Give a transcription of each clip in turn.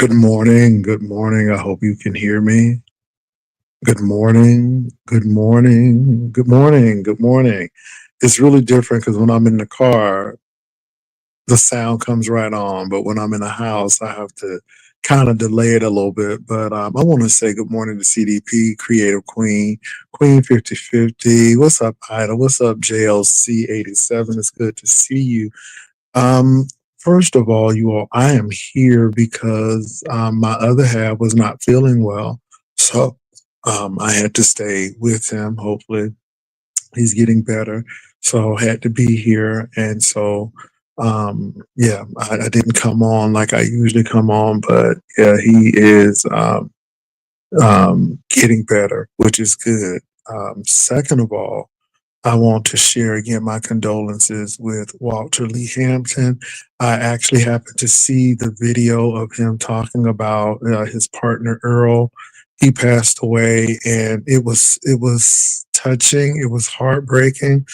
Good morning. Good morning. I hope you can hear me. Good morning. Good morning. Good morning. Good morning. It's really different because when I'm in the car, the sound comes right on. But when I'm in the house, I have to kind of delay it a little bit. But I want to say good morning to CDP, Creative Queen, Queen 5050. What's up, Ida? What's up, JLC 87? It's good to see you. Um, First of all, you all, I am here because my other half was not feeling well. So I had to stay with him. Hopefully, he's getting better. So had to be here. And so, yeah, I didn't come on like I usually come on, but yeah, he is getting better, which is good. Second of all, I want to share again my condolences with Walter Lee Hampton. I actually happened to see the video of him talking about his partner Earl. He passed away, and it was touching. It was heartbreaking.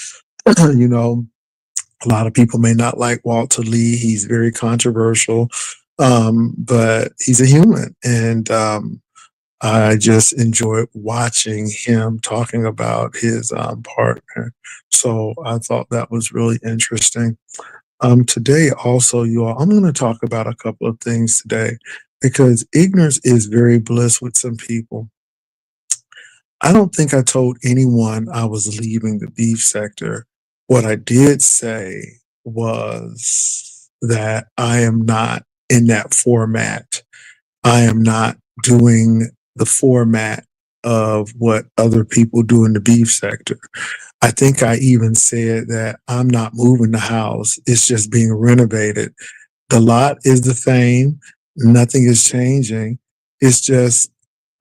you know, a lot of people may not like Walter Lee. He's very controversial, but he's a human, and I just enjoyed watching him talking about his partner. So I thought that was really interesting. Today, also, you all, I'm going to talk about a couple of things today because ignorance is very bliss with some people. I don't think I told anyone I was leaving the beef sector. What I did say was that I am not in that format. I am not doing the format of what other people do in the beef sector. I think I even said that I'm not moving the house. It's just being renovated. The lot is the same. Nothing is changing. It's just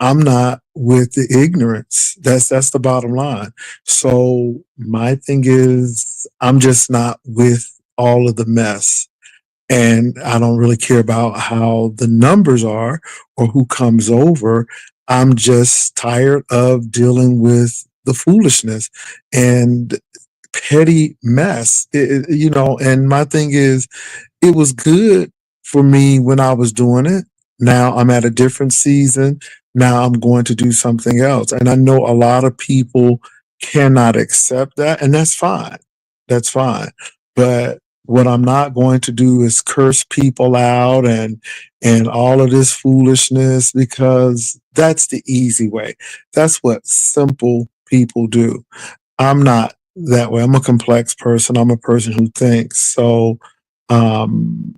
I'm not with the ignorance. That's the bottom line. So my thing is I'm just not with all of the mess, and I don't really care about how the numbers are or who comes over. I'm just tired of dealing with the foolishness and petty mess. And my thing is, it was good for me when I was doing it. Now I'm at a different season. Now I'm going to do something else. And I know a lot of people cannot accept that, and that's fine. That's fine. But what I'm not going to do is curse people out and all of this foolishness, because that's the easy way. That's what simple people do. I'm not that way. I'm a complex person. I'm a person who thinks. So um,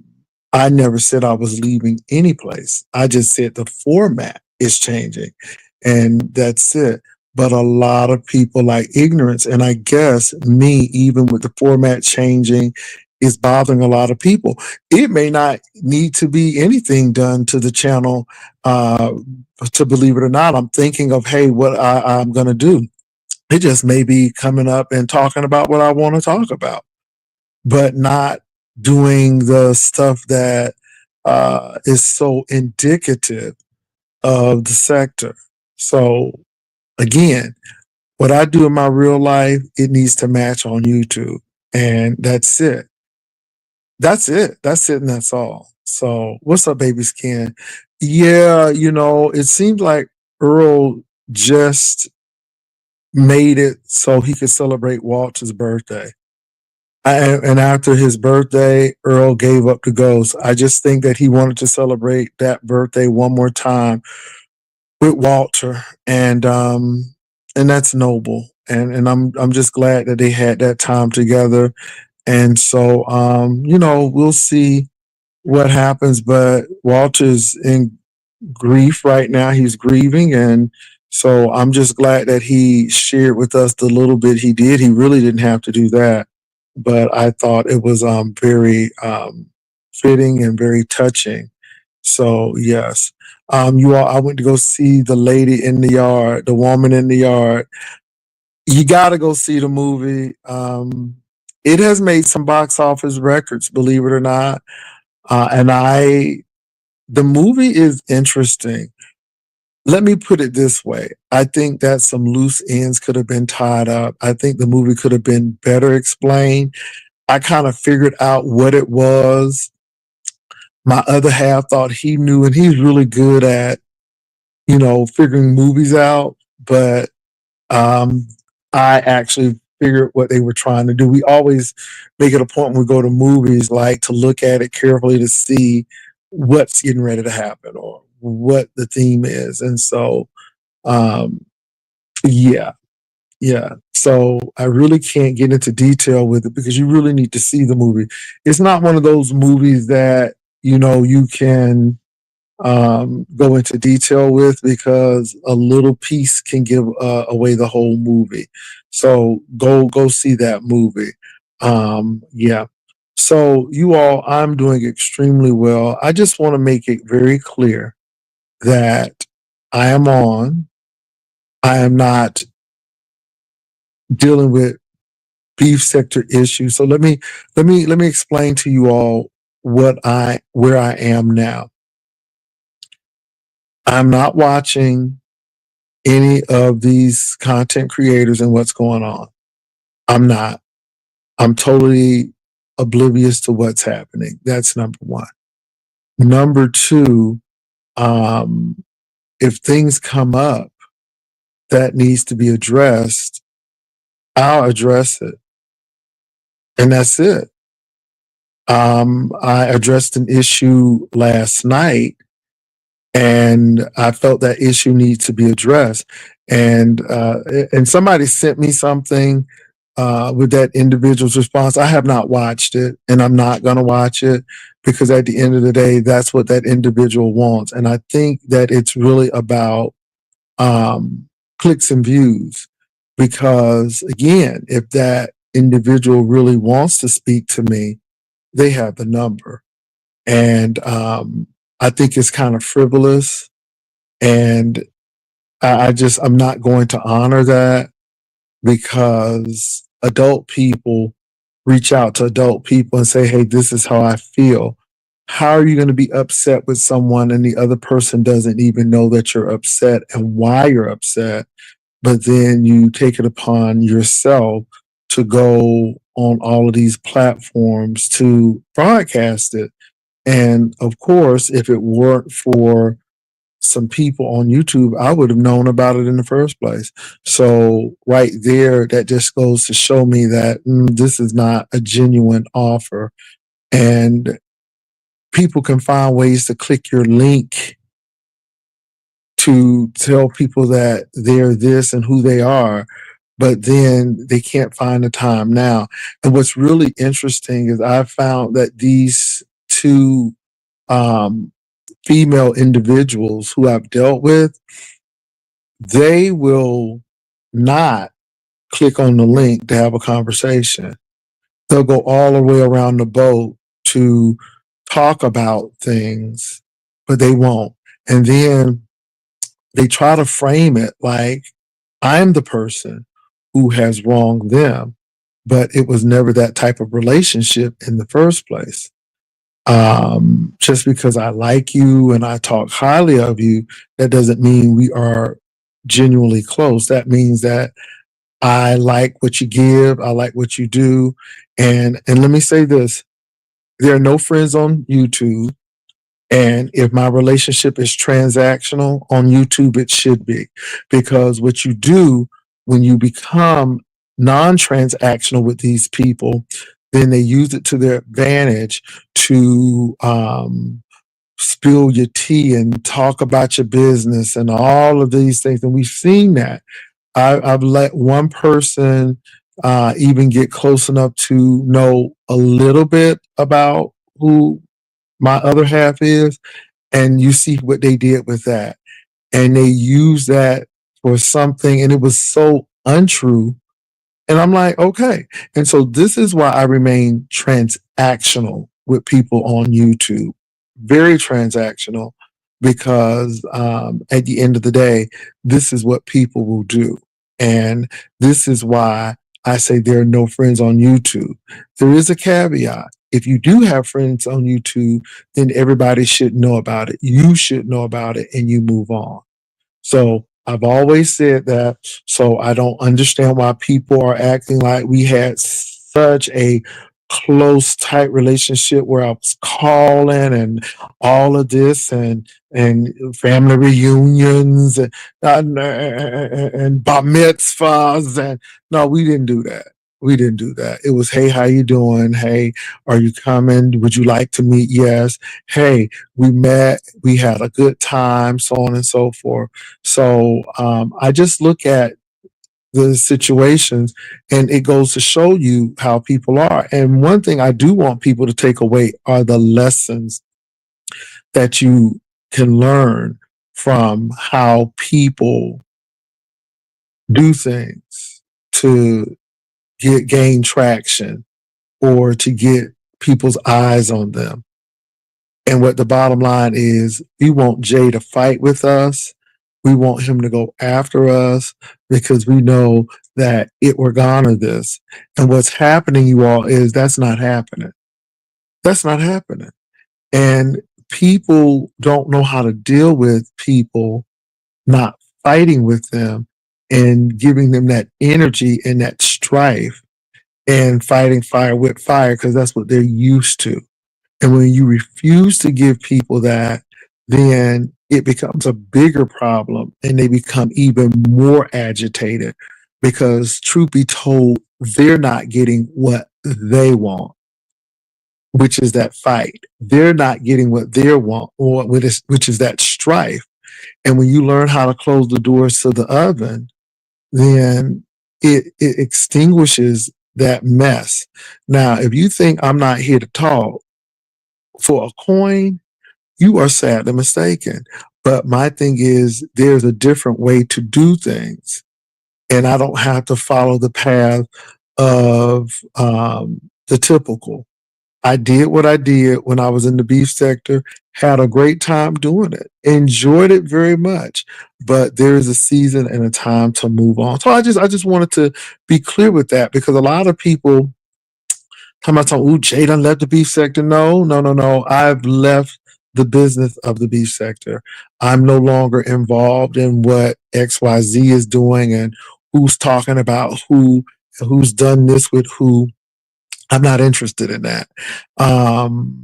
I never said I was leaving any place. I just said the format is changing, and that's it. But a lot of people like ignorance, and I guess me, even with the format changing, is bothering a lot of people. It may not need to be anything done to the channel uh, to believe it or not. I'm thinking of, hey, what I'm going to do. It just may be coming up and talking about what I want to talk about, but not doing the stuff that is so indicative of the sector. So again, what I do in my real life, it needs to match on YouTube. And that's it. That's it. That's it. And that's all. So what's up, baby skin? Yeah, it seems like Earl just made it so he could celebrate Walter's birthday. And after his birthday, Earl gave up the ghost. I just think that he wanted to celebrate that birthday one more time with Walter, and that's noble. And I'm just glad that they had that time together. And so we'll see what happens. But Walter's in grief right now. He's grieving, and so I'm just glad that he shared with us the little bit he did. He really didn't have to do that, but I thought it was very fitting and very touching. So yes, you all. I went to go see the lady in the yard, the woman in the yard. You got to go see the movie. It has made some box office records, believe it or not. And the movie is interesting. Let me put it this way. I think that some loose ends could have been tied up. I think the movie could have been better explained. I kind of figured out what it was, My other half thought he knew, and he's really good at, figuring movies out. But um, I actually figured what they were trying to do. We always make it a point when we go to movies, like to look at it carefully to see what's getting ready to happen or what the theme is. And so, um, yeah, yeah. So I really can't get into detail with it because you really need to see the movie. It's not one of those movies that, you can go into detail with, because a little piece can give away the whole movie. So go see that movie. Yeah. So you all, I'm doing extremely well. I just want to make it very clear that I am on. I am not dealing with beef sector issues. So let me explain to you all where I am now. I'm not watching any of these content creators and what's going on. I'm not. I'm totally oblivious to what's happening. That's number one. Number two, um, if things come up that needs to be addressed, I'll address it. And that's it. I addressed an issue last night, and I felt that issue needs to be addressed. And somebody sent me something with that individual's response. I have not watched it, and I'm not going to watch it, because at the end of the day, that's what that individual wants. And I think that it's really about clicks and views, because again, if that individual really wants to speak to me, they have the number. And I think it's kind of frivolous, and I'm not going to honor that, because adult people reach out to adult people and say, hey, this is how I feel. How are you going to be upset with someone and the other person doesn't even know that you're upset and why you're upset? But then you take it upon yourself to go on all of these platforms to broadcast it. And of course, if it weren't for some people on YouTube, I would have known about it in the first place. So right there, that just goes to show me that this is not a genuine offer. And people can find ways to click your link to tell people that they're this and who they are, but then they can't find the time now. And what's really interesting is I found that these two um, female individuals who I've dealt with, they will not click on the link to have a conversation. They'll go all the way around the boat to talk about things, but they won't. And then they try to frame it like I'm the person who has wronged them, but it was never that type of relationship in the first place. Just because I like you and I talk highly of you, that doesn't mean we are genuinely close. That means that I like what you give, I like what you do. And let me say this, there are no friends on YouTube. And if my relationship is transactional on YouTube, it should be. Because what you do when you become non transactional with these people, then they use it to their advantage to spill your tea and talk about your business and all of these things. And we've seen that. I've let one person even get close enough to know a little bit about who my other half is, and you see what they did with that. And they used that for something, and it was so untrue. And I'm like, okay. And so this is why I remain transactional with people on YouTube, very transactional, because at the end of the day, this is what people will do. And this is why I say there are no friends on YouTube. There is a caveat. If you do have friends on YouTube, then everybody should know about it. You should know about it, and you move on. So I've always said that. So I don't understand why people are acting like we had such a close, tight relationship where I was calling and all of this and family reunions and bar mitzvahs and no, we didn't do that. We didn't do that. It was, hey, how you doing? Hey, are you coming? Would you like to meet? Yes. Hey, we met. We had a good time, so on and so forth. So I just look at the situations and it goes to show you how people are. And one thing I do want people to take away are the lessons that you can learn from how people do things to gain traction or to get people's eyes on them. And what the bottom line is, we want Jay to fight with us. We want him to go after us because we know that it will garner this. And what's happening, you all, is that's not happening. That's not happening. And people don't know how to deal with people not fighting with them and giving them that energy and that strife and fighting fire with fire because that's what they're used to. And when you refuse to give people that, then it becomes a bigger problem and they become even more agitated because, truth be told, they're not getting what they want, which is that fight. They're not getting what they want, or which is that strife. And when you learn how to close the doors to the oven, then it extinguishes that mess. Now, if you think I'm not here to talk, for a coin, you are sadly mistaken. But my thing is, there's a different way to do things. And I don't have to follow the path of the typical. I did what I did when I was in the beef sector, had a great time doing it, enjoyed it very much. But there is a season and a time to move on. So I just wanted to be clear with that because a lot of people talking about ooh, Jay done left the beef sector. No, no, no, no. I've left the business of the beef sector. I'm no longer involved in what XYZ is doing and who's talking about who's done this with who. I'm not interested in that. Um,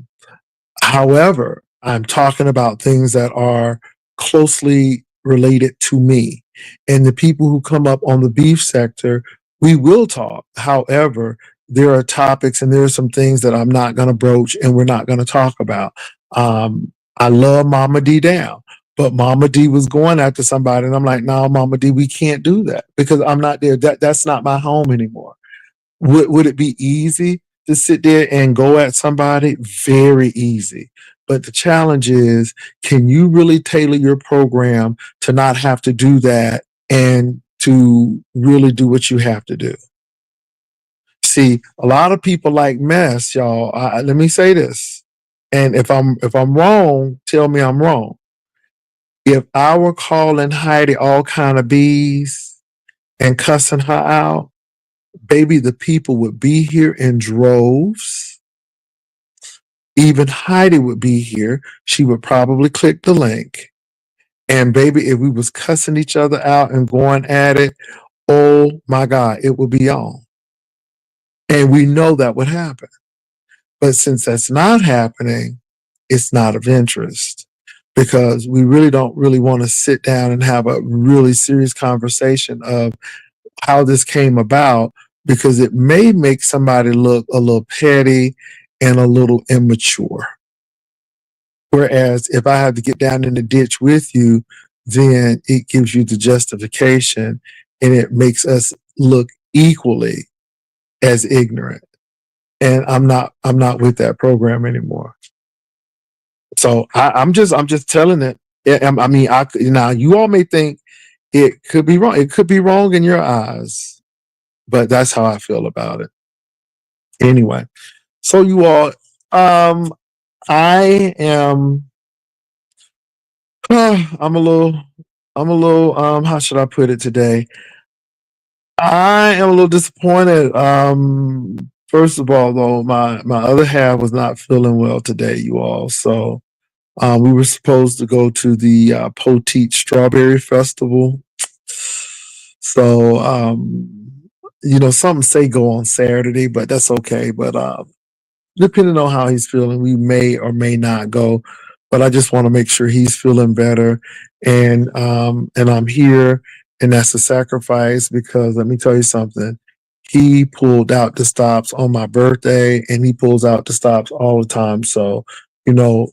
However, I'm talking about things that are closely related to me. And the people who come up on the beef sector, we will talk. However, there are topics and there are some things that I'm not going to broach and we're not going to talk about. I love Mama D down, but Mama D was going after somebody, and I'm like, no, Mama D, we can't do that because I'm not there. That's not my home anymore. Would it be easy to sit there and go at somebody? Very easy. But the challenge is, can you really tailor your program to not have to do that and to really do what you have to do? See, a lot of people like mess, y'all. Let me say this, and if I'm wrong, tell me I'm wrong. If I were calling Heidi all kind of bees and cussing her out, baby, the people would be here in droves. Even Heidi would be here. She would probably click the link. And baby, if we was cussing each other out and going at it, oh my God, it would be on. And we know that would happen. But since that's not happening, it's not of interest because we really don't really want to sit down and have a really serious conversation of how this came about because it may make somebody look a little petty and a little immature. Whereas if I have to get down in the ditch with you, then it gives you the justification and it makes us look equally as ignorant. And I'm not with that program anymore. So I'm just telling it. I mean, now you all may think it could be wrong. It could be wrong in your eyes, but that's how I feel about it. Anyway, so you all, um, I am, I'm a little, how should I put it today? I am a little disappointed. First of all, though, my other half was not feeling well today, you all. So, we were supposed to go to the Poteet Strawberry Festival. So, some say go on Saturday, but that's okay. But depending on how he's feeling, we may or may not go. But I just want to make sure he's feeling better, and I'm here, and that's a sacrifice because let me tell you something. He pulled out the stops on my birthday, and he pulls out the stops all the time. So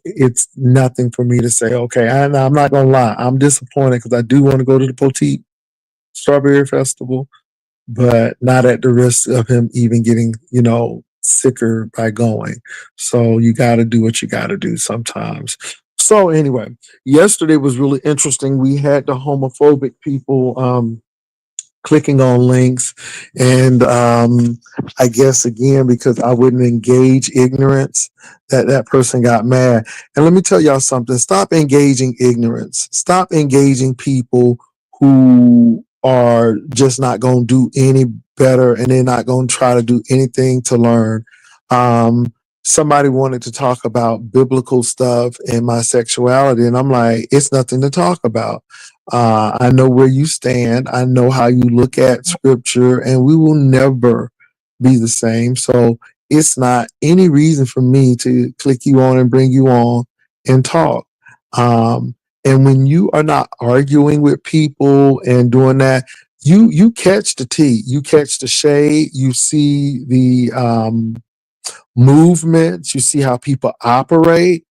it's nothing for me to say. Okay, I'm not gonna lie. I'm disappointed because I do want to go to the Poteet Strawberry Festival, but not at the risk of him even getting, sicker by going. So you got to do what you got to do sometimes. So anyway, yesterday was really interesting. We had the homophobic people clicking on links, and I guess again because I wouldn't engage ignorance, that person got mad. And let me tell y'all something: stop engaging ignorance. Stop engaging people who are just not going to do any better, and they're not going to try to do anything to learn. um Somebody wanted to talk about biblical stuff and my sexuality, and I'm like, it's nothing to talk about. I know where you stand. I know how you look at scripture, and we will never be the same. So it's not any reason for me to click you on and bring you on and talk. Um, and when you are not arguing with people and doing that, you catch the tea, you catch the shade, you see the movements, you see how people operate.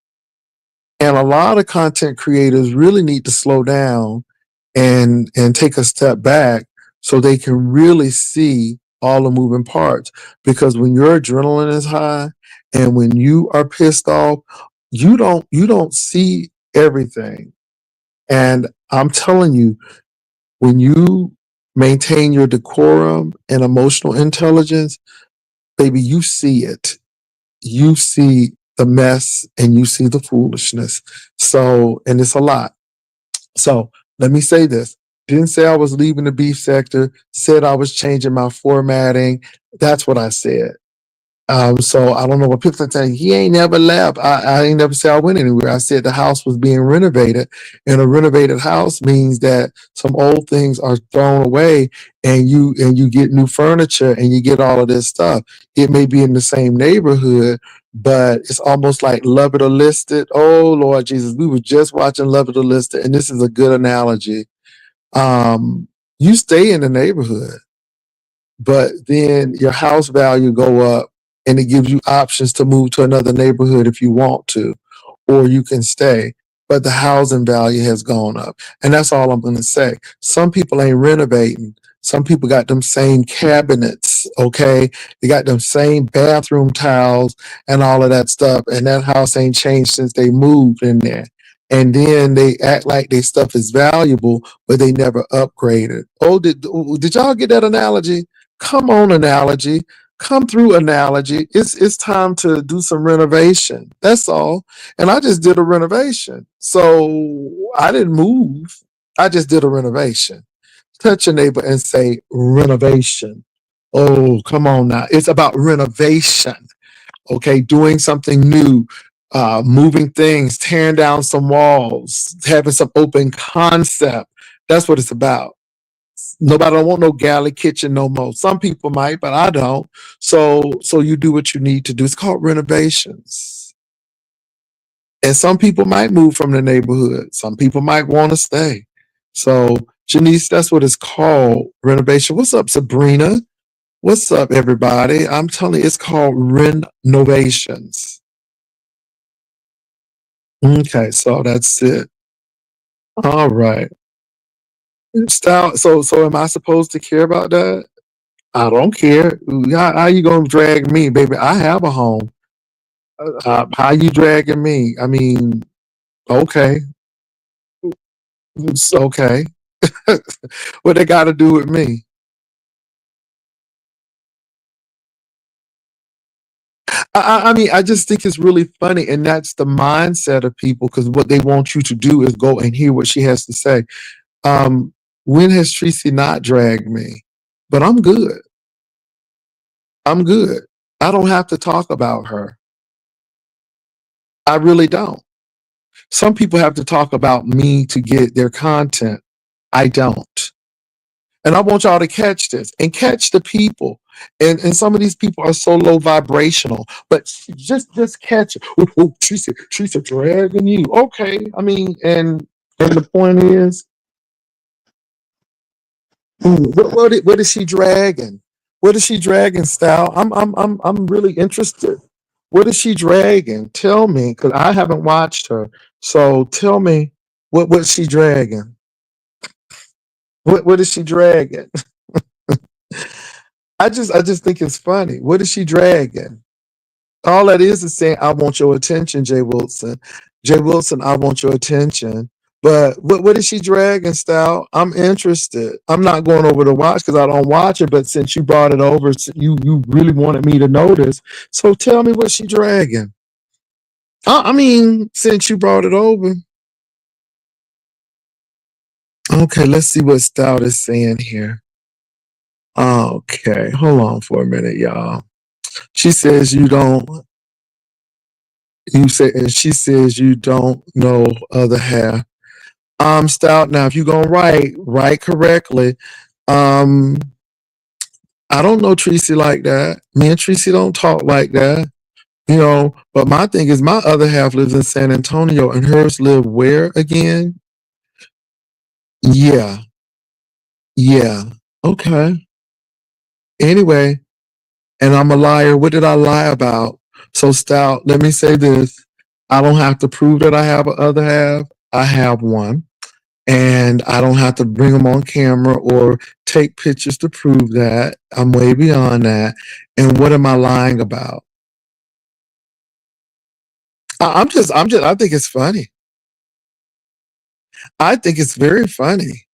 And a lot of content creators really need to slow down and take a step back so they can really see all the moving parts. Because when your adrenaline is high and when you are pissed off, you don't see everything. And I'm telling you, when you maintain your decorum and emotional intelligence, baby, you see it. You see the mess and you see the foolishness. So, and it's a lot. So let me say this. Didn't say I was leaving the beef sector, said I was changing my formatting. That's what I said. So I don't know what people are saying. He ain't never left. I ain't never said I went anywhere. I said the house was being renovated, and a renovated house means that some old things are thrown away, and you get new furniture, and you get all of this stuff. It may be in the same neighborhood, but it's almost like Love It or List It. Oh Lord Jesus, we were just watching Love It or List It, and this is a good analogy. You stay in the neighborhood, but then your house value go up, and it gives you options to move to another neighborhood if you want to, or you can stay, but the housing value has gone up. And that's all I'm going to say. Some people ain't renovating. Some people got them same cabinets, okay? They got them same bathroom tiles and all of that stuff, and that house ain't changed since they moved in there. And then they act like their stuff is valuable, but they never upgraded. Oh, did y'all get that analogy? Come on, analogy. Come through, analogy. It's time to do some renovation. That's all. And I just did a renovation. So I didn't move. I just did a renovation. Touch your neighbor and say renovation. Oh, come on now. It's about renovation. Okay, doing something new, moving things, tearing down some walls, having some open concept. That's what it's about. Nobody don't want no galley kitchen no more. Some people might, but I don't. So you do what you need to do. It's called renovations. And some people might move from the neighborhood. Some people might want to stay. So Janice, that's what it's called, renovation. What's up, Sabrina? What's up, everybody? I'm telling you, it's called renovations. Okay, so that's it. All right. So am I supposed to care about that? I don't care. How you gonna drag me, baby? I have a home. How you dragging me? I mean, okay, it's okay. What they got to do with me? I mean, I just think it's really funny, and that's the mindset of people because what they want you to do is go and hear what she has to say. Um, when has Tracy not dragged me? But I'm good. I'm good. I don't have to talk about her. I really don't. Some people have to talk about me to get their content. I don't. And I want y'all to catch this and catch the people. And some of these people are so low vibrational, but just catch it. Oh, oh, Teresa dragging you. Okay. I mean, and the point is, what is she dragging? What is she dragging, Style? I'm really interested. What is she dragging? Tell me, because I haven't watched her. So tell me what's she dragging? What is she dragging? I just think it's funny. What is she dragging? All that is saying, I want your attention, Jay Wilson. Jay Wilson, I want your attention. But what is she dragging, Style? I'm interested. I'm not going over to watch because I don't watch it. But since you brought it over, you really wanted me to notice. So tell me what she dragging. I mean, since you brought it over. Okay, let's see what Stout is saying here. Okay, hold on for a minute, y'all. She says you don't. You say, and she says you don't know other half. Stout. Now, if you're gonna write correctly. Um, I don't know Tracy like that. Me and Tracy don't talk like that. But my thing is my other half lives in San Antonio and hers live where again? Yeah. Yeah. Okay. Anyway, and I'm a liar. What did I lie about? So Stout, let me say this. I don't have to prove that I have a other half. I have one. And I don't have to bring them on camera or take pictures to prove that. I'm way beyond that. And what am I lying about? I think it's funny. I think it's very funny.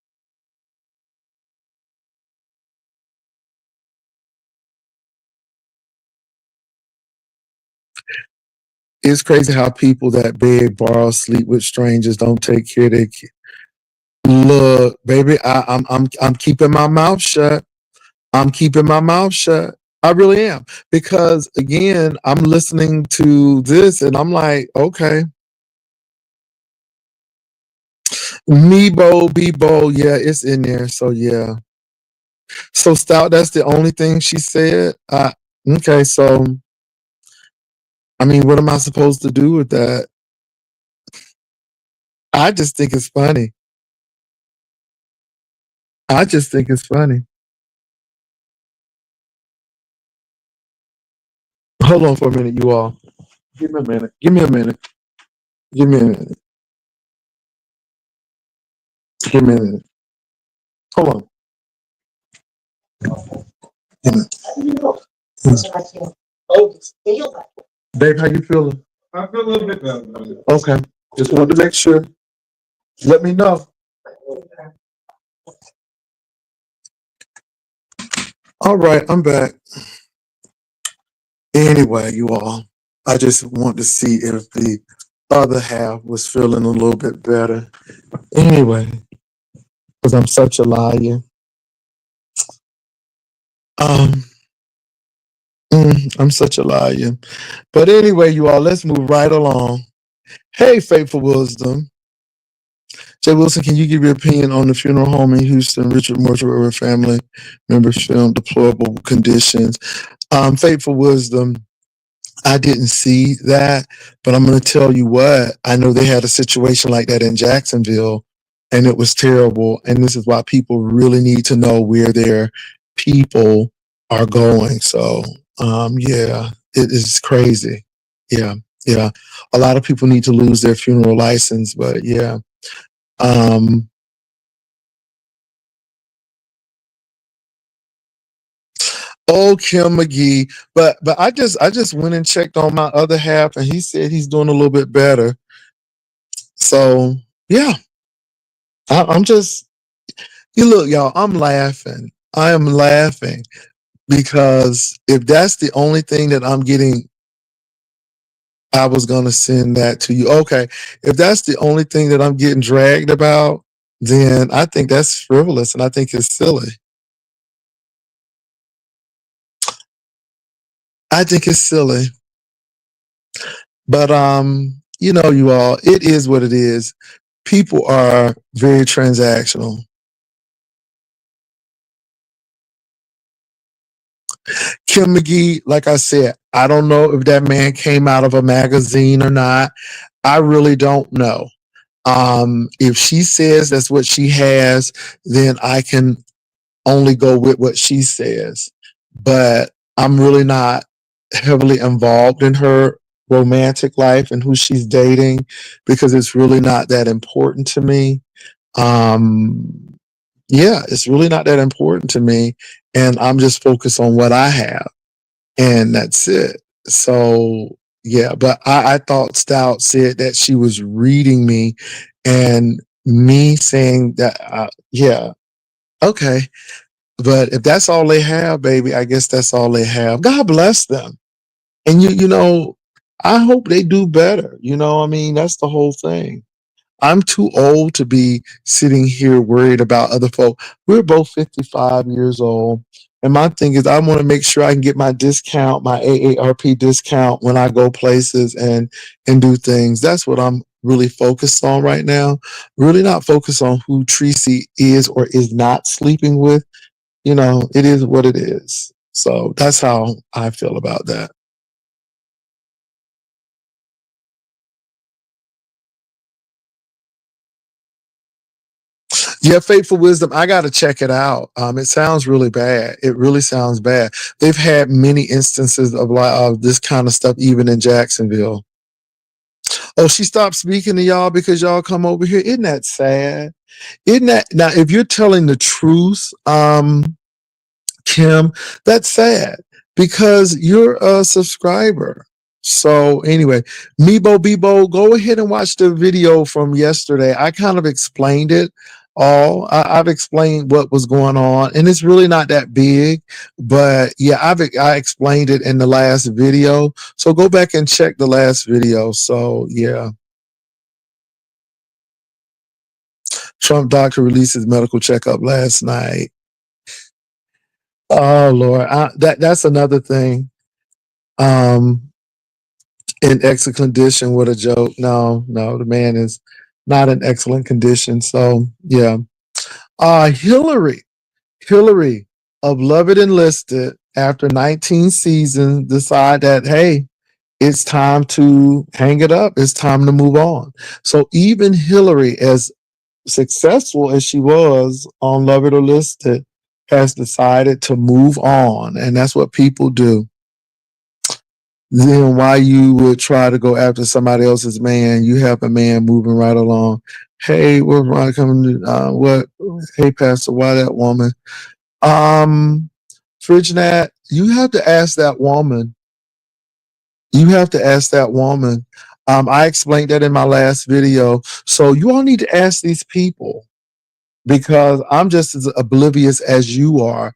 It's crazy how people that beg, borrow, sleep with strangers don't take care of their kids. Look, baby, I'm keeping my mouth shut. I'm keeping my mouth shut. I really am. Because again, I'm listening to this and I'm like, okay, Mebo, Bebo, yeah, it's in there. So yeah. So Stout, that's the only thing she said. Okay, so I mean, what am I supposed to do with that? I just think it's funny. I just think it's funny. Hold on for a minute, you all. Give me a minute. Give me a minute. Give me a minute. Give me a minute. Hold on. Give me a minute. Babe, how you feeling? I feel a little bit better. Okay. Just wanted to make sure. Let me know. All right, I'm back. Anyway, you all, I just want to see if the other half was feeling a little bit better. Anyway, because I'm such a liar. Um, I'm such a liar. But anyway, you all, let's move right along. Hey, Faithful Wisdom. Jay Wilson, can you give your opinion on the funeral home in Houston, Richard Mortuary family members film deplorable conditions? Faithful Wisdom, I didn't see that, but I'm going to tell you what, I know they had a situation like that in Jacksonville and it was terrible. And this is why people really need to know where their people are going. So, yeah, it is crazy. Yeah. Yeah. A lot of people need to lose their funeral license, but yeah. Um, oh, Kim McGee, but I just went and checked on my other half, and he said he's doing a little bit better. So yeah, I'm just you look, y'all. I'm laughing. I am laughing because if that's the only thing that I'm getting, I was gonna send that to you. Okay, if that's the only thing that I'm getting dragged about, then I think that's frivolous, and I think it's silly. I think it's silly. But you all, it is what it is. People are very transactional. Kim McGee, like I said, I don't know if that man came out of a magazine or not. I really don't know. If she says that's what she has, then I can only go with what she says. But I'm really not heavily involved in her romantic life and who she's dating because it's really not that important to me. Um, yeah, it's really not that important to me. And I'm just focused on what I have. And that's it. So, yeah, but I thought Stout said that she was reading me and me saying that, yeah, okay. But if that's all they have, baby, I guess that's all they have. God bless them. And I hope they do better. I mean, that's the whole thing. I'm too old to be sitting here worried about other folk. We're both 55 years old. And my thing is, I want to make sure I can get my discount, my AARP discount when I go places and do things. That's what I'm really focused on right now. Really not focused on who Tracy is or is not sleeping with. It is what it is. So that's how I feel about that. Yeah, Fateful Wisdom. I got to check it out. It sounds really bad. It really sounds bad. They've had many instances of this kind of stuff, even in Jacksonville. Oh, she stopped speaking to y'all because y'all come over here. Isn't that sad? Isn't that now? If you're telling the truth, Kim, that's sad because you're a subscriber. So anyway, Mebo Bebo, go ahead and watch the video from yesterday. I kind of explained it all. I've explained what was going on, and it's really not that big. But yeah, I explained it in the last video. So go back and check the last video. So yeah, Trump doctor released his medical checkup last night. Oh Lord, that's another thing. Um, in excellent condition. What a joke. No, no, the man is not in excellent condition. So yeah. Hillary of Love It Enlisted after 19 seasons decide that, hey, it's time to hang it up. It's time to move on. So even Hillary, as successful as she was on Love It or Listed, has decided to move on. And that's what people do. Then why you would try to go after somebody else's man? You have a man moving right along. Hey, what's Ron coming? What? Hey, Pastor, why that woman? Um, Fridgenat, you have to ask that woman. You have to ask that woman. I explained that in my last video. So you all need to ask these people because I'm just as oblivious as you are.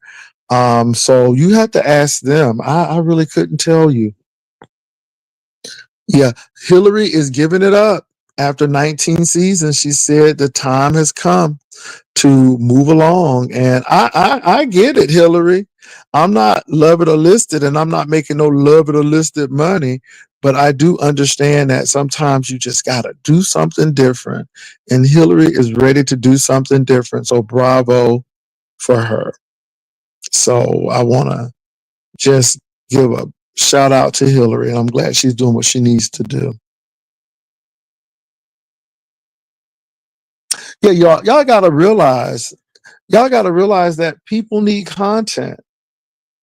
So you have to ask them. I really couldn't tell you. Yeah, Hillary is giving it up. After 19 seasons, she said the time has come to move along. And I get it, Hillary. I'm not love it or listed, and I'm not making no love it or listed money. But I do understand that sometimes you just got to do something different. And Hillary is ready to do something different. So bravo for her. So I want to just give a shout out to Hillary. And I'm glad she's doing what she needs to do. Yeah, y'all gotta realize that people need content.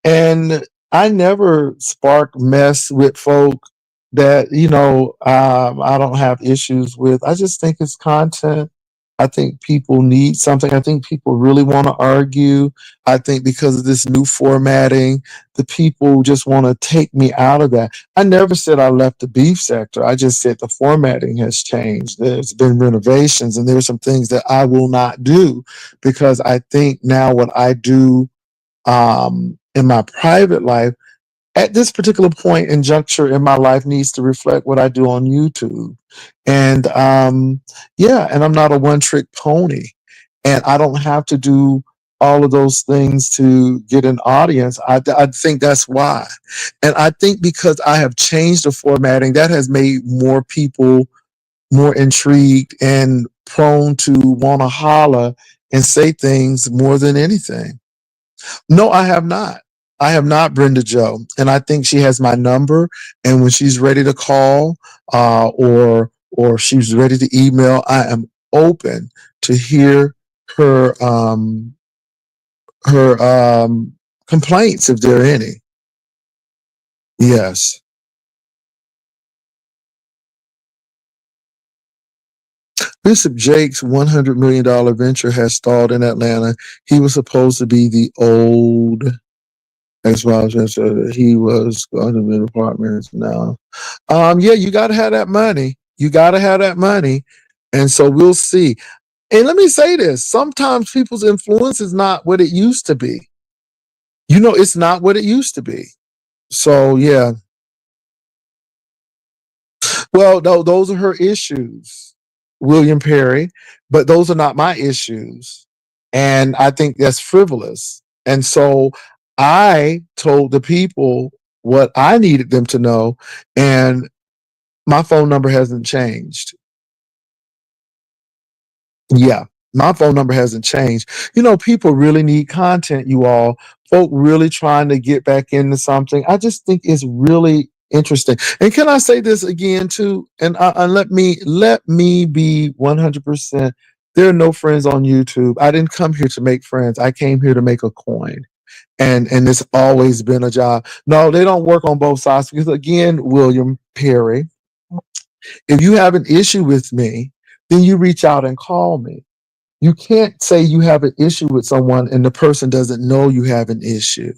And I never spark mess with folk that, I don't have issues with. I just think it's content. I think people need something. I think people really want to argue. I think because of this new formatting, the people just want to take me out of that. I never said I left the beef sector. I just said the formatting has changed. There's been renovations and there's some things that I will not do because I think now what I do in my private life at this particular point and juncture in my life needs to reflect what I do on YouTube. And yeah, and I'm not a one trick pony. And I don't have to do all of those things to get an audience. I think that's why. And I think because I have changed the formatting, that has made more people more intrigued and prone to want to holler and say things more than anything. No, I have not. I have not, Brenda Joe, and I think she has my number. And when she's ready to call, or she's ready to email, I am open to hear her her complaints if there are any. Yes. Bishop Jake's $100 million venture has stalled in Atlanta. He was supposed to be the old ex-wife. He was going to be apartments now. Yeah, you got to have that money. You got to have that money. And so we'll see. And let me say this, sometimes people's influence is not what it used to be. It's not what it used to be. So, yeah. Well, no, those are her issues, William Perry, but those are not my issues. And I think that's frivolous. And so I told the people what I needed them to know, and my phone number hasn't changed. Yeah, my phone number hasn't changed. People really need content, you all. Folk really trying to get back into something. I just think it's really interesting. And can I say this again too? And let me be 100%. There are no friends on YouTube. I didn't come here to make friends. I came here to make a coin. And it's always been a job. No, they don't work on both sides because, again, William Perry, if you have an issue with me, then you reach out and call me. You can't say you have an issue with someone and the person doesn't know you have an issue.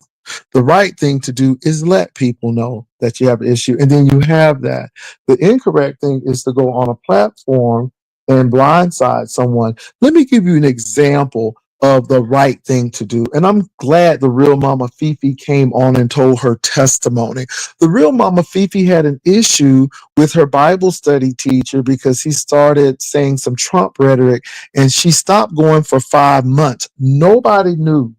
The right thing to do is let people know that you have an issue, and then you have that. The incorrect thing is to go on a platform and blindside someone. Let me give you an example of the right thing to do. And I'm glad the real Mama Fifi came on and told her testimony. The real Mama Fifi had an issue with her Bible study teacher because he started saying some Trump rhetoric, and she stopped going for 5 months. Nobody knew.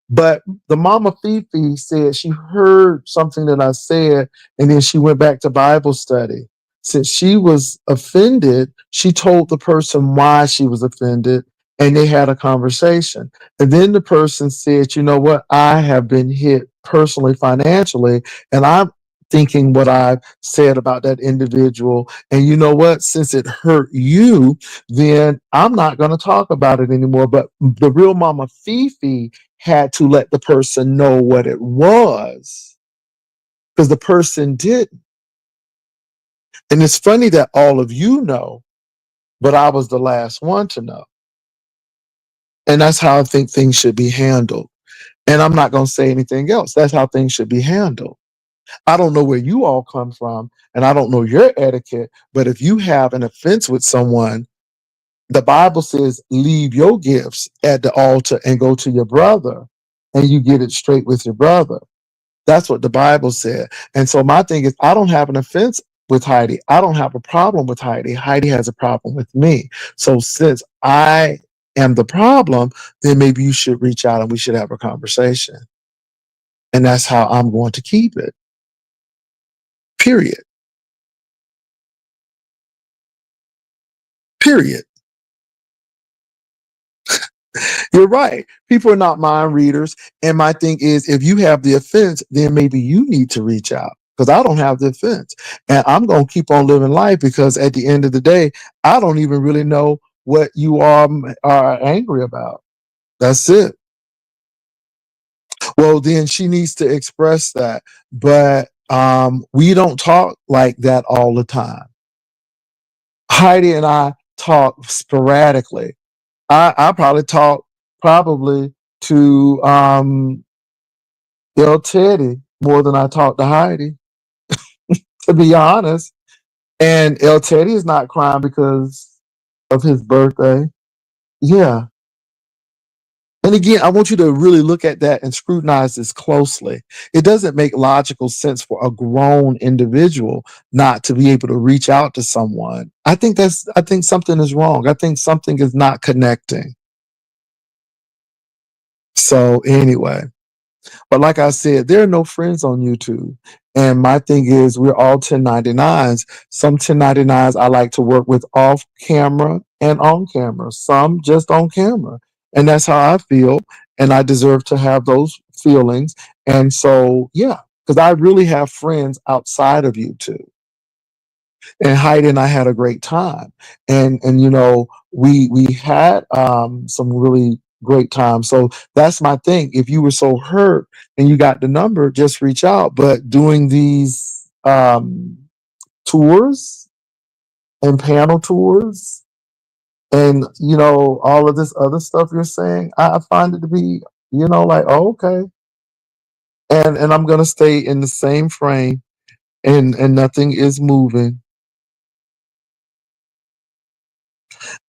But the Mama Fifi said she heard something that I said, and then she went back to Bible study. Since she was offended, she told the person why she was offended, and they had a conversation. And then the person said, "You know what? I have been hit personally financially, and I'm thinking what I've said about that individual. And you know what? Since it hurt you, then I'm not going to talk about it anymore." But the real Mama Fifi had to let the person know what it was because the person didn't. And it's funny that all of you know, but I was the last one to know. And that's how I think things should be handled. And I'm not going to say anything else. That's how things should be handled. I don't know where you all come from, and I don't know your etiquette, but if you have an offense with someone, the Bible says, leave your gifts at the altar and go to your brother, and you get it straight with your brother. That's what the Bible said. And so my thing is, I don't have an offense with Heidi. I don't have a problem with Heidi. Heidi has a problem with me. So since I am the problem, then maybe you should reach out and we should have a conversation. And that's how I'm going to keep it. Period. Period. You're right. People are not mind readers. And my thing is, if you have the offense, then maybe you need to reach out because I don't have the offense. And I'm going to keep on living life because at the end of the day, I don't even really know what you are angry about. That's it. Well, then she needs to express that. But we don't talk like that all the time. Heidi and I talk sporadically. I probably talk probably to Teddy more than I talk to Heidi, to be honest. And Teddy is not crying because of his birthday. Yeah. And again, I want you to really look at that and scrutinize this closely. It doesn't make logical sense for a grown individual not to be able to reach out to someone. I think something is wrong. I think something is not connecting. So anyway, but like I said, there are no friends on YouTube. And my thing is, we're all 1099s. Some 1099s I like to work with off camera and on camera, some just on camera. And that's how I feel. And I deserve to have those feelings. And so, yeah, because I really have friends outside of you too. And Heidi and I had a great time. And we had some really great time. So that's my thing. If you were so hurt and you got the number, just reach out. But doing these tours and panel tours and all of this other stuff you're saying, I find it to be, like, oh, okay. And I'm gonna stay in the same frame and nothing is moving.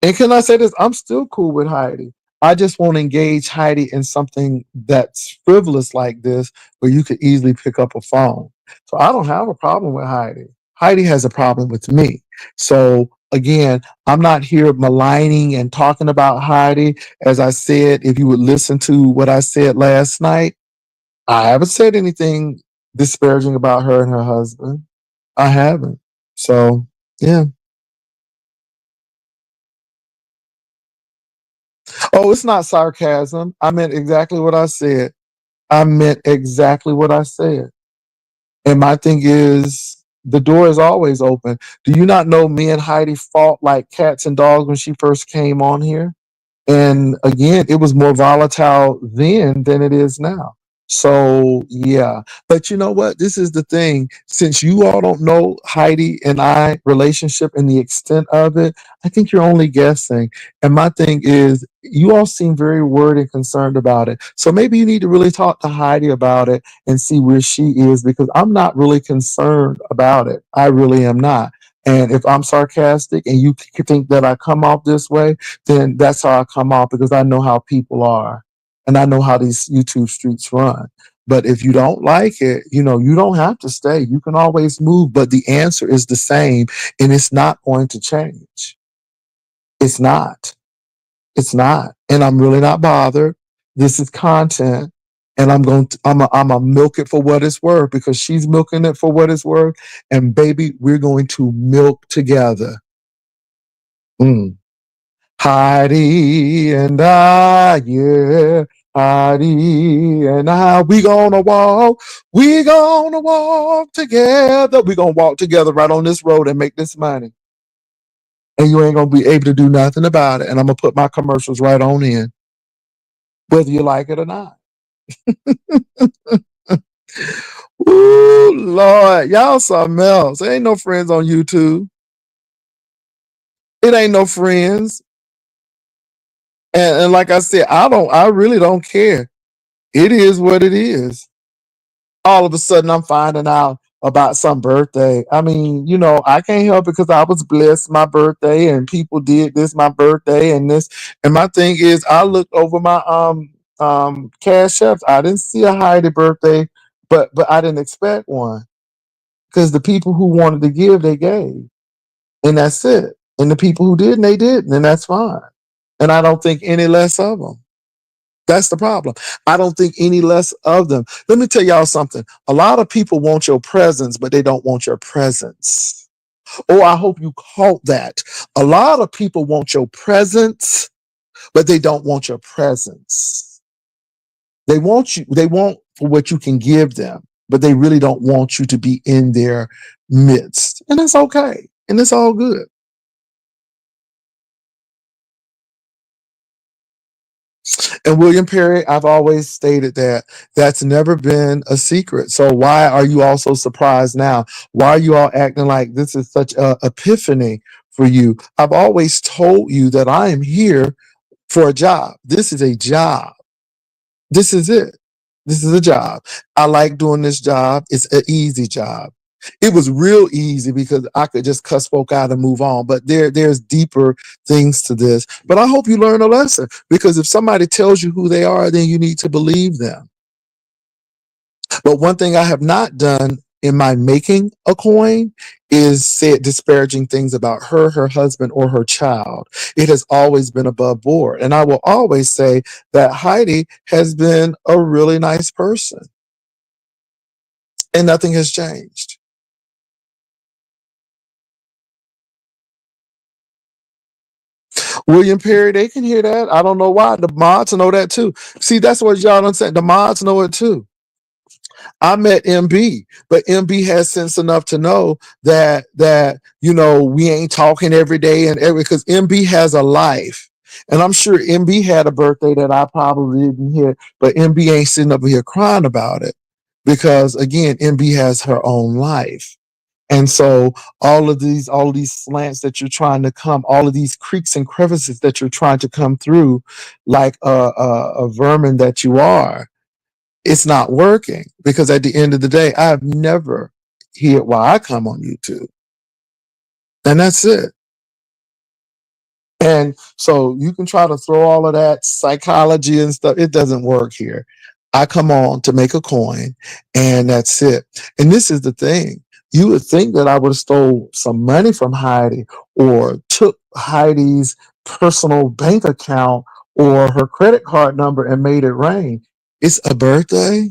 And can I say this? I'm still cool with Heidi. I just won't engage Heidi in something that's frivolous like this, where you could easily pick up a phone. So I don't have a problem with Heidi. Heidi has a problem with me. So again, I'm not here maligning and talking about Heidi. As I said, if you would listen to what I said last night, I haven't said anything disparaging about her and her husband. I haven't. So yeah. Oh, it's not sarcasm. I meant exactly what I said. I meant exactly what I said. And my thing is, the door is always open. Do you not know me and Heidi fought like cats and dogs when she first came on here? And again, it was more volatile then than it is now. So yeah, but you know what? This is the thing. Since you all don't know Heidi and I relationship and the extent of it, I think you're only guessing. And my thing is, you all seem very worried and concerned about it. So maybe you need to really talk to Heidi about it and see where she is, because I'm not really concerned about it. I really am not. And if I'm sarcastic and you think that I come off this way, then that's how I come off, because I know how people are and I know how these YouTube streets run. But if you don't like it, you don't have to stay. You can always move, but the answer is the same and it's not going to change. It's not. It's not. And I'm really not bothered. This is content. And I'm gonna milk it for what it's worth, because she's milking it for what it's worth. And baby, we're going to milk together. Mm. Heidi and I, yeah. Heidi and I, we gonna walk together. We gonna walk together right on this road and make this money. And you ain't gonna be able to do nothing about it. And I'm gonna put my commercials right on in, whether you like it or not. Ooh, Lord, y'all something else. There ain't no friends on YouTube. It ain't no friends. And like I said, I really don't care. It is what it is. All of a sudden I'm finding out about some birthday. I mean, I can't help it, because I was blessed my birthday and people did this my birthday and this. And my thing is, I looked over my cash apps. I didn't see a Heidi birthday, but I didn't expect one, because the people who wanted to give, they gave. And that's it. And the people who didn't, they didn't, and that's fine. And I don't think any less of them. That's the problem. I don't think any less of them. Let me tell y'all something. A lot of people want your presence, but they don't want your presence. Oh, I hope you caught that. A lot of people want your presence, but they don't want your presence. They want you, they want for what you can give them, but they really don't want you to be in their midst. And that's okay. And it's all good. And William Perry, I've always stated that that's never been a secret. So why are you all so surprised now? Why are you all acting like this is such a epiphany for you? I've always told you that I am here for a job. This is a job. This is it. This is a job. I like doing this job. It's an easy job. It was real easy because I could just cuss folk out and move on. But there's deeper things to this. But I hope you learn a lesson, because if somebody tells you who they are, then you need to believe them. But one thing I have not done in my making a coin is said disparaging things about her, her husband, or her child. It has always been above board. And I will always say that Heidi has been a really nice person and nothing has changed. William Perry, they can hear that. I don't know why. The mods know that too. See, that's what y'all don't say. The mods know it too. I met MB, but MB has sense enough to know that we ain't talking every day and every because MB has a life. And I'm sure MB had a birthday that I probably didn't hear, but MB ain't sitting up here crying about it because again, MB has her own life. And so all of these slants that you're trying to come, all of these creeks and crevices that you're trying to come through, like a vermin that you are, it's not working because at the end of the day, I've never heard why I come on YouTube, and that's it. And so you can try to throw all of that psychology and stuff. It doesn't work here. I come on to make a coin, and that's it. And this is the thing. You would think that I would have stole some money from Heidi or took Heidi's personal bank account or her credit card number and made it rain. It's a birthday.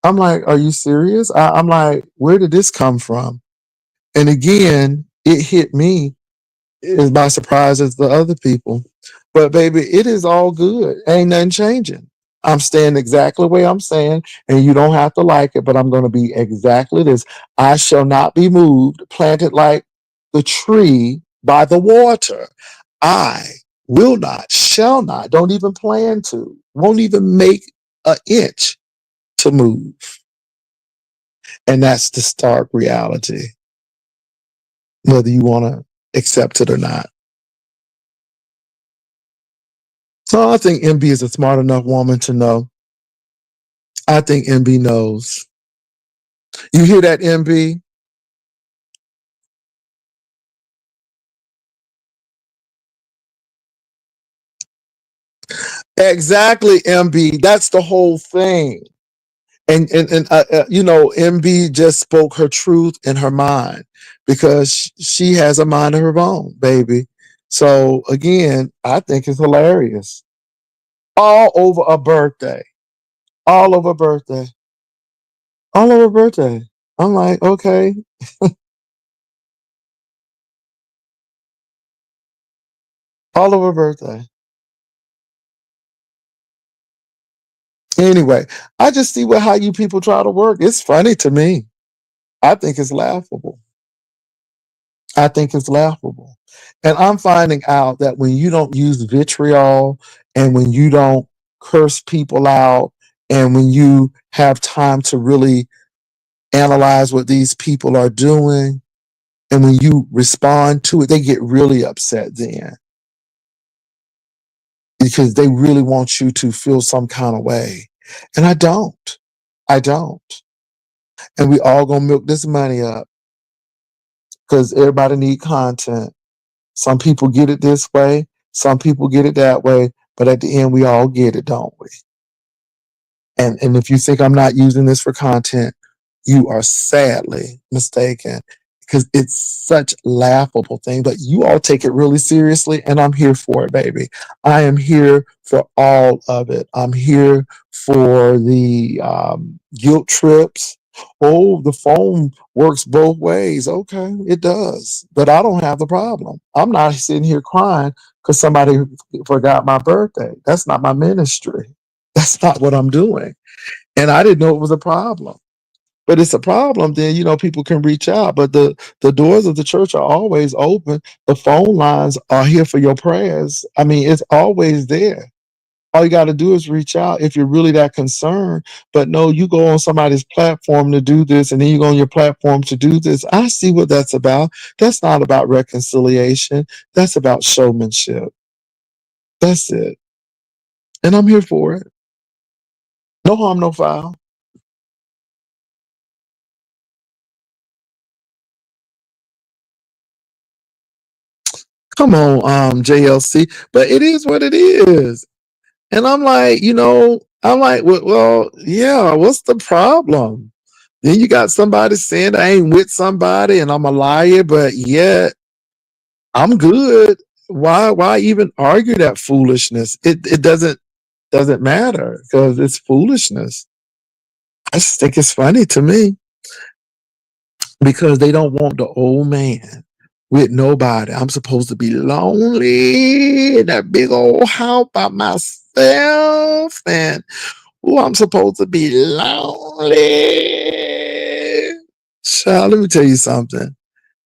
I'm like, are you serious? I'm like, where did this come from? And again, it hit me as by surprise as the other people. But baby, it is all good. Ain't nothing changing. I'm staying exactly the way I'm saying, and you don't have to like it, but I'm going to be exactly this. I shall not be moved, planted like the tree by the water. I will not, shall not, don't even plan to, won't even make an inch to move. And that's the stark reality, whether you want to accept it or not. So I think MB is a smart enough woman to know. I think MB knows. You hear that, MB? Exactly, MB. That's the whole thing. And MB just spoke her truth in her mind because she has a mind of her own, baby. So again, I think it's hilarious. All over a birthday. All over a birthday. All over a birthday. I'm like, okay, all over a birthday. Anyway, I just see how you people try to work. It's funny to me. I think it's laughable. I think it's laughable. And I'm finding out that when you don't use vitriol and when you don't curse people out and when you have time to really analyze what these people are doing and when you respond to it, they get really upset then because they really want you to feel some kind of way. And I don't. I don't. And we all gonna milk this money up because everybody need content. Some people get it this way, some people get it that way, but at the end we all get it, don't we? And if you think I'm not using this for content, you are sadly mistaken because it's such laughable thing. But you all take it really seriously, and I'm here for it, baby. I am here for all of it. I'm here for the guilt trips. Oh, the phone works both ways. Okay, it does, but I don't have the problem. I'm not sitting here crying because somebody forgot my birthday. That's not my ministry. That's not what I'm doing. And I didn't know it was a problem. But it's a problem, then people can reach out. But the doors of the church are always open. The phone lines are here for your prayers. I mean, it's always there. All you got to do is reach out if you're really that concerned. But no, you go on somebody's platform to do this, and then you go on your platform to do this. I see what that's about. That's not about reconciliation. That's about showmanship. That's it. And I'm here for it. No harm, no foul. Come on, JLC. But it is what it is. And I'm like, well, yeah, what's the problem? Then you got somebody saying I ain't with somebody and I'm a liar, but yet I'm good. Why even argue that foolishness? It doesn't matter because it's foolishness. I just think it's funny to me because they don't want the old man. with nobody. I'm supposed to be lonely in that big old house by myself. And I'm supposed to be lonely. Child, let me tell you something.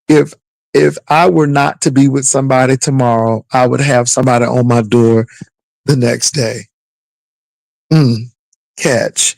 If if I were not to be with somebody tomorrow, I would have somebody on my door the next day. Catch.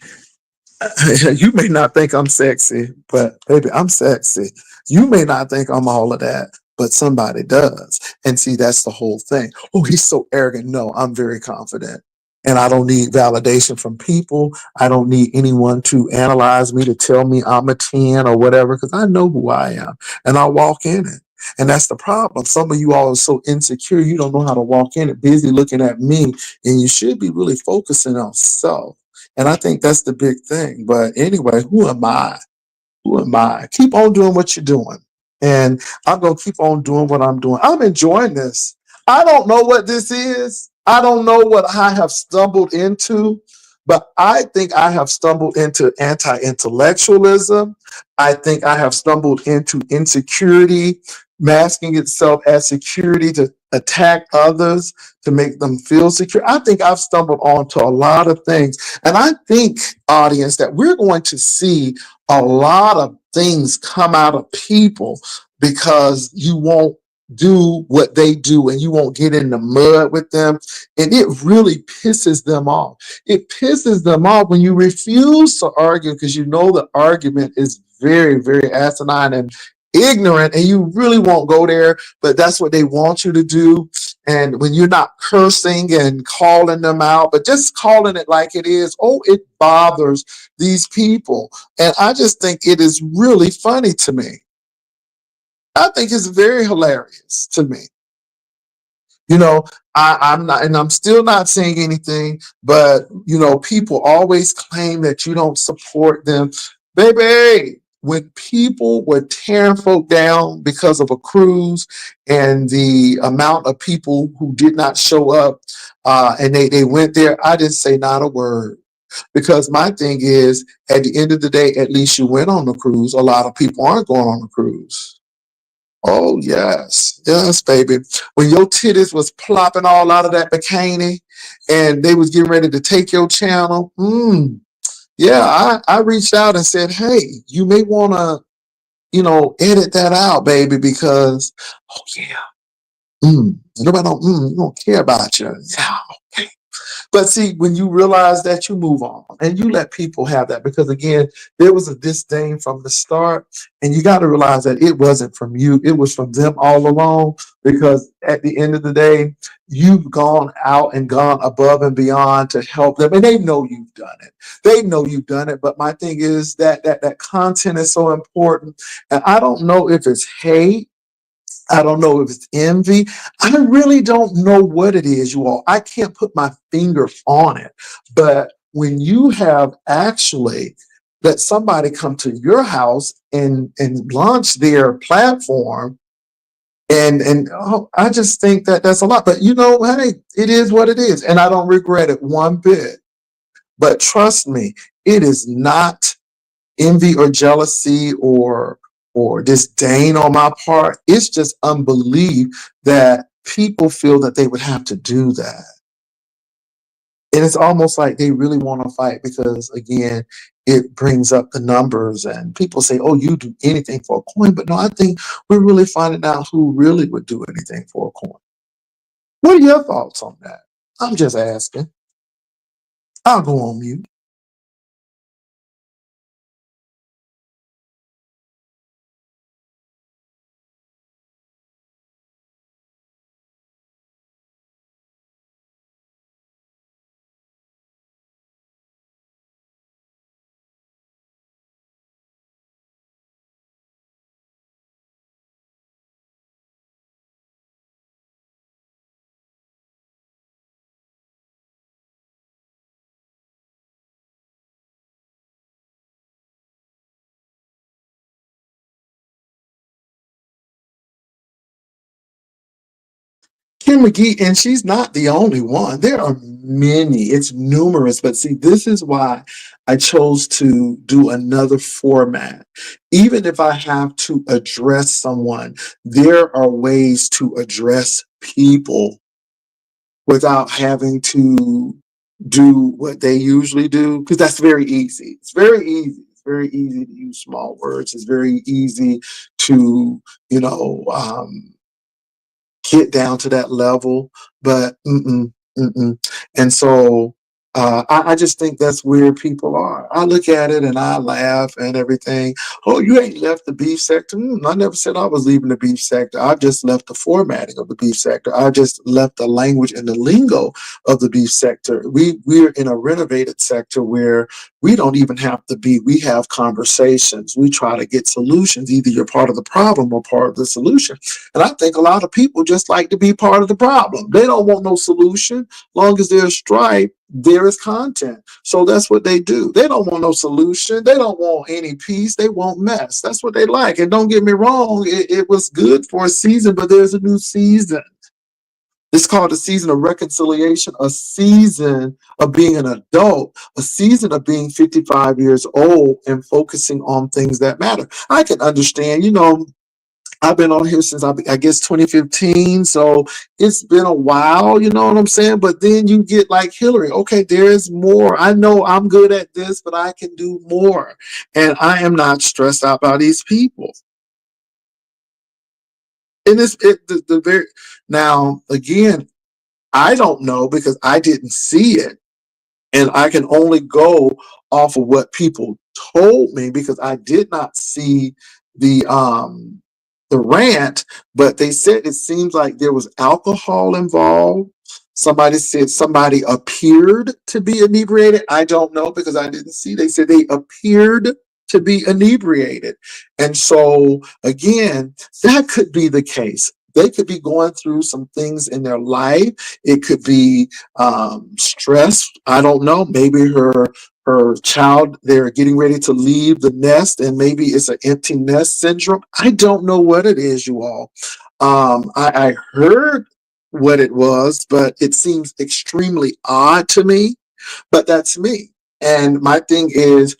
You may not think I'm sexy, but baby, I'm sexy. You may not think I'm all of that, but somebody does. And see, that's the whole thing. Oh, he's so arrogant. No, I'm very confident. And I don't need validation from people. I don't need anyone to analyze me to tell me I'm a 10 or whatever, because I know who I am and I walk in it. And that's the problem. Some of you all are so insecure, you don't know how to walk in it, busy looking at me, and you should be really focusing on self. And I think that's the big thing. But anyway, who am I? Who am I? Keep on doing what you're doing. And I'm going to keep on doing what I'm doing. I'm enjoying this. I don't know what this is. I don't know what I have stumbled into, but I think I have stumbled into anti intellectualism. I think I have stumbled into insecurity, masking itself as security to attack others, to make them feel secure. I think I've stumbled onto a lot of things. And I think, audience, that we're going to see a lot of things come out of people because you won't do what they do and you won't get in the mud with them. And it really pisses them off. It pisses them off when you refuse to argue because you know the argument is very, very asinine and ignorant, and you really won't go there, but that's what they want you to do. And when you're not cursing and calling them out, but just calling it like it is, oh, it bothers these people. And I just think it is really funny to me. I think it's very hilarious to me. You know, I'm not, and I'm still not saying anything, but people always claim that you don't support them. Baby, when people were tearing folk down because of a cruise and the amount of people who did not show up, and they went there, I didn't say not a word. Because my thing is, at the end of the day, at least you went on the cruise. A lot of people aren't going on the cruise. Oh yes, yes, baby. When your titties was plopping all out of that bikini, and they was getting ready to take your channel, yeah, I reached out and said, hey, you may want to, edit that out, baby, because oh yeah, nobody don't care about you. Yeah, okay. But see, when you realize that, you move on and you let people have that, because again, there was a disdain from the start, and you got to realize that it wasn't from you, it was from them all along. Because at the end of the day, you've gone out and gone above and beyond to help them, and they know you've done it. They know you've done it. But my thing is that content is so important, and I don't know if it's hate. I don't know if it's envy. I really don't know what it is, you all. I can't put my finger on it. But when you have actually let somebody come to your house and launch their platform, and I just think that that's a lot. But hey, it is what it is, and I don't regret it one bit. But trust me, it is not envy or jealousy or disdain on my part. It's just unbelief that people feel that they would have to do that. And it's almost like they really want to fight because, again, it brings up the numbers, and people say, oh, you do anything for a coin. But no, I think we're really finding out who really would do anything for a coin. What are your thoughts on that? I'm just asking. I'll go on mute. Kim McGee, and she's not the only one. There are many, it's numerous. But see, this is why I chose to do another format. Even if I have to address someone, there are ways to address people without having to do what they usually do, because that's very easy. It's very easy. It's very easy to use small words. It's very easy to, you know, get down to that level, but and so I just think that's where people are. I look at it and I laugh and everything. Oh, you ain't left the beef sector. I never said I was leaving the beef sector. I just left the formatting of the beef sector. I just left the language and the lingo of the beef sector. We're in a renovated sector where we don't even have to be. We have conversations. We try to get solutions. Either you're part of the problem or part of the solution. And I think a lot of people just like to be part of the problem. They don't want no solution. Long as there's strife, there is content. So that's what they do. They don't want no solution. They don't want any peace. They want mess. That's what they like. And don't get me wrong, it was good for a season, but there's a new season. It's called a season of reconciliation, a season of being an adult, a season of being 55 years old and focusing on things that matter. I can understand, I've been on here since I guess 2015, so it's been a while, you know what I'm saying? But then you get like Hillary. Okay, there's more. I know I'm good at this, but I can do more, and I am not stressed out by these people. And the very now again, I don't know because I didn't see it, and I can only go off of what people told me because I did not see the rant, but they said it seems like there was alcohol involved. Somebody said somebody appeared to be inebriated. I don't know because I didn't see. They said they appeared to be inebriated. And so, again, that could be the case. They could be going through some things in their life. It could be stress. I don't know. Maybe her child, they're getting ready to leave the nest, and maybe it's an empty nest syndrome. I don't know what it is, you all. I heard what it was, but it seems extremely odd to me. But that's me. And my thing is,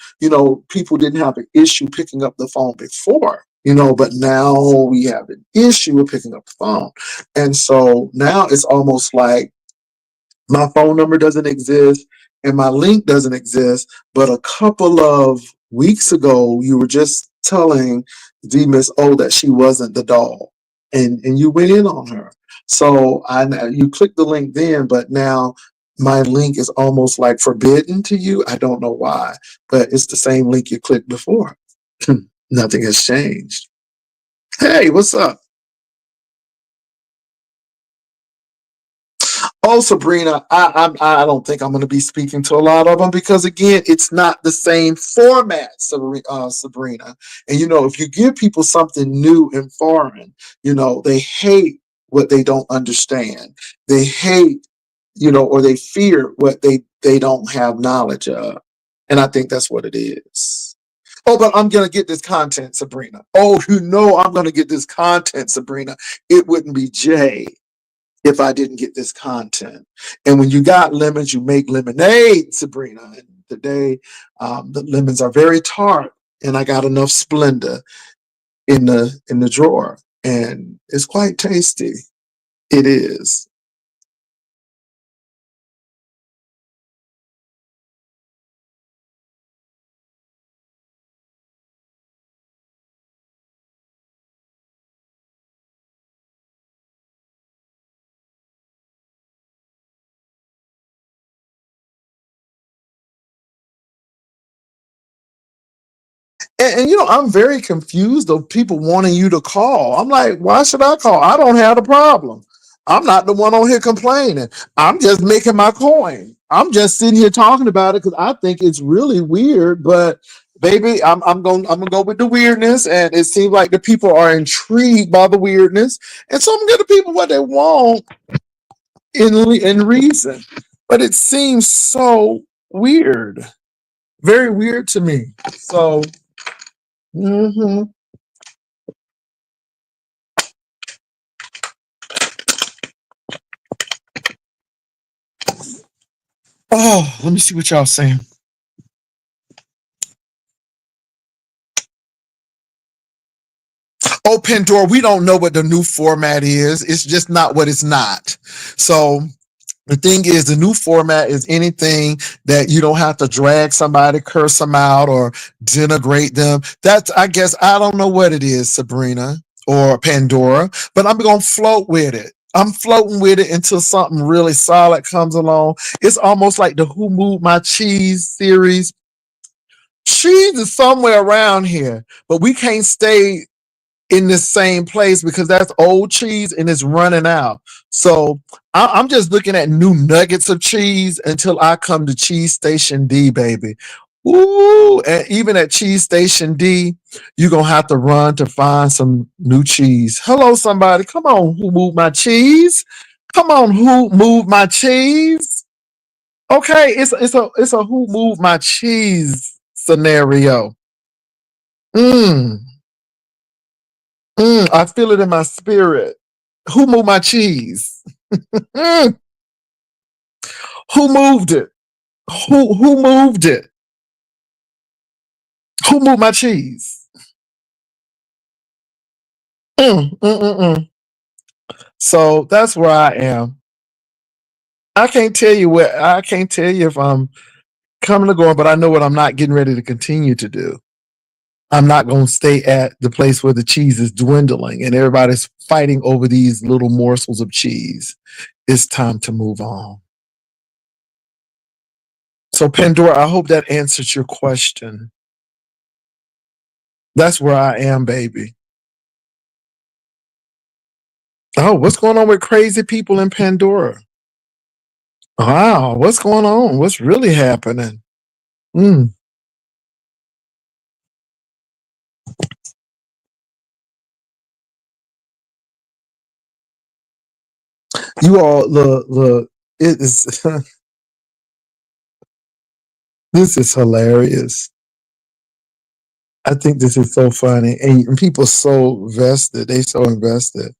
people didn't have an issue picking up the phone before, but now we have an issue with picking up the phone. And so now it's almost like my phone number doesn't exist and my link doesn't exist. But a couple of weeks ago, you were just telling the Miss O that she wasn't the doll, and you went in on her. So you clicked the link then, but now my link is almost like forbidden to you. I don't know why, but it's the same link you clicked before. Nothing has changed. Hey, what's up? Oh, Sabrina, I don't think I'm going to be speaking to a lot of them because again, it's not the same format, Sabrina. And if you give people something new and foreign, they hate what they don't understand. They hate, or they fear what they don't have knowledge of. And I think that's what it is. Oh, but I'm going to get this content, Sabrina. Oh, I'm going to get this content, Sabrina. It wouldn't be Jay if I didn't get this content. And when you got lemons, you make lemonade, Sabrina. And today, the lemons are very tart, and I got enough Splenda in the drawer, and it's quite tasty. It is. And I'm very confused of people wanting you to call. I'm like, why should I call? I don't have the problem. I'm not the one on here complaining. I'm just making my coin. I'm just sitting here talking about it because I think it's really weird. But baby, I'm gonna go with the weirdness, and it seems like the people are intrigued by the weirdness, and so I'm gonna give the people what they want in reason. But it seems so weird, very weird to me. So. Mhm. Oh, let me see what y'all saying. Oh, Pandora, we don't know what the new format is. It's just not what it's not. So the thing is, the new format is anything that you don't have to drag somebody, curse them out, or denigrate them. That's, I guess, I don't know what it is, Sabrina or Pandora, but I'm going to float with it. I'm floating with it until something really solid comes along. It's almost like the Who Moved My Cheese series. Cheese is somewhere around here, but we can't stay in the same place because that's old cheese and it's running out. So I'm just looking at new nuggets of cheese until I come to Cheese Station D, baby. Ooh, and even at Cheese Station D, you're gonna have to run to find some new cheese. Hello, somebody. Come on, who moved my cheese? Come on, who moved my cheese? Okay, it's a who moved my cheese scenario. Mm. I feel it in my spirit. Who moved my cheese? Mm, who moved it? Who moved it? Who moved my cheese? Mm, mm, mm, mm. So that's where I am. I can't tell you what I can't tell you if I'm coming or going, but I know what I'm not getting ready to continue to do. I'm not going to stay at the place where the cheese is dwindling and everybody's fighting over these little morsels of cheese. It's time to move on. So, Pandora, I hope that answers your question. That's where I am, baby. Oh, what's going on with crazy people in Pandora? Wow, what's going on? What's really happening? Mm. You all look. It is. This is hilarious. I think this is so funny, and people so vested. They so invested.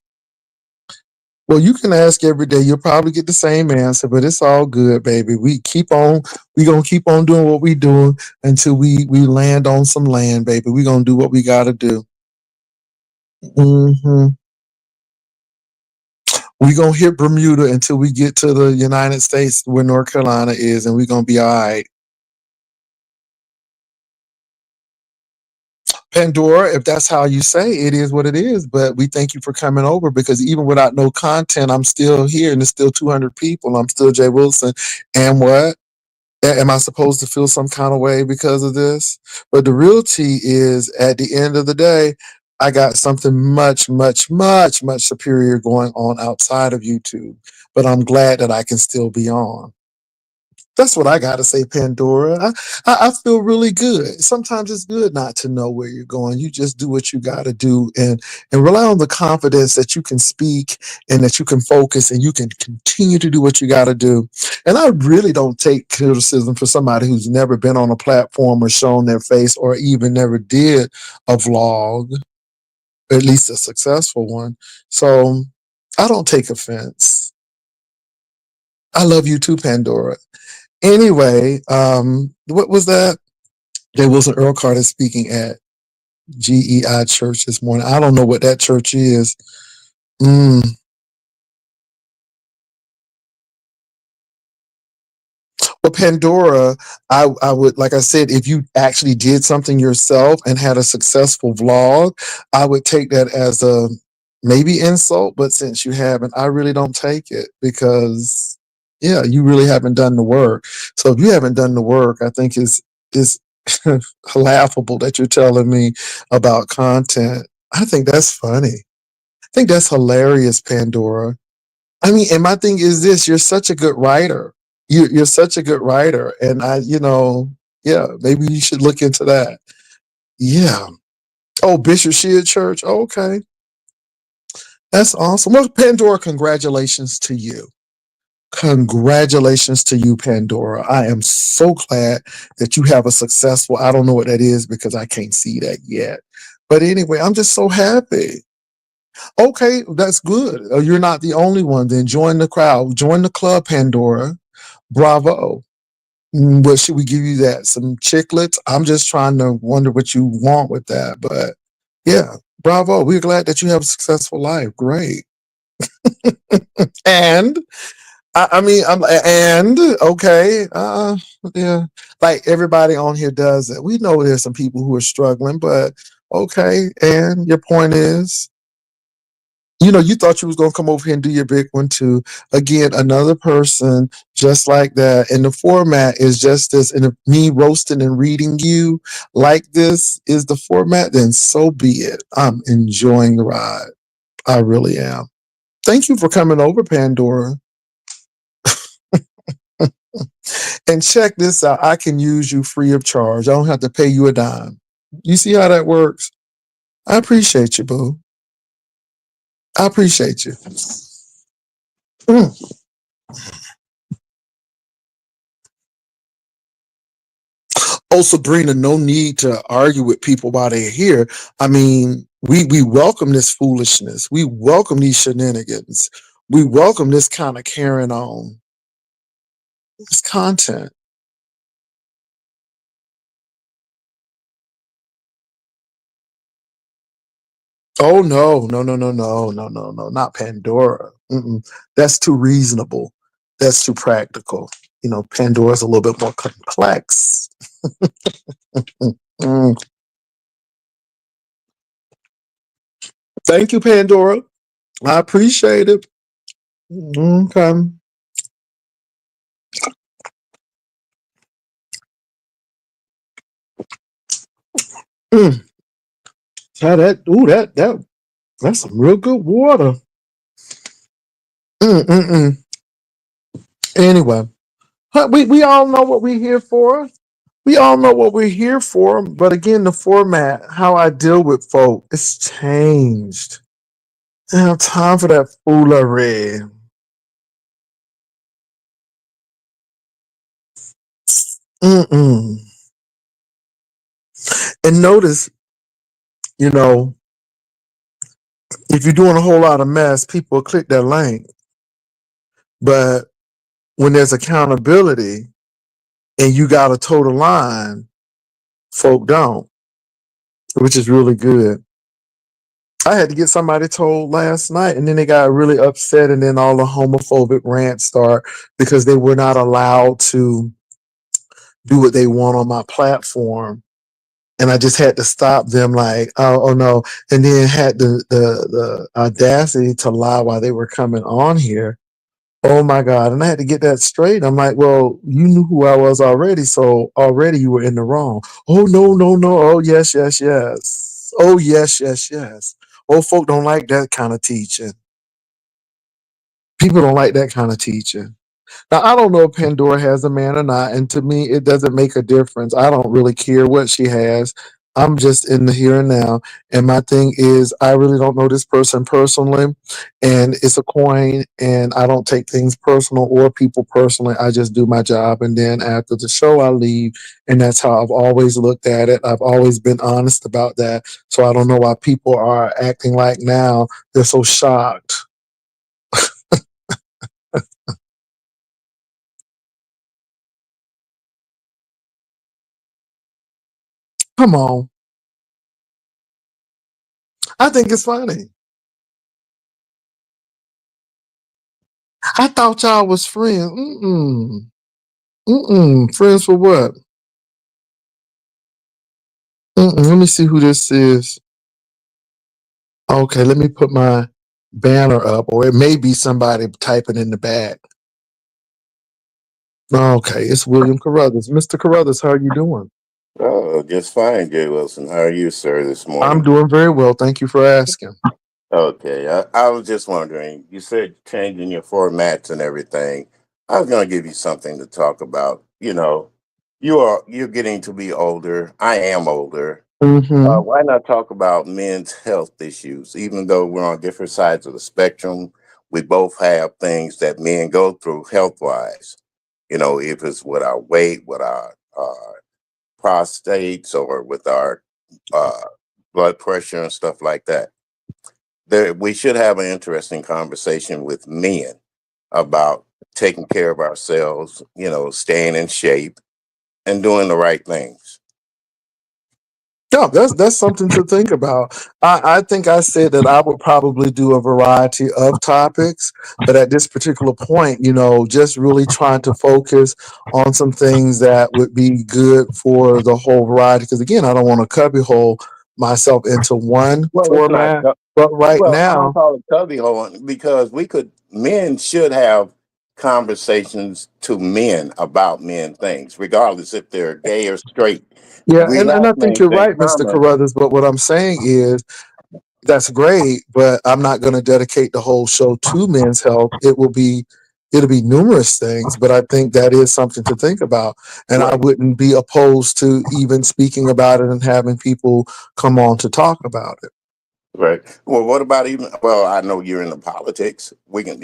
Well, you can ask every day. You'll probably get the same answer, but it's all good, baby. We keep on. We gonna keep on doing what we doing until we land on some land, baby. We gonna do what we gotta do. Hmm. We gonna hit Bermuda until we get to the United States where North Carolina is, and we gonna be all right. Pandora, if that's how you say it is what it is. But we thank you for coming over because even without no content, I'm still here and there's still 200 people. I'm still Jay Wilson. And what? Am I supposed to feel some kind of way because of this? But the reality is, at the end of the day, I got something much, much, much, much superior going on outside of YouTube. But I'm glad that I can still be on. That's what I got to say, Pandora. I feel really good. Sometimes it's good not to know where you're going. You just do what you got to do and rely on the confidence that you can speak and that you can focus and you can continue to do what you got to do. And I really don't take criticism for somebody who's never been on a platform or shown their face or even never did a vlog, at least a successful one. So I don't take offense. I love you too, Pandora. Anyway, what was that? There was an Earl Carter speaking at GEI Church this morning. I don't know what that church is. Mm. Well, Pandora, I would, like I said, if you actually did something yourself and had a successful vlog, I would take that as a maybe insult, but since you haven't, I really don't take it because, yeah, you really haven't done the work. So if you haven't done the work, I think is laughable that you're telling me about content. I think that's funny. I think that's hilarious, Pandora. I mean, and my thing is this: you're such a good writer. You're such a good writer, and yeah, maybe you should look into that. Yeah. Oh, Bishop Shea Church. Oh, okay, that's awesome. Well, Pandora, congratulations to you. Congratulations to you, Pandora. I am so glad that you have a successful. I don't know what that is because I can't see that yet. But anyway, I'm just so happy. Okay, that's good. You're not the only one. Then join the crowd. Join the club, Pandora. Bravo. What should we give you that? Some chiclets? I'm just trying to wonder what you want with that. But yeah, bravo. We're glad that you have a successful life. Great. And I mean, and okay, yeah, like everybody on here does it. We know there's some people who are struggling, but okay. And your point is, you thought you was gonna come over here and do your big one too. Again, another person just like that, and the format is just this. And if me roasting and reading you like this is the format, then so be it. I'm enjoying the ride. I really am. Thank you for coming over, Pandora. And check this out. I can use you free of charge. I don't have to pay you a dime. You see how that works? I appreciate you, boo. I appreciate you. Mm. Oh, Sabrina, no need to argue with people while they're here. I mean, we welcome this foolishness. We welcome these shenanigans. We welcome this kind of carrying on. This content. Oh no, no, no, no, no, no, no, no, not Pandora. Mm-mm. That's too reasonable. That's too practical. Pandora's a little bit more complex. Mm. Thank you, Pandora. I appreciate it. Okay. Mm. That's some real good water. Mm-mm-mm. Anyway, we all know what we're here for. We all know what we're here for. But again, the format, how I deal with folk, it's changed. I don't have time for that foolery. Mm-mm. And notice, you know, if you're doing a whole lot of mess, people click that link. But when there's accountability and you got a total line, folk don't, which is really good. I had to get somebody told last night, and then they got really upset, and then all the homophobic rants start because they were not allowed to do what they want on my platform. And I just had to stop them, like, oh no, and then had the audacity to lie while they were coming on here. Oh my God. And I had to get that straight. I'm like, well, you knew who I was already. So already you were in the wrong. Oh, no, no, no. Oh, yes, yes, yes. Oh, yes, yes, yes. Old folk don't like that kind of teaching. People don't like that kind of teaching. Now, I don't know if Pandora has a man or not. And to me, it doesn't make a difference. I don't really care what she has. I'm just in the here and now. And my thing is, I really don't know this person personally. And it's a coin. And I don't take things personal or people personally. I just do my job. And then after the show, I leave. And that's how I've always looked at it. I've always been honest about that. So I don't know why people are acting like now they're so shocked. Come on. I think it's funny. I thought y'all was friends. Mm-mm. Mm-mm. Friends for what? Mm-mm. Let me see who this is. Okay, let me put my banner up, or it may be somebody typing in the back. Okay, it's William Carruthers. Mr. Carruthers, how are you doing? Oh, just fine, Jay Wilson. How are you, sir, this I'm morning? doing very well. Thank you for asking. Okay, I was just wondering. You said changing your formats and everything. I was going to give you something to talk about. You're getting to be older. I am older. Mm-hmm. Why not talk about men's health issues? Even though we're on different sides of the spectrum, we both have things that men go through health wise. If it's with our weight, with our prostates, or with our uh, blood pressure and stuff like that. We should have an interesting conversation with men about taking care of ourselves, staying in shape, and doing the right things. No, that's something to think about. I think I said that I would probably do a variety of topics, but at this particular point, just really trying to focus on some things that would be good for the whole variety. Because again, I don't want to cubbyhole myself into one Well, it's not. format. But right Well, I don't now, call it cubby hole because men should have conversations to men about men things, regardless if they're gay or straight. yeah, We and have I think things you're in right, Mr. common. Carruthers. But what I'm saying is that's great, but I'm not going to dedicate the whole show to men's health. It'll be numerous things, but I think that is something to think about. And I Right. wouldn't be opposed to even speaking about it and having people come on to talk about it. Right. Well, what about even? Well, I know you're into politics. We can,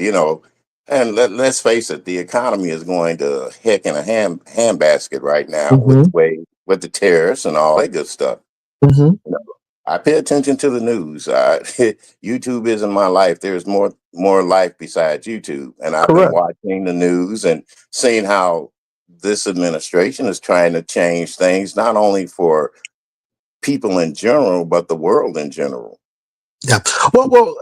and let's face it, the economy is going to heck in a handbasket right now with Hmm. the way with the tariffs and all that good stuff. Hmm. You know, I pay attention to the news. YouTube isn't my life. There's more life besides YouTube, and I've been Correct. watching the news and seeing how this administration is trying to change things, not only for people in general, but the world in general. Yeah.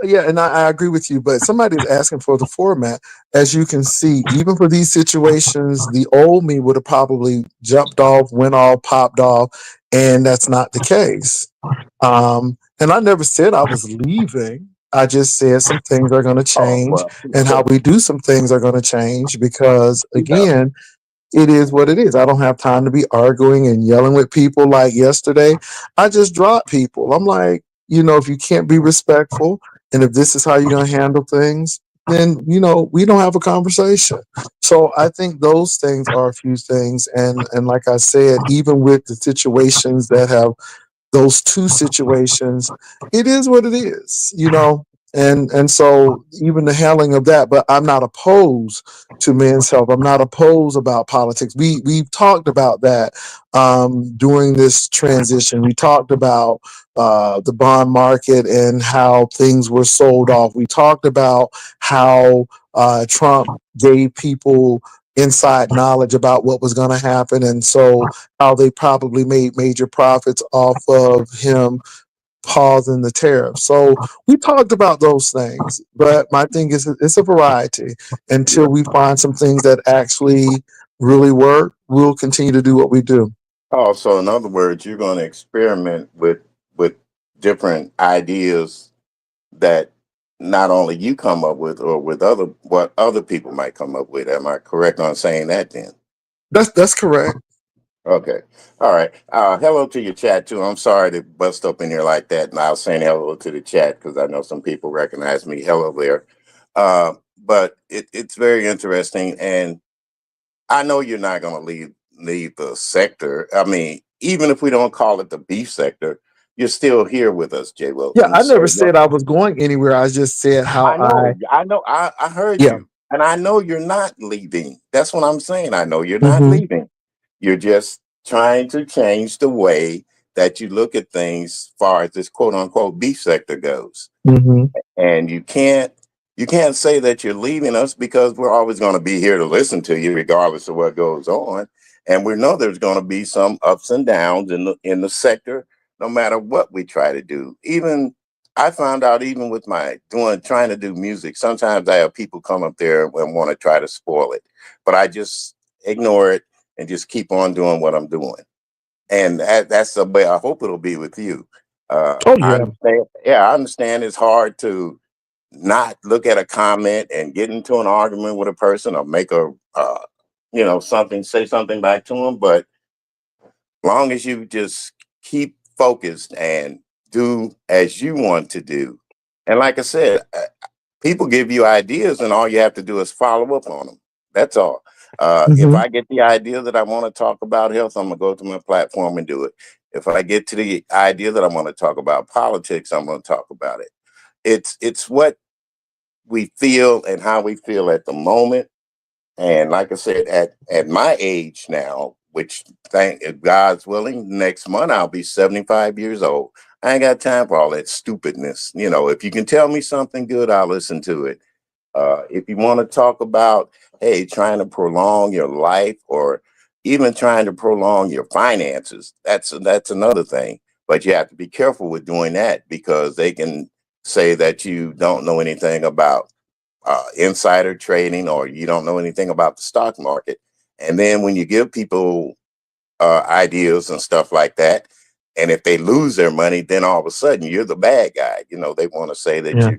Yeah, and I agree with you, but somebody's asking for the format. As you can see, even for these situations, the old me would have probably jumped off, went off, popped off, and that's not the case. And I never said I was leaving. I just said some things are going to Oh change, well, and how we do some things are going to change because, yeah. again, it is what it is. I don't have time to be arguing and yelling with people like yesterday. I just drop people. I'm like, if you can't be respectful and if this is how you're going to handle things, then, we don't have a conversation. So I think those things are a few things. And like I said, even with the situations that have those two situations, it is what it is, and so even the handling of that. But I'm not opposed to men's health. I'm not opposed about politics. We've talked about that during this transition. We talked about the bond market and how things were sold off. We talked about how Trump gave people inside knowledge about what was going to happen, and so how they probably made major profits off of him pausing the tariff. So we talked about those things, but my thing is it's a variety. Until we find some things that actually really work, we'll continue to do what we do. Oh, so in other words, you're going to experiment with different ideas that not only you come up with, or with what other people might come up with. Am I correct on saying that then? That's correct. Okay. All right. Hello to your chat too. I'm sorry to bust up in here like that. And I was saying hello to the chat because I know some people recognize me. Hello there. But it's very interesting, and I know you're not going to leave the sector. I mean, even if we don't call it the beef sector, you're still here with us, Jay Yeah, Wilkins. I never So said I was going anywhere. I just said how I heard yeah. you, and I know you're not leaving. That's what I'm saying. I know you're not Hmm. leaving. You're just trying to change the way that you look at things, as far as this quote unquote beef sector goes. Hmm. And you can't say that you're leaving us, because we're always going to be here to listen to you regardless of what goes on. And we know there's going to be some ups and downs in the sector, no matter what we try to do. Even I found out, even with my doing trying to do music, sometimes I have people come up there and want to try to spoil it, but I just ignore it and just keep on doing what I'm doing. And that's the way I hope it'll be with you. Oh I yeah. understand. Yeah, I understand it's hard to not look at a comment and get into an argument with a person, or make something, say something back to them. But long as you just keep focused and do as you want to do, and like I said, people give you ideas, and all you have to do is follow up on them. That's all. If Hmm. I get the idea that I want to talk about health, I'm gonna go to my platform and do it. If I get to the idea that I want to talk about politics, I'm gonna talk about it. It's what we feel and how we feel at the moment. And like I said, at my age now, which, thank if God's willing, next month I'll be 75 years old. I ain't got time for all that stupidness. If you can tell me something good, I'll listen to it. If you want to talk about, hey, trying to prolong your life, or even trying to prolong your finances. That's another thing. But you have to be careful with doing that because they can say that you don't know anything about insider trading or you don't know anything about the stock market. And then when you give people ideas and stuff like that, and if they lose their money, then all of a sudden you're the bad guy. You know, they want to say that Yeah. you're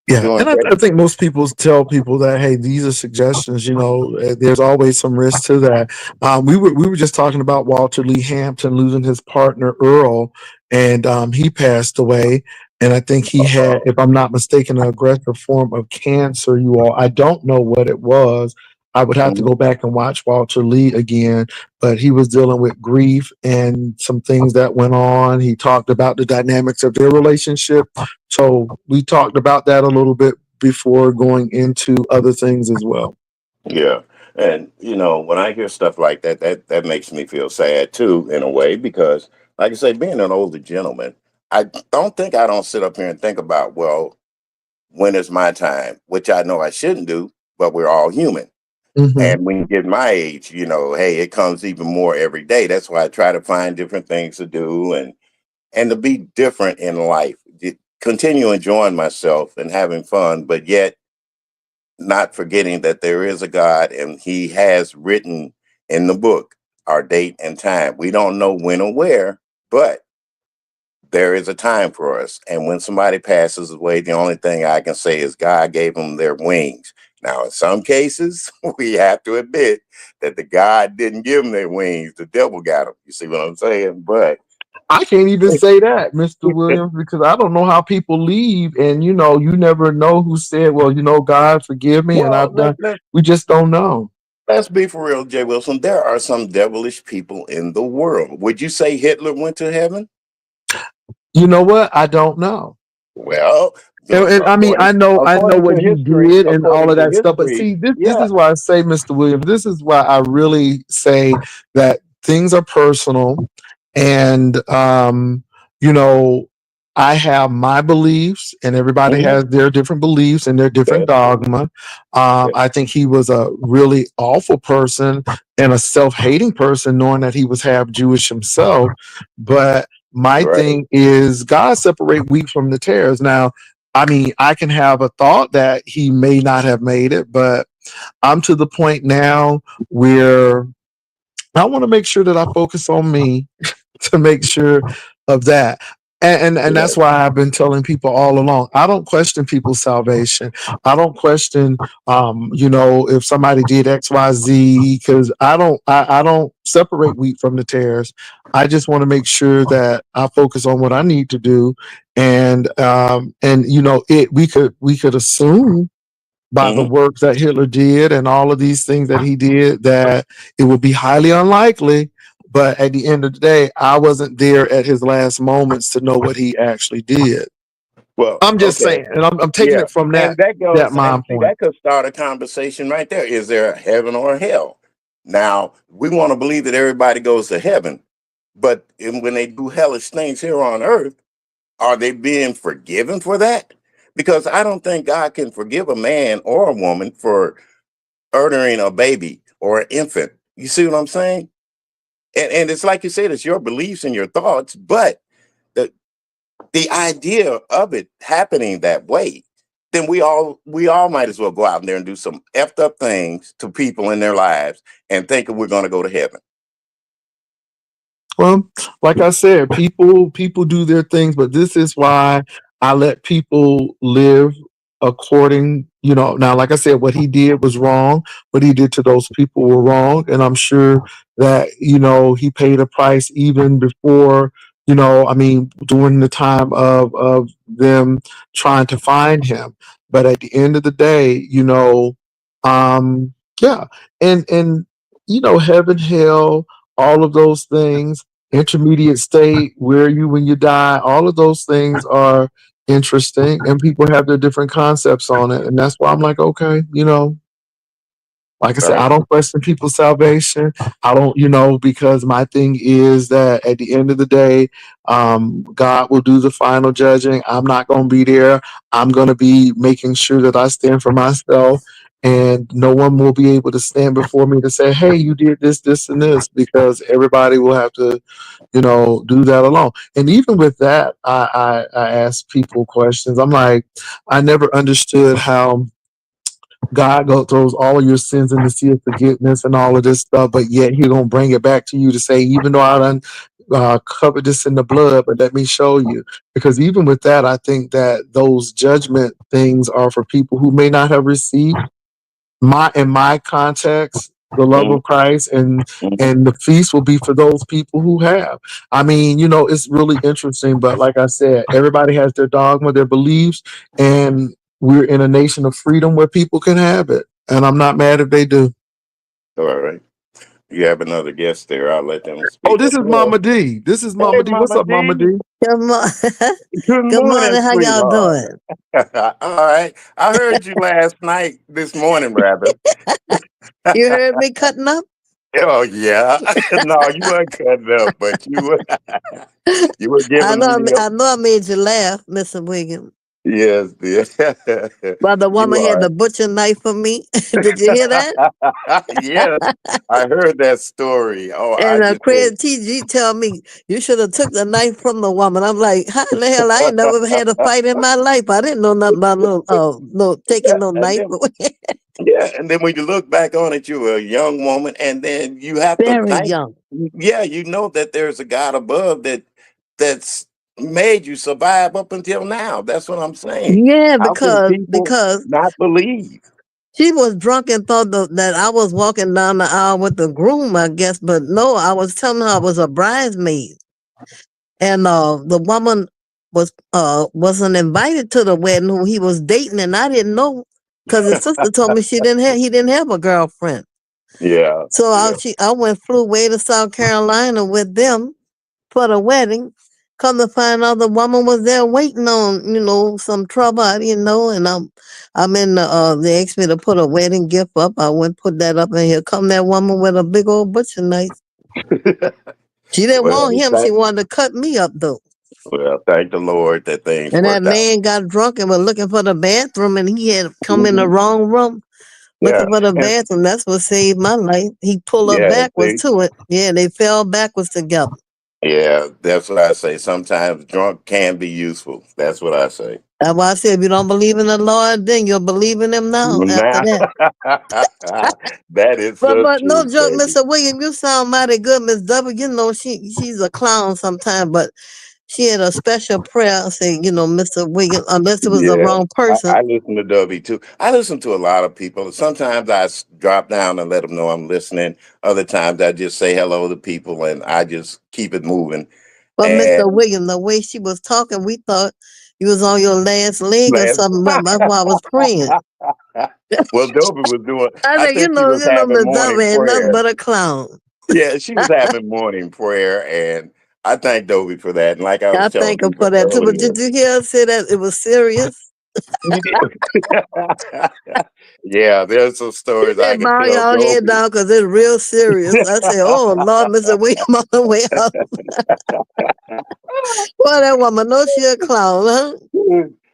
Yeah, doing and great. I think most people tell people that, hey, these are suggestions. There's always some risk to that. We were just talking about Walter Lee Hampton losing his partner Earl, and he passed away. And I think he had, if I'm not mistaken, an aggressive form of cancer. You all, I don't know what it was. I would have to Mhm. go back and watch Walter Lee again, but he was dealing with grief and some things that went on. He talked about the dynamics of their relationship, so we talked about that a little bit before going into other things as well. Yeah. And when I hear stuff like that, that makes me feel sad too, in a way, because like I say, being an older gentleman, I don't sit up here and think about, well, when is my time, which I know I shouldn't do, but we're all human. Hmm. And when you get my age, hey, it comes even more every day. That's why I try to find different things to do and to be different in life. Continue enjoying myself and having fun, but yet not forgetting that there is a God and He has written in the book our date and time. We don't know when or where, but there is a time for us. And when somebody passes away, the only thing I can say is God gave them their wings. Now, in some cases, we have to admit that the God didn't give them their wings. The devil got them. You see what I'm saying? But I can't even say that, Mr. Williams, because I don't know how people leave, and you never know who said, "Well, God forgive me," and well, I've done. We just don't know. let's be for real, Jay Wilson. There are some devilish people in the world. Would you say Hitler went to heaven? You know what? I don't know. Well, And I mean, I know what he did and all according of to that stuff. But history, see, this yeah. is why I say, Mr. Williams, this is why I really say that things are personal, and you know, I have my beliefs, and everybody Mhm. has their different beliefs and their different That's true. dogma. Yeah. I think he was a really awful person and a self-hating person, knowing that he was half Jewish himself. But my Right. thing is, God separate wheat from the tares. Now, I mean, I can have a thought that he may not have made it, but I'm to the point now where I want to make sure that I focus on me to make sure of that. And Yeah. that's why I've been telling people all along. I don't question people's salvation. I don't question if somebody did XYZ, because I don't separate wheat from the tares. I just want to make sure that I focus on what I need to do. And it we could assume by the Hmm. work that Hitler did and all of these things that he did, that it would be highly unlikely. But at the end of the day, I wasn't there at his last moments to know what he actually did. Well, I'm just okay. saying, and I'm taking Yeah. it from that And that that goes, and mind see, point. that could start a conversation right there. Is there a heaven or a hell? Now, we want to believe that everybody goes to heaven, but when they do hellish things here on earth, are they being forgiven for that? Because I don't think God can forgive a man or a woman for murdering a baby or an infant. You see what I'm saying? And it's like you said, it's your beliefs and your thoughts, but the the idea of it happening that way, then we all might as well go out there and do some effed up things to people in their lives and thinking we're going to go to heaven. Well, like I said, people do their things, but this is why I let people live according, now like I said, what he did was wrong. What he did to those people were wrong. And I'm sure that, he paid a price even before, I mean, during the time of them trying to find him. But at the end of the day, yeah. And heaven, hell, all of those things, intermediate state, where are you when you die, all of those things are interesting, and people have their different concepts on it. And that's why I'm like, okay, like I said, Right. I don't question people's salvation. I don't, because my thing is that at the end of the day, God will do the final judging. I'm not going to be there. I'm going to be making sure that I stand for myself. and no one will be able to stand before me to say, "Hey, you did this, this, and this," because everybody will have to, do that alone. And even with that, I ask people questions. I'm like, I never understood how throws all of your sins in the sea of forgiveness and all of this stuff, but yet He gonna bring it back to you to say, even though I done covered this in the blood, but let me show you. Because even with that, I think that those judgment things are for people who may not have received in my context the love Mhm, of Christ, and mhm. the feast will be for those people who have. I mean, it's really interesting, but like I said, everybody has their dogma, their beliefs, and we're in a nation of freedom where people can have it, and I'm not mad if they do. All right. You have another guest there. I'll let them Oh, speak this as is well. Mama D. This is Hey, Mama D. What's Mama up, Mama D. D? Good, Good good morning, morning. How y'all sweetheart. doing? All right. I heard you last night, this morning, rather. You heard me cutting up? Oh, yeah. No, you weren't cutting up, but you were giving me I know I made you laugh, Mr. William. yes, dear. But the You woman had are. the butcher knife for me. Did you hear that? Yes, I heard that story. Oh, I And just said, Craig TG tell me you should have took the knife from the woman. I'm like, how in the hell? I ain't never had a fight in my life. I didn't know nothing about no yeah, taking no and knife then away. yeah, and then when you look back on it, you were a young woman, and then you have to Very thank. young. Yeah, you know that there's a God above that's made you survive up until now. That's what I'm saying. Yeah, How can people because not believe? she was drunk and thought that I was walking down the aisle with the groom, I guess. But no, I was telling her I was a bridesmaid, and the woman wasn't invited to the wedding who he was dating, and I didn't know because his sister told me he didn't have a girlfriend. Yeah, So yeah. I flew away to South Carolina with them for the wedding. Come to find out the woman was there waiting on, some trouble I didn't know. And I'm in they asked me to put a wedding gift up. I went put that up, and here come that woman with a big old butcher knife. She didn't well, want him, she wanted to cut me up though. thank the Lord that things And that worked out. man got drunk and was looking for the bathroom, and he had come in the Mhm. wrong room Yeah, looking for the and bathroom. That's what saved my life. He pulled up yeah, backwards see, to it. Yeah, they fell backwards together. yeah, that's what I say. Sometimes drunk can be useful. That's what I say. That's why I said, if you don't believe in the Lord, then you'll believe in him now after Now, that. that is But the no truth, joke, baby. Mr. William, you sound mighty good, Miss W. You know she's a clown sometimes, but she had a special prayer saying, Mr. William, unless it was the Yeah, wrong person. I listen to Dovey too. I listen to a lot of people. Sometimes drop down and let them know I'm listening. Other times I just say hello to people and I just keep it moving. But Mr. And William, the way she was talking, we thought you was on your last leg or last, something. That's why I was praying. well, Dovey was doing. I I said, think she was having Miss W morning ain't nothing prayer. but a clown. Yeah, she was having morning prayer, and I thank Dovey for that. And like I was I telling thank her people for that too. But earlier, did you hear her say that it was serious? you did. Yeah, there's some She stories I said, can bow tell y'all head Dovey. down because it's real serious. I said, oh, Lord, Mr. William on the way up. Well, that woman knows she a clown, huh?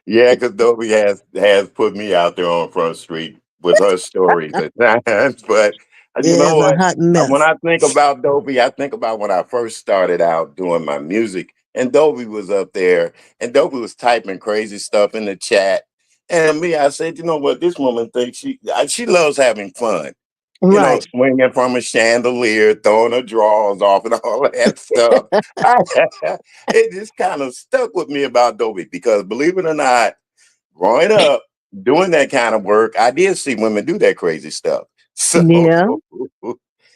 Yeah, because Dobie has put me out there on Front Street with her stories at times. But you Yeah, know it's a what? hot When mess. I think about Dobie, I think about when I first started out doing my music, and Dobie was up there, and Dobie was typing crazy stuff in the chat. And me, I said, you know what? This woman thinks she loves having fun. Right. Swinging from a chandelier, throwing her drawers off, and all of that stuff. It just kind of stuck with me about Dobie because, believe it or not, growing up doing that kind of work, I did see women do that crazy stuff. So Yeah.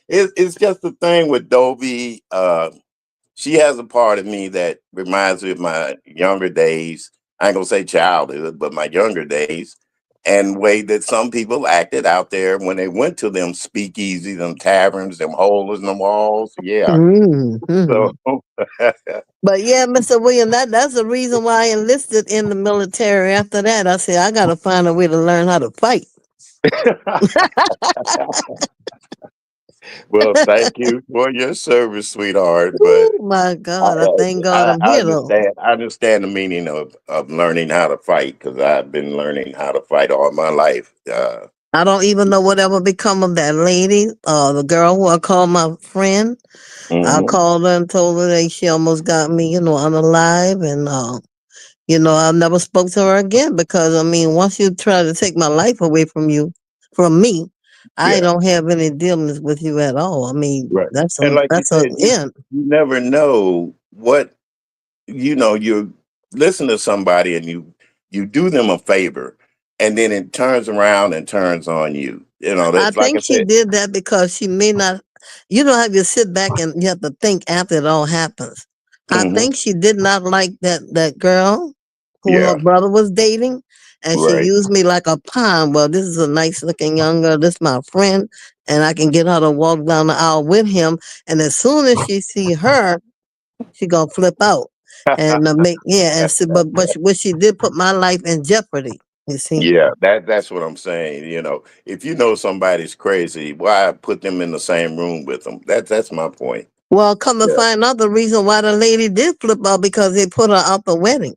it's just the thing with Dobie. She has a part of me that reminds me of my younger days. I ain't gonna say childhood, but my younger days, and way that some people acted out there when they went to them speakeasies, them taverns, them holes in the walls. Yeah. So Mm-hmm. But yeah, Mr. William, that's the reason why I enlisted in the military. After that, I said I got to find a way to learn how to fight. well, thank you for your service, sweetheart. But Oh my God, I thank God I'm I here though. understand. I understand the meaning of learning how to fight because I've been learning how to fight all my life. I don't even know whatever become of that lady, the girl who I called my friend. I Hmm. called her and told her that she almost got me, unalive, and I never spoke to her again because I mean, once you try to take my life away from me, I Yeah, don't have any dealings with you at all. I mean, right. that's And a like you that's a said, end. you never know what you listen to somebody and you do them a favor, and then it turns around and turns on you. I That's like I think she said. did that because she may not. You don't have to sit back and you have to think after it all happens. I Hmm. think she did not like that girl who her Yeah, brother was dating, and she right. used me like a pawn. Well, this is a nice looking young girl. This is my friend, and I can get her to walk down the aisle with him. And as soon as she see her, she gonna flip out and make yeah. And so, but she did put my life in jeopardy. You see. Yeah, that's what I'm saying. If you know somebody's crazy, why put them in the same room with them? That's my point. Well, come to Yeah. find out the reason why the lady did flip out because they put her out the wedding.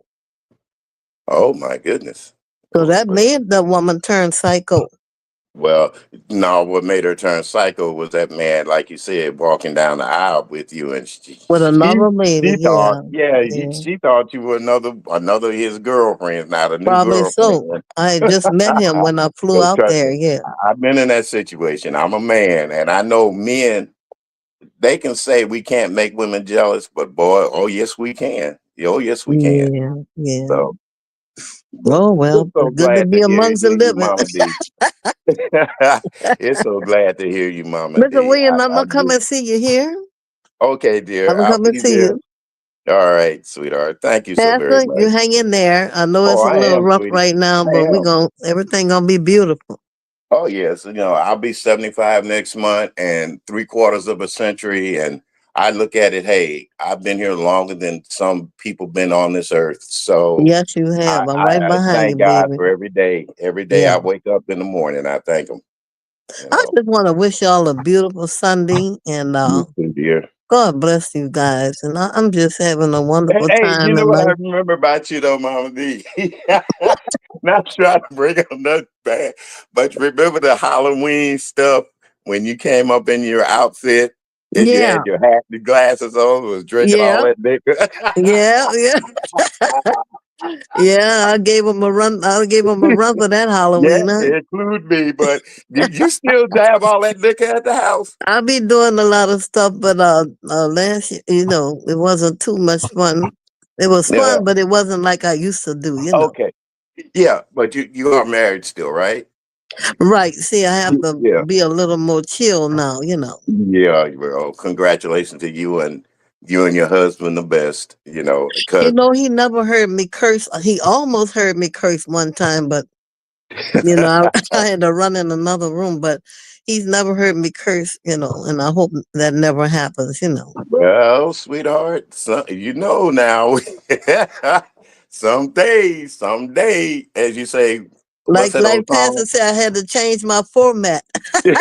Oh my goodness. So Oh, that made the woman turn psycho well, no, what made her turn psycho was that man, like you said, walking down the aisle with you, and with another lady. she thought, Yeah, yeah, yeah, she thought you were another of his girlfriends, not a new probably girlfriend. so. I had just met him when I flew But out trust there. me, Yeah, I've been in that situation. I'm a man, and I know men. They can say we can't make women jealous, but boy, oh yes, we can. Oh yes, we can. yeah, yeah. So, but Oh it's well, so it's good to glad be to amongst the hear you, living. Mama D. It's so glad to hear you, Mama Mr. D. William, I'm I gonna come do. and see you here. Okay, dear. I'm gonna I'll come and be see there. you. All right, sweetheart. Thank you so very Pastor, much. you hang in there. I know Oh, it's a I little am, rough sweetie. right now, I but am. everything gonna be beautiful. Oh, yes. I'll be 75 next month and three-quarters of a century. And I look at it, hey, I've been here longer than some people been on this earth. So Yes, you I, have. I'm I, right I behind you, thank God baby. for every day. Every day I Yeah. wake up in the morning, I thank him. You I know, just want to wish y'all a beautiful Sunday and you too, dear. God bless you guys. And I'm just having a Hey, wonderful hey, you time know in what I life. remember about you though, Mama D? Not trying to bring up nothing bad, but you remember the Halloween stuff when you came up in your outfit and you Yeah, had your hat, the glasses on, was drinking all yeah, that liquor. yeah, yeah, yeah. I gave him a run. I gave him a run for that Yeah, Halloween. Huh? include me, but you still have all that liquor at the house? I'll be doing a lot of stuff, but last year, it wasn't too much fun. It was Yeah. fun, but it wasn't like I used to do. Okay. Yeah, but you are married still, right? Right. See, I have to Yeah. be a little more chill now. Yeah, well, congratulations to you and your husband the best, because He never heard me curse. He almost heard me curse one time, but I had to run in another room. But he's never heard me curse, and I hope that never happens. well, sweetheart, now. Someday, as you say, what's Like that old like song? Pastor said, I had to change my format. Pastor,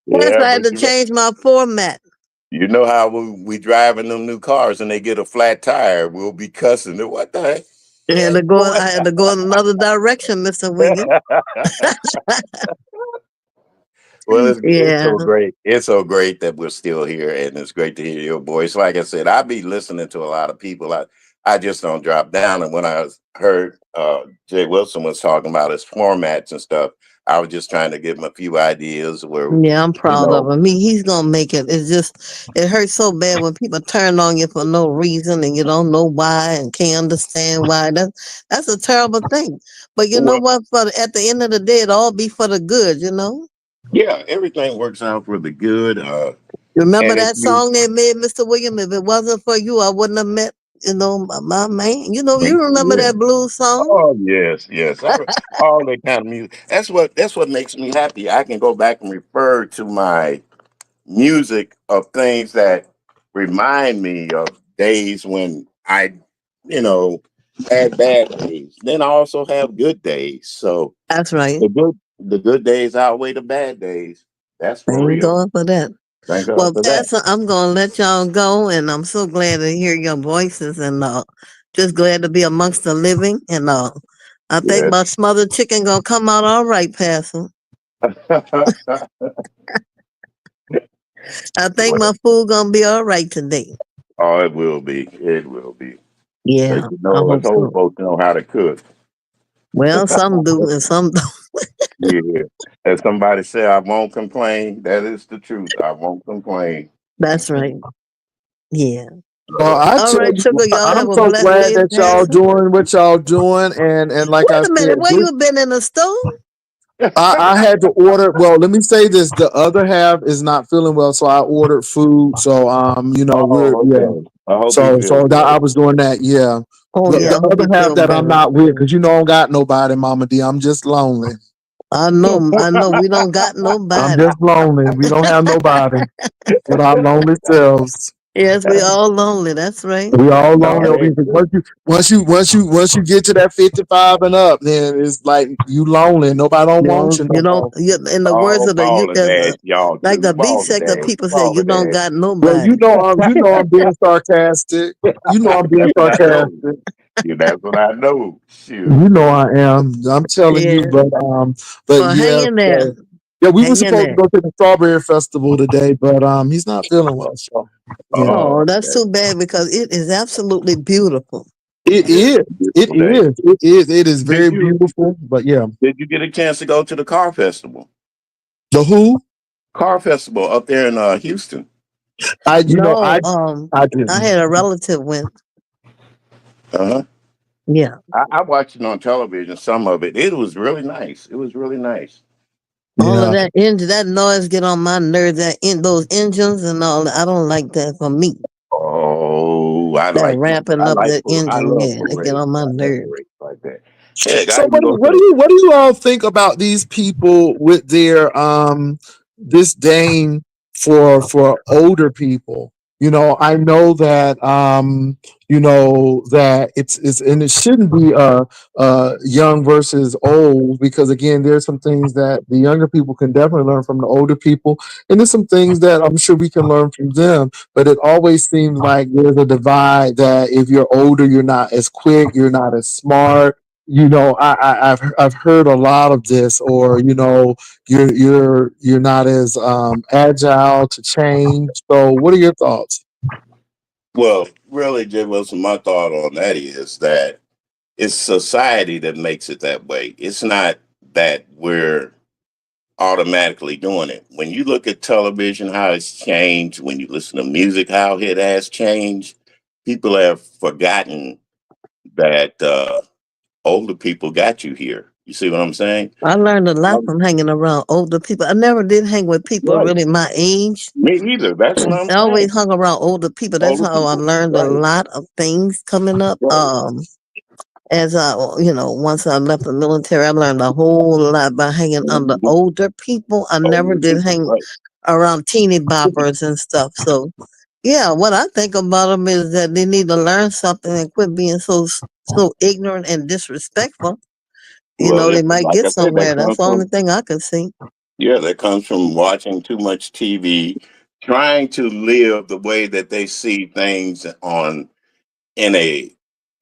Yeah, I had but to change my format. you know how we drive in them new cars and they get a flat tire, we'll be cussing. What the heck, boy? I had to go in another direction, Mr. William. Well, it's Yeah. so great. It's so great that we're still here, and it's great to hear your voice. Like I said, I be listening to a lot of people. I just don't drop down. And when heard Jay Wilson was talking about his formats and stuff, I was just trying to give him a few ideas where, Yeah, I'm you proud of know, him. He's gonna make it. It hurts so bad when people turn on you for no reason and you don't know why and can't understand why. That's a terrible thing. But you know well, what? At the end of the day, it all be for the good. yeah, everything works out for the good. Remember And if that you, song they made, Mr. William? If it wasn't for you, I wouldn't have met, my man. You remember yeah. that blues song? Oh yes, yes. All that kind of music. That's what makes me happy. I can go back and refer to my music of things that remind me of days when I, you know, had bad days. Then I also have good days. So That's right. the good days outweigh the bad days. That's for Thank real. God for that. Thank God Well, for that. Pastor, I'm gonna let y'all go, and I'm so glad to hear your voices, and just glad to be amongst the living, and I think Yeah. my smothered chicken gonna come out all right, Pastor. I think Well, my food gonna be all right today. oh, it will be. It will be. But Yeah, you I know, us hope old so. folks know how to cook. Well, some do and some don't. Yeah. As somebody said, I won't complain. That is the truth. I won't complain. That's right. Yeah. Well, So, I All tell right, you, sugar. Y'all I'm have a so blessed glad day, that y'all Pastor. doing what y'all doing, and like I Wait a said, minute. Where you been in the store? I had to order. Well, let me say this: the other half is not feeling well, so I ordered food. So we're oh, yeah. okay. I hope he So feels that I better. was doing that. Yeah, Oh the, yeah, I the hope other you half feel that I'm better. not with, because I don't got nobody, Mama D. I'm just lonely. I know. I know. We don't got I'm nobody. just lonely. We don't have nobody with our lonely selves. Yes, we all lonely. That's right. We all No, lonely over here. that's 'Cause good. once you get to that 55 and up, then it's like you lonely. Nobody don't want you You no don't. more. You, in the words Oh, of the balling dash, y'all like two. the B Balling sector dash. people say, you Balling don't got Well, nobody. you know I'm being sarcastic. You know I'm being That's what I know. sarcastic. Yeah, that's what I know. Shoot. You know I am. I'm telling you, Yeah. but Well, hang yeah, in there. so yeah, we were Hang in supposed to there. go to the Strawberry Festival today, but he's not feeling well. So yeah, Oh, Oh, that's okay. too bad because it is absolutely beautiful. it Yeah, is. It beautiful day. is. It is. It is Did very you beautiful. But yeah, did you get a chance to go to the car festival? the who Car festival up there in Houston. I No, I I didn't. had a relative went. Uh-huh. Yeah. I watched it on television, some of it. It was really nice. It was really nice. All of Yeah. that engine, that noise get on my nerves. Those engines and all that. I don't like that for me. Oh, I That like them. ramping I up like that I engine, love yeah, it get parades. on my I love nerves. parades like that. Heck, I So even go to what do you all think about these people with their disdain for older people? I know that that it's and it shouldn't be young versus old, because again there's some things that the younger people can definitely learn from the older people, and there's some things that I'm sure we can learn from them. But it always seems like there's a divide, that if you're older you're not as quick, you're not as smart. I've heard a lot of this, or you're not as agile to change. So what are your thoughts? well, really, Jay Wilson, my thought on that is that it's society that makes it that way. It's not that we're automatically doing it. When you look at television, how it's changed, when you listen to music, how it has changed, people have forgotten that older people got you here. You see what I'm saying? I learned a lot Um, from hanging around older people. I never did hang with people right. really my age. Me either. That's what I'm I always saying. hung around older people. That's Older how I people. learned a Right. lot of things coming up. Right. As once I left the military, I learned a whole lot by hanging under Mhm. older people. I never Older did people. hang Right. around teeny boppers and stuff. So, yeah, what I think about them is that they need to learn something and quit being so ignorant and disrespectful. Well, They listen, might like get I said, that somewhere. That's comes the only from thing I can see. yeah, that comes from watching too much TV, trying to live the way that they see things on in a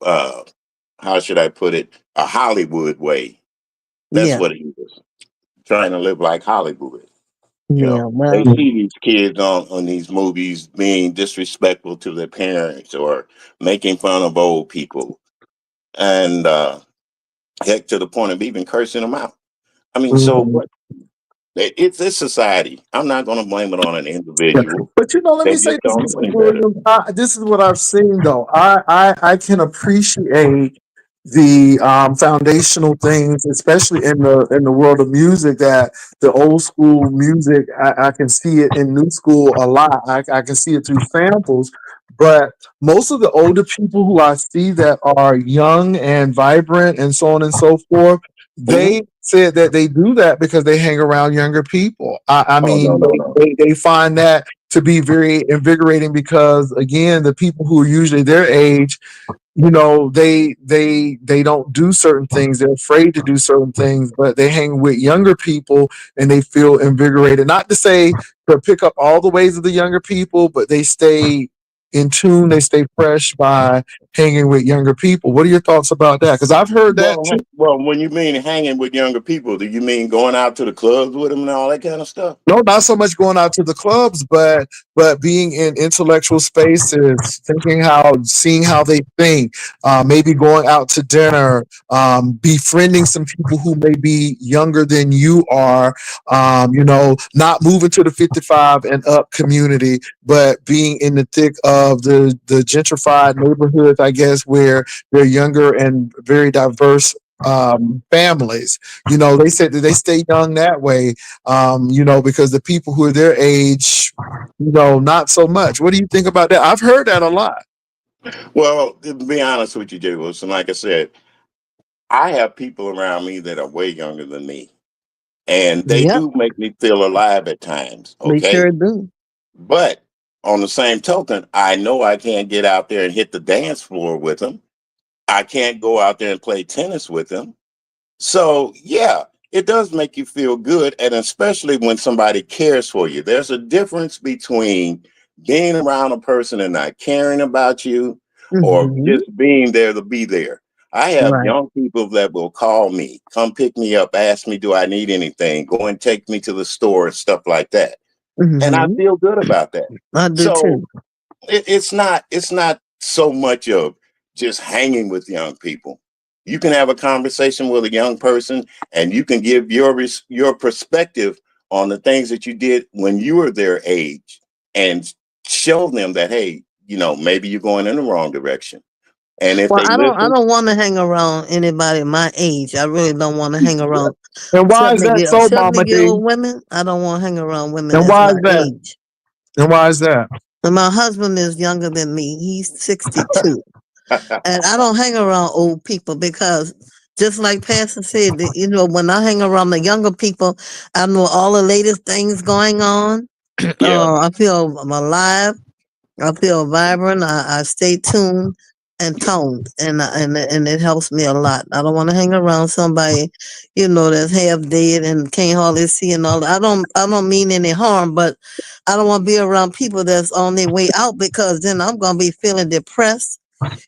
uh how should I put it, a Hollywood way. That's Yeah, what it is. Trying to live like Hollywood. You yeah. know, they Well, see these kids on these movies being disrespectful to their parents or making fun of old people, and heck, to the point of even cursing them out. I mean, so Mhm. what? It's society. I'm not going to blame it on an Yeah. individual. But let They me say just this, don't know Mr. any better. Williams. This is what I've seen, though. I can appreciate the foundational things, especially in the world of music. That the old school music, I can see it in new school a lot. I can see it through samples. But most of the older people who I see that are young and vibrant and so on and so forth, Hmm. they said that they do that because they hang around younger people. I Oh no, mean, no, no. they find that to be very invigorating, because again, the people who are usually their age, they don't do certain things. They're afraid to do certain things, but they hang with younger people and they feel invigorated. Not to say to pick up all the ways of the younger people, but they stay in tune, they stay fresh by hanging with younger people. What are your thoughts about that? Because I've heard that too. Well, when you mean hanging with younger people, do you mean going out to the clubs with them and all that kind of stuff? No, not so much going out to the clubs, but being in intellectual spaces, seeing how they think, maybe going out to dinner, befriending some people who may be younger than you are. Not moving to the 55 and up community, but being in the thick of the gentrified neighborhoods, I guess, where they're younger and very diverse families. They said that they stay young that way, because the people who are their age, not so much. What do you think about that? I've heard that a lot. Well, to be honest with you, Jay Wilson, like I said, I have people around me that are way younger than me, and they Yep, do make me feel alive at times. they Okay, sure do. but on the same token, I know I can't get out there and hit the dance floor with them. I can't go out there and play tennis with them. So, yeah, it does make you feel good. And especially when somebody cares for you. There's a difference between being around a person and not caring about you or Hmm. just being there to be there. I have Right. young people that will call me, come pick me up, ask me, do I need anything, go and take me to the store and stuff like that. And I Hmm. feel good about that. I do So, too. it's not so much of just hanging with young people. You can have a conversation with a young person and you can give your perspective on the things that you did when you were their age and show them that, hey, maybe you're going in the wrong direction. And if Well, they I listen, don't want to hang around anybody my age. I really don't want to hang around And why is that so, Mama seventy year D? old women. I don't want to hang around women And that's why my is that? age. And why is that? And my husband is younger than me. He's 62. And I don't hang around old people because just like Pastor said, when I hang around the younger people, I know all the latest things going on. yeah, I feel I'm alive. I feel vibrant. I stay tuned and toned, and it helps me a lot. I don't want to hang around somebody, that's half dead and can't hardly see and all. I don't mean any harm, but I don't want to be around people that's on their way out because then I'm gonna be feeling depressed.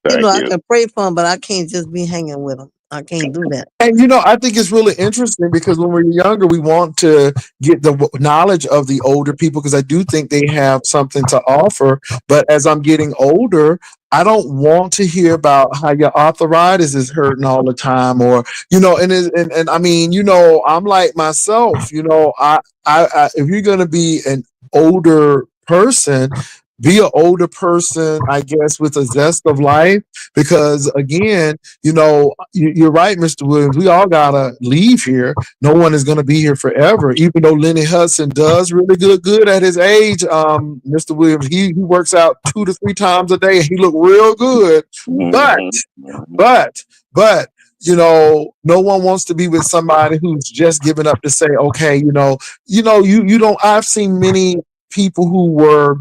thank I you. can pray for them, but I can't just be hanging with them. I can't do that. And I think it's really interesting because when we're younger, we want to get the knowledge of the older people because I do think they have something to offer. But as I'm getting older, I don't want to hear about how your arthritis is hurting all the time, or and I mean, I'm like myself. If you're gonna be an older person, be an older person, I guess, with a zest of life. Because again, you're right, Mr. Williams. We all gotta leave here. No one is gonna be here forever. Even though Lenny Hudson does really good at his age, Mr. Williams, he works out 2 to 3 times a day. He look real good, but Mhm, mhm. but but no one wants to be with somebody who's just given up to say, okay, you don't. I've seen many people who were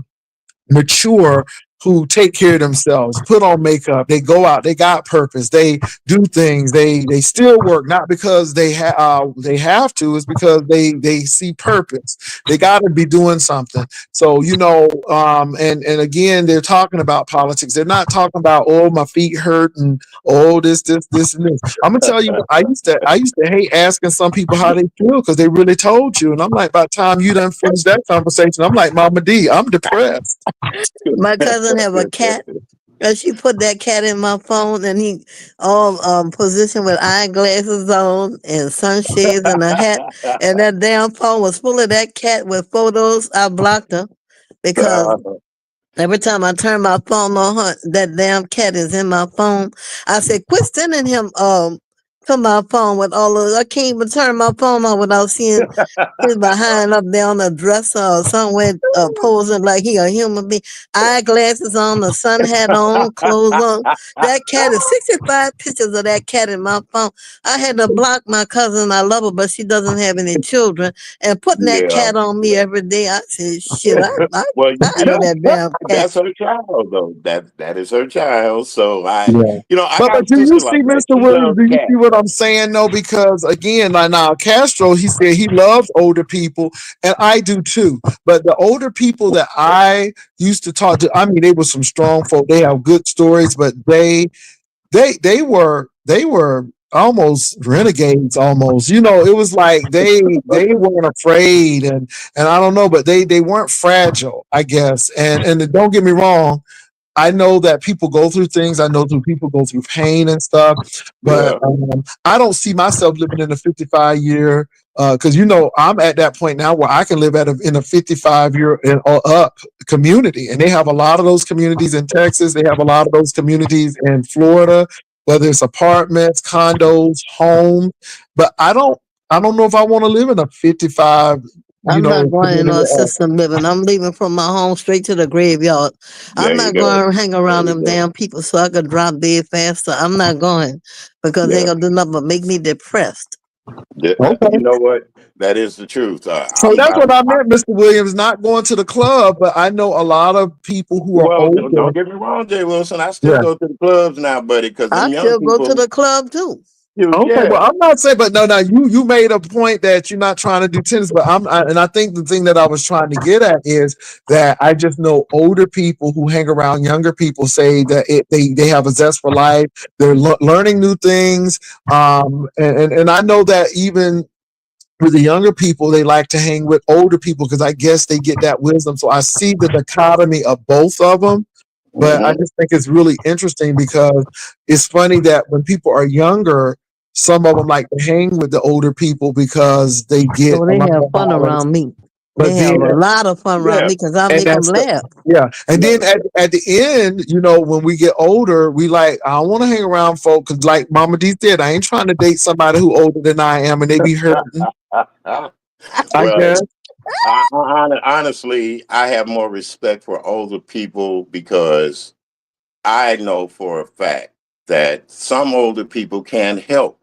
mature who take care of themselves, put on makeup, they go out, they got purpose, they do things, they still work, not because they have to, it's because they see purpose. They got to be doing something. So and again, they're talking about politics. They're not talking about, oh, my feet hurt and oh, this and this. I'm gonna tell you, I used to hate asking some people how they feel because they really told you, and I'm like, by the time you done finish that conversation, I'm like, Mama D, I'm depressed. My cousin have a cat. And she put that cat in my phone, and he all positioned with eyeglasses on and sunshades and a hat. And that damn phone was full of that cat with photos. I blocked her because every time I turn my phone on, that damn cat is in my phone. I said, quit sending him to my phone with all of. I can't even turn my phone on without seeing his behind up there on a dresser or somewhere, posing like he a human being. Eyeglasses on, the sun hat on, clothes on. That cat is 65 pictures of that cat in my phone. I had to block my cousin. I love her, but she doesn't have any children. And putting that Yeah. cat on me every day, I said, shit, I'm Well, tired of that damn cat. that's her child though. That is her child. So Yeah. I But got a do you sister see, like that. Mr. She Williams? loves Do you see cats. what I'm saying though, because again, like now Castro, he said he loves older people, and I do too. But the older people that I used to talk to, I mean, they were some strong folk. They have good stories, but they were almost renegades almost, it was like they weren't afraid, and I don't know, but they weren't fragile, I guess. And don't get me wrong, I know that people go through things. I know that people go through pain and stuff, but Yeah, I don't see myself living in a 55 year. Because I'm at that point now where I can live in a 55-year and up community, and they have a lot of those communities in Texas. They have a lot of those communities in Florida, whether it's apartments, condos, homes. But I don't know if I want to live in a 55, I'm not going in community. assisted living. I'm leaving from my home straight to the graveyard. I'm there you not go. going to hang There around you them go. damn people so I could drop dead faster. I'm not going because they Yeah. gonna do nothing but make me depressed. You Okay. know what? That is the truth. So that's what I meant, Mr. Williams, not going to the club, but I know a lot of people who are Well, older. don't get me wrong, Jay Wilson. I still Yeah. go to the clubs now, buddy, because I them young still go to people, the club too. Okay. yeah, Well, I'm not saying, but no, you made a point that you're not trying to do tennis, but and I think the thing that I was trying to get at is that I just know older people who hang around younger people say that they have a zest for life. They're learning new things. And I know that even with the younger people, they like to hang with older people because I guess they get that wisdom. So I see the dichotomy of both of them. But I hmm just think it's really interesting because it's funny that when people are younger, some of them like to hang with the older people because they get So a they lot have of fun knowledge. around me. They But have then, a lot of fun around yeah, me because I and make them that's the, laugh. yeah. And yeah, then at the end, when we get older, we like, I don't want to hang around folk because, like Mama D said, I ain't trying to date somebody who older than I am and they be hurting, I well, guess. honestly, I have more respect for older people because I know for a fact that some older people can't help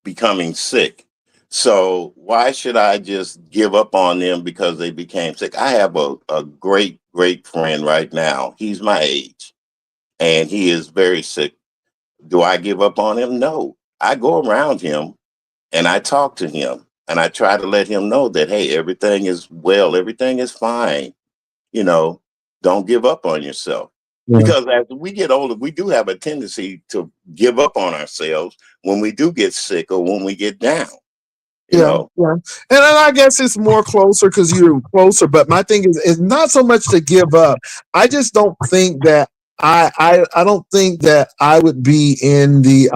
becoming sick. So why should I just give up on them because they became sick? I have a great, great friend right now. He's my age and he is very sick. Do I give up on him? No. I go around him and I talk to him and I try to let him know that, hey, everything is well, everything is fine. You know, don't give up on yourself. Yeah. Because as we get older, we do have a tendency to give up on ourselves when we do get sick or when we get down, you Yeah, know. yeah, and I guess it's more closer because you're closer. But my thing is not so much to give up. I just don't think that I don't think that I would be in the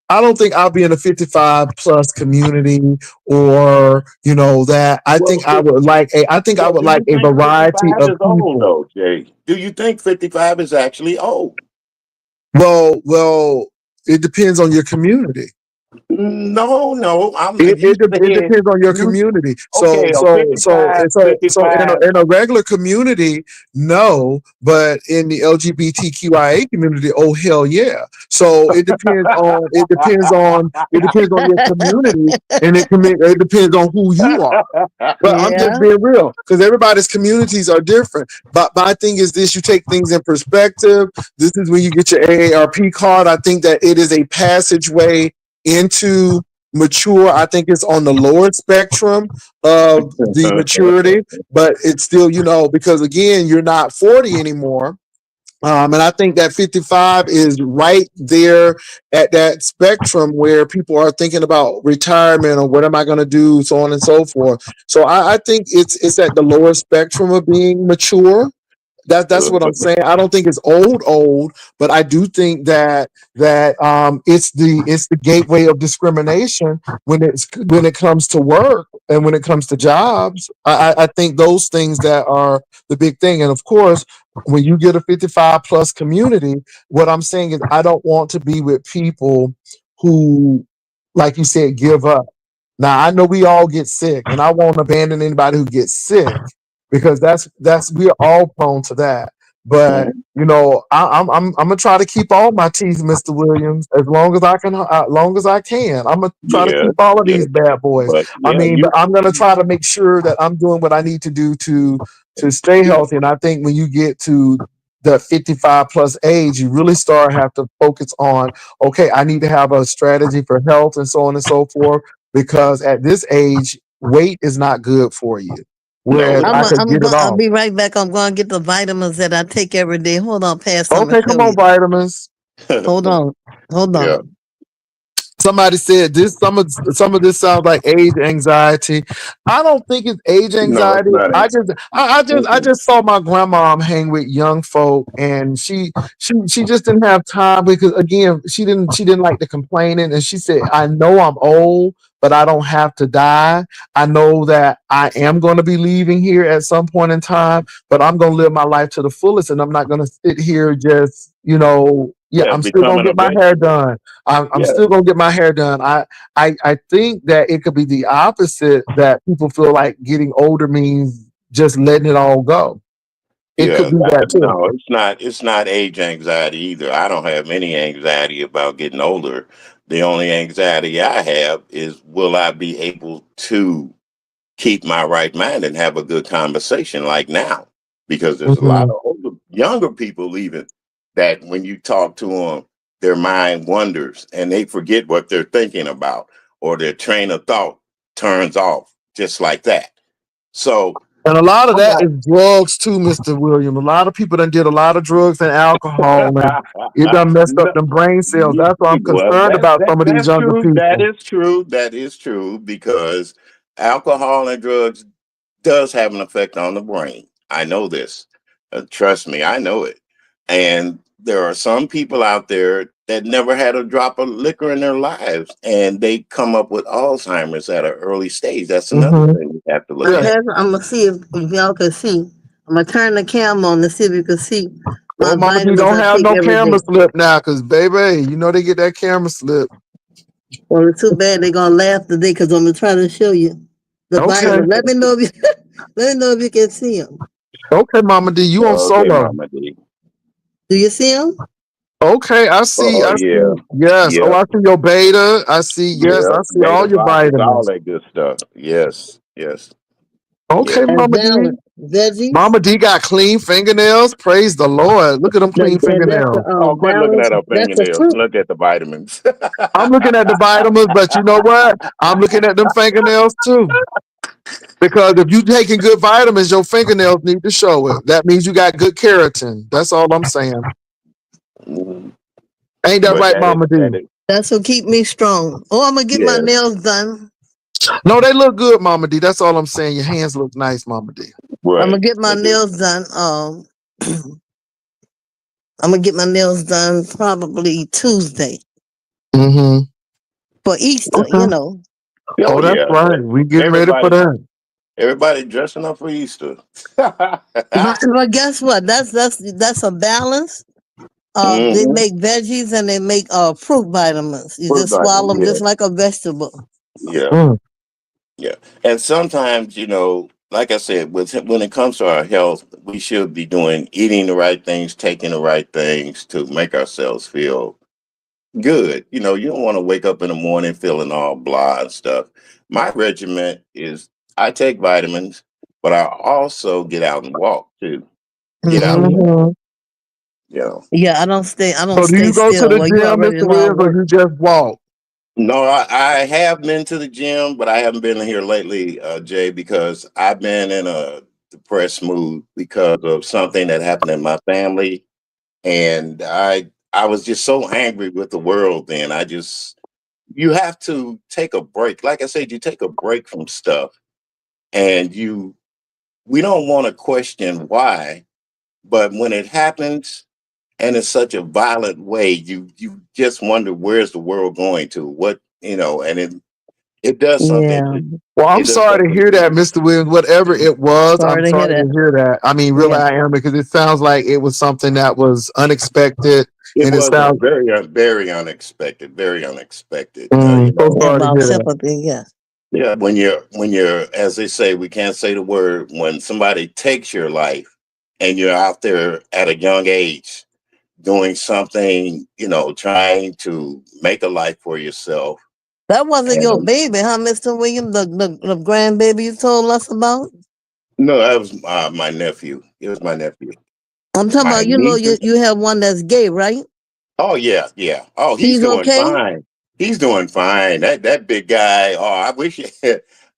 I don't think I'll be in a 55 plus community, or that. I Well, think I would like a I think I well, would do like you a think variety 55 of is old people. though, Jay? Do you think 55 is actually old? Well, it depends on your community. No, no. It depends on your You community. So okay, a so so 55, so so in 55. a regular community, no, but in the LGBTQIA community, oh hell yeah. So it depends on your community, and it depends on who you are. But I'm just Yeah. being real because everybody's communities are different. But my thing is this: you take things in perspective. This is when you get your AARP card. I think that it is a passageway into mature. I think it's on the lower spectrum of the maturity, but it's still, because again, you're not 40 anymore. And I think that 55 is right there at that spectrum where people are thinking about retirement or what am I going to do, so on and so forth. So I think it's at the lower spectrum of being mature. That's what I'm saying. I don't think it's old, but I do think that it's the gateway of discrimination when it comes to work and when it comes to jobs. I think those things that are the big thing. And of course, when you get a 55 plus community, what I'm saying is I don't want to be with people who, like you said, give up. Now I know we all get sick, and I won't abandon anybody who gets sick because that's we're all prone to that. But I'm gonna try to keep all my teeth, Mr. Williams, as long as I can, as long as I can. I'm gonna try to Yeah, keep all of yeah. these bad boys. But I yeah, mean, but I'm gonna try to make sure that I'm doing what I need to do to stay healthy. And I think when you get to the 55 plus age, you really start have to focus on, okay, I need to have a strategy for health and so on and so forth, because at this age, weight is not good for you. No, Whereas it's I could get it I'll off. be right back. I'm going to get the vitamins that I take every day. Hold on, pass. I'm gonna Okay, show come on, you. vitamins. Hold on, hold yeah. on. Somebody said this. Some of this sounds like age anxiety. I don't think it's age No, it's anxiety. not. I Mm-mm. just saw my grandma hang with young folk, and she just didn't have time because again she didn't like the complaining, and she said, "I know I'm old, but I don't have to die. I know that I am going to be leaving here at some point in time, but I'm going to live my life to the fullest, and I'm not going to sit here just yeah, Yeah, I'm still going becoming to a get my hair vegetable. done. I'm Yeah, still gonna get my hair done. I think that it could be the opposite, that people feel like getting older means just letting it all go. It could yeah. be that too. No, it's not. It's not age anxiety either. I don't have any anxiety about getting older. The only anxiety I have is, will I be able to keep my right mind and have a good conversation like now? Because there's a lot Mhm. of older, younger people leaving that when you talk to them, their mind wanders and they forget what they're thinking about, or their train of thought turns off just like that. So And a lot of I'm that not. is drugs too, Mr. William. A lot of people done did a lot of drugs and alcohol, and it done messed up No, them brain cells. That's why I'm well, concerned about some of these that's younger true. That people. is true. That is true because alcohol and drugs does have an effect on the brain. I know this. Trust me, I know it. And there are some people out there that never had a drop of liquor in their lives, and they come up with Alzheimer's at an early stage. That's another Hmm. thing we have to look I'm Yeah. at. gonna see if y'all can see. I'm gonna turn the camera on to see if you can see Oh, my Mama D, vitamins don't I have take no every camera day. slip now, cause baby, they get that camera slip. Well, it's too bad they're gonna laugh today because I'm gonna try to show you the Okay, vitamins. Let me know if you let me know if you can see them. okay, Mama D, you on Okay, solo? Mama D. Do you see them? Okay, I see. Oh I yeah, see. Yes. Oh, yeah, I see your beta. I see. Yes, yeah. I see Beta all your blockers, all vitamins. that good stuff. Yes, yes, Okay, yes. That's Mama D. balance. Veggies. Mama D got clean fingernails. Praise the Lord. Look at them clean That's the fingernails. Oh, quit looking balance. at our That's the fingernails. fruit. Look at the vitamins. I'm looking at the vitamins, but you know what? I'm looking at them fingernails too. Because if you taking good vitamins, your fingernails need to show it. That means you got good keratin. That's all I'm saying. Mhm. Ain't that But right, Mama D? that is, That's what keep me strong. Oh, I'm gonna get my yeah. nails done. No, they look good, Mama D. That's all I'm saying. Your hands look nice, Mama D. I'm gonna Right. get my They do. nails done. I'm gonna get my nails done probably Tuesday Mm-hmm. for Easter. Okay. Oh Oh, that's yeah. right. We getting ready for Everybody, that. everybody dressing up for Easter. But guess what? That's a balance. They Hmm. make veggies and they make fruit vitamins. You Fruit just swallow vitamin, them yeah, just like a vegetable. yeah, Mm. yeah. And sometimes, like I said, when it comes to our health, we should be eating the right things, taking the right things to make ourselves feel good. You don't want to wake up in the morning feeling all blah and stuff. My regiment is I take vitamins, but I also get out and walk too. Get out and Hmm. walk. Mm-hmm. You know. Yeah, I don't stay. I don't So do stay you go to still. the Well, you gym, already Mr. know I Williams, or work. you just walk? No, I have been to the gym, but I haven't been here lately, Jay, because I've been in a depressed mood because of something that happened in my family, and I was just so angry with the world. Then you have to take a break. Like I said, you take a break from stuff, and we don't want to question why, but when it happens and in such a violent way, you just wonder, where's the world going to? And it does something Yeah, to you. Well, I'm It does sorry to something hear to that, you. Mr. Williams. Whatever it was, sorry I'm to hear sorry that. to hear that. I mean, really, Yeah, I am, because it sounds like it was something that was unexpected, It and it was a sounds. very unexpected, very unexpected. So we have sorry to our hear that. sympathy. Yeah, Yeah, when you're, as they say, we can't say the word, when somebody takes your life and you're out there at a young age doing something, trying to make a life for yourself. that wasn't your And baby, huh, Mister William? The grandbaby you told us about. no, that was my nephew. It was my nephew. I'm talking My about, you know, nieces. you have one that's gay, right? Oh yeah, yeah. Oh, he's He's doing okay? fine. He's doing fine. That big guy. Oh, I wish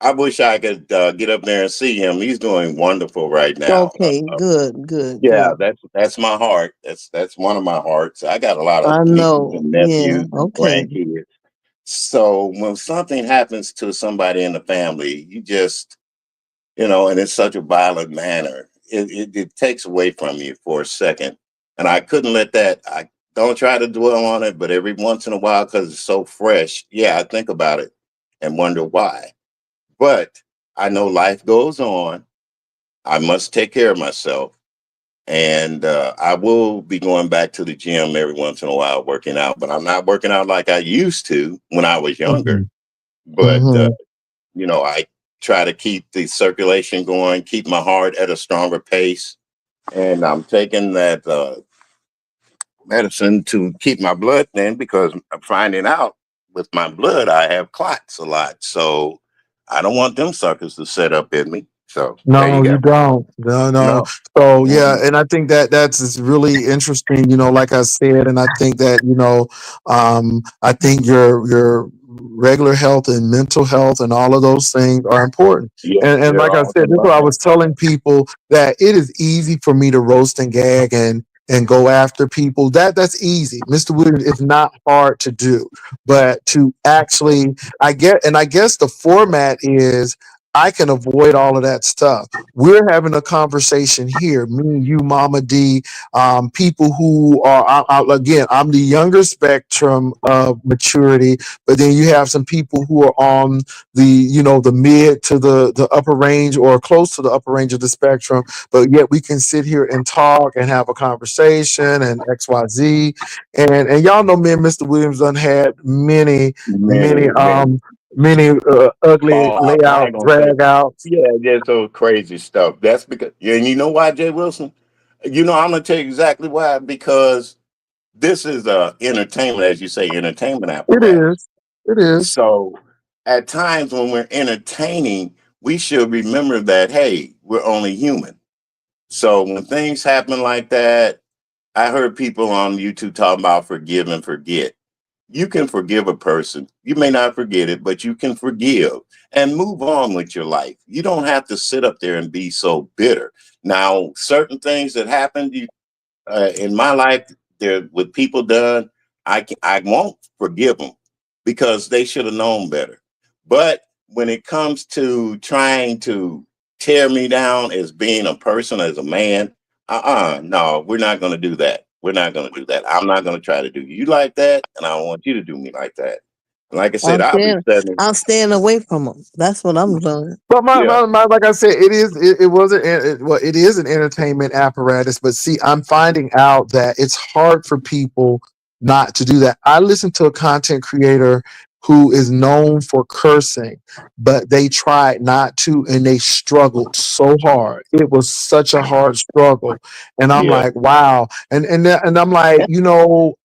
I wish I could get up there and see him. He's doing wonderful right now. Okay, good, good, Yeah, good. that's my heart. That's one of my hearts. I got a lot of I nieces know. and Yeah, nephews and okay. grandkids. So when something happens to somebody in the family, you just, and it's such a violent manner, it takes away from you for a second. And I couldn't let that, I don't try to dwell on it, but every once in a while, because it's so fresh, yeah, I think about it and wonder why. But I know life goes on. I must take care of myself. And I will be going back to the gym every once in a while, working out, but I'm not working out like I used to when I was younger. Mhm. But Mhm. I try to keep the circulation going, keep my heart at a stronger pace. And I'm taking that medicine to keep my blood thin because I'm finding out with my blood, I have clots a lot. So I don't want them suckers to set up in me. So there you No, go. you don't. No, no. No. So yeah, Mm-mm. and I think that that's is really interesting. Like I said, and I think that I think your regular health and mental health and all of those things are important. Yeah, And they're like I all said, this is what I combined. was telling people that it is easy for me to roast and gag and go after people. That's easy. Mr. Williams, it's not hard to do, but to actually, I guess the format is I can avoid all of that stuff. We're having a conversation here, me, you, Mama D, people who are, again, I'm the younger spectrum of maturity, but then you have some people who are on the mid to the upper range or close to the upper range of the spectrum, but yet we can sit here and talk and have a conversation and XYZ. And y'all know me and Mr. Williams done had many, Many, many ugly fallout. I layout ain't gonna say, drag outs. yeah, just so crazy stuff. That's because, yeah, and you know why, Jay Wilson? I'm gonna tell you exactly why. Because this is entertainment, as you say, entertainment It apparatus. is. It is. So at times when we're entertaining, we should remember that hey, we're only human. So when things happen like that, I heard people on YouTube talking about forgive and forget. You can forgive a person. You may not forget it, but you can forgive and move on with your life. You don't have to sit up there and be so bitter. Now, certain things that happened in my life, there with people done, I won't forgive them because they should have known better. But when it comes to trying to tear me down as being a person, as a man, no, we're not going to do that. We're not going to do that. I'm not going to try to do you like that, and I don't want you to do me like that. And like I said, I'm I'll be staying, setting. I'm staying away from them. That's what I'm doing. But Yeah, like I said, it wasn't well, it is an entertainment apparatus. But see, I'm finding out that it's hard for people not to do that. I listened to a content creator who is known for cursing, but they tried not to, and they struggled so hard. It was such a hard struggle, and I'm yeah, like, wow. And I'm like,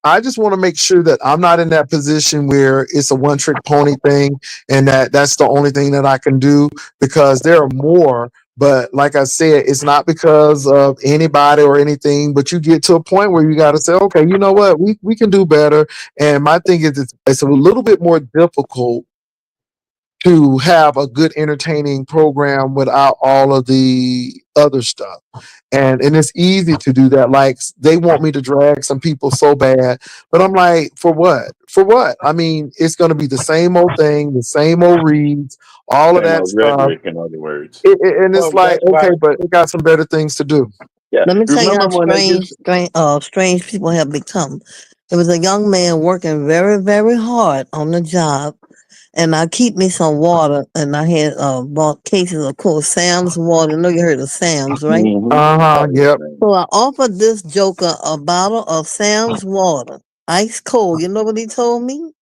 I just want to make sure that I'm not in that position where it's a one trick pony thing, and that's the only thing that I can do because there are more. But like I said, it's not because of anybody or anything, but you get to a point where you got to say, okay, you know what, we can do better. And my thing is, it's a little bit more difficult to have a good entertaining program without all of the other stuff. And it's easy to do that. Like they want me to drag some people so bad, but I'm like, for what? For what? I mean, it's going to be the same old thing, the same old reads, all of same that old stuff. rhetoric, in other words. And it's Well, like, that's why. okay, but it got some better things to do. Yeah, Let me tell you remember how when they strange, used. strange people have become. There was a young man working very, very hard on the job, and I keep me some water, and I had bought cases of course Sam's water. I know you heard of Sam's, right? Uh-huh. Oh yes, Yep. man. So I offered this joker a bottle of Sam's water, ice cold. You know what he told me?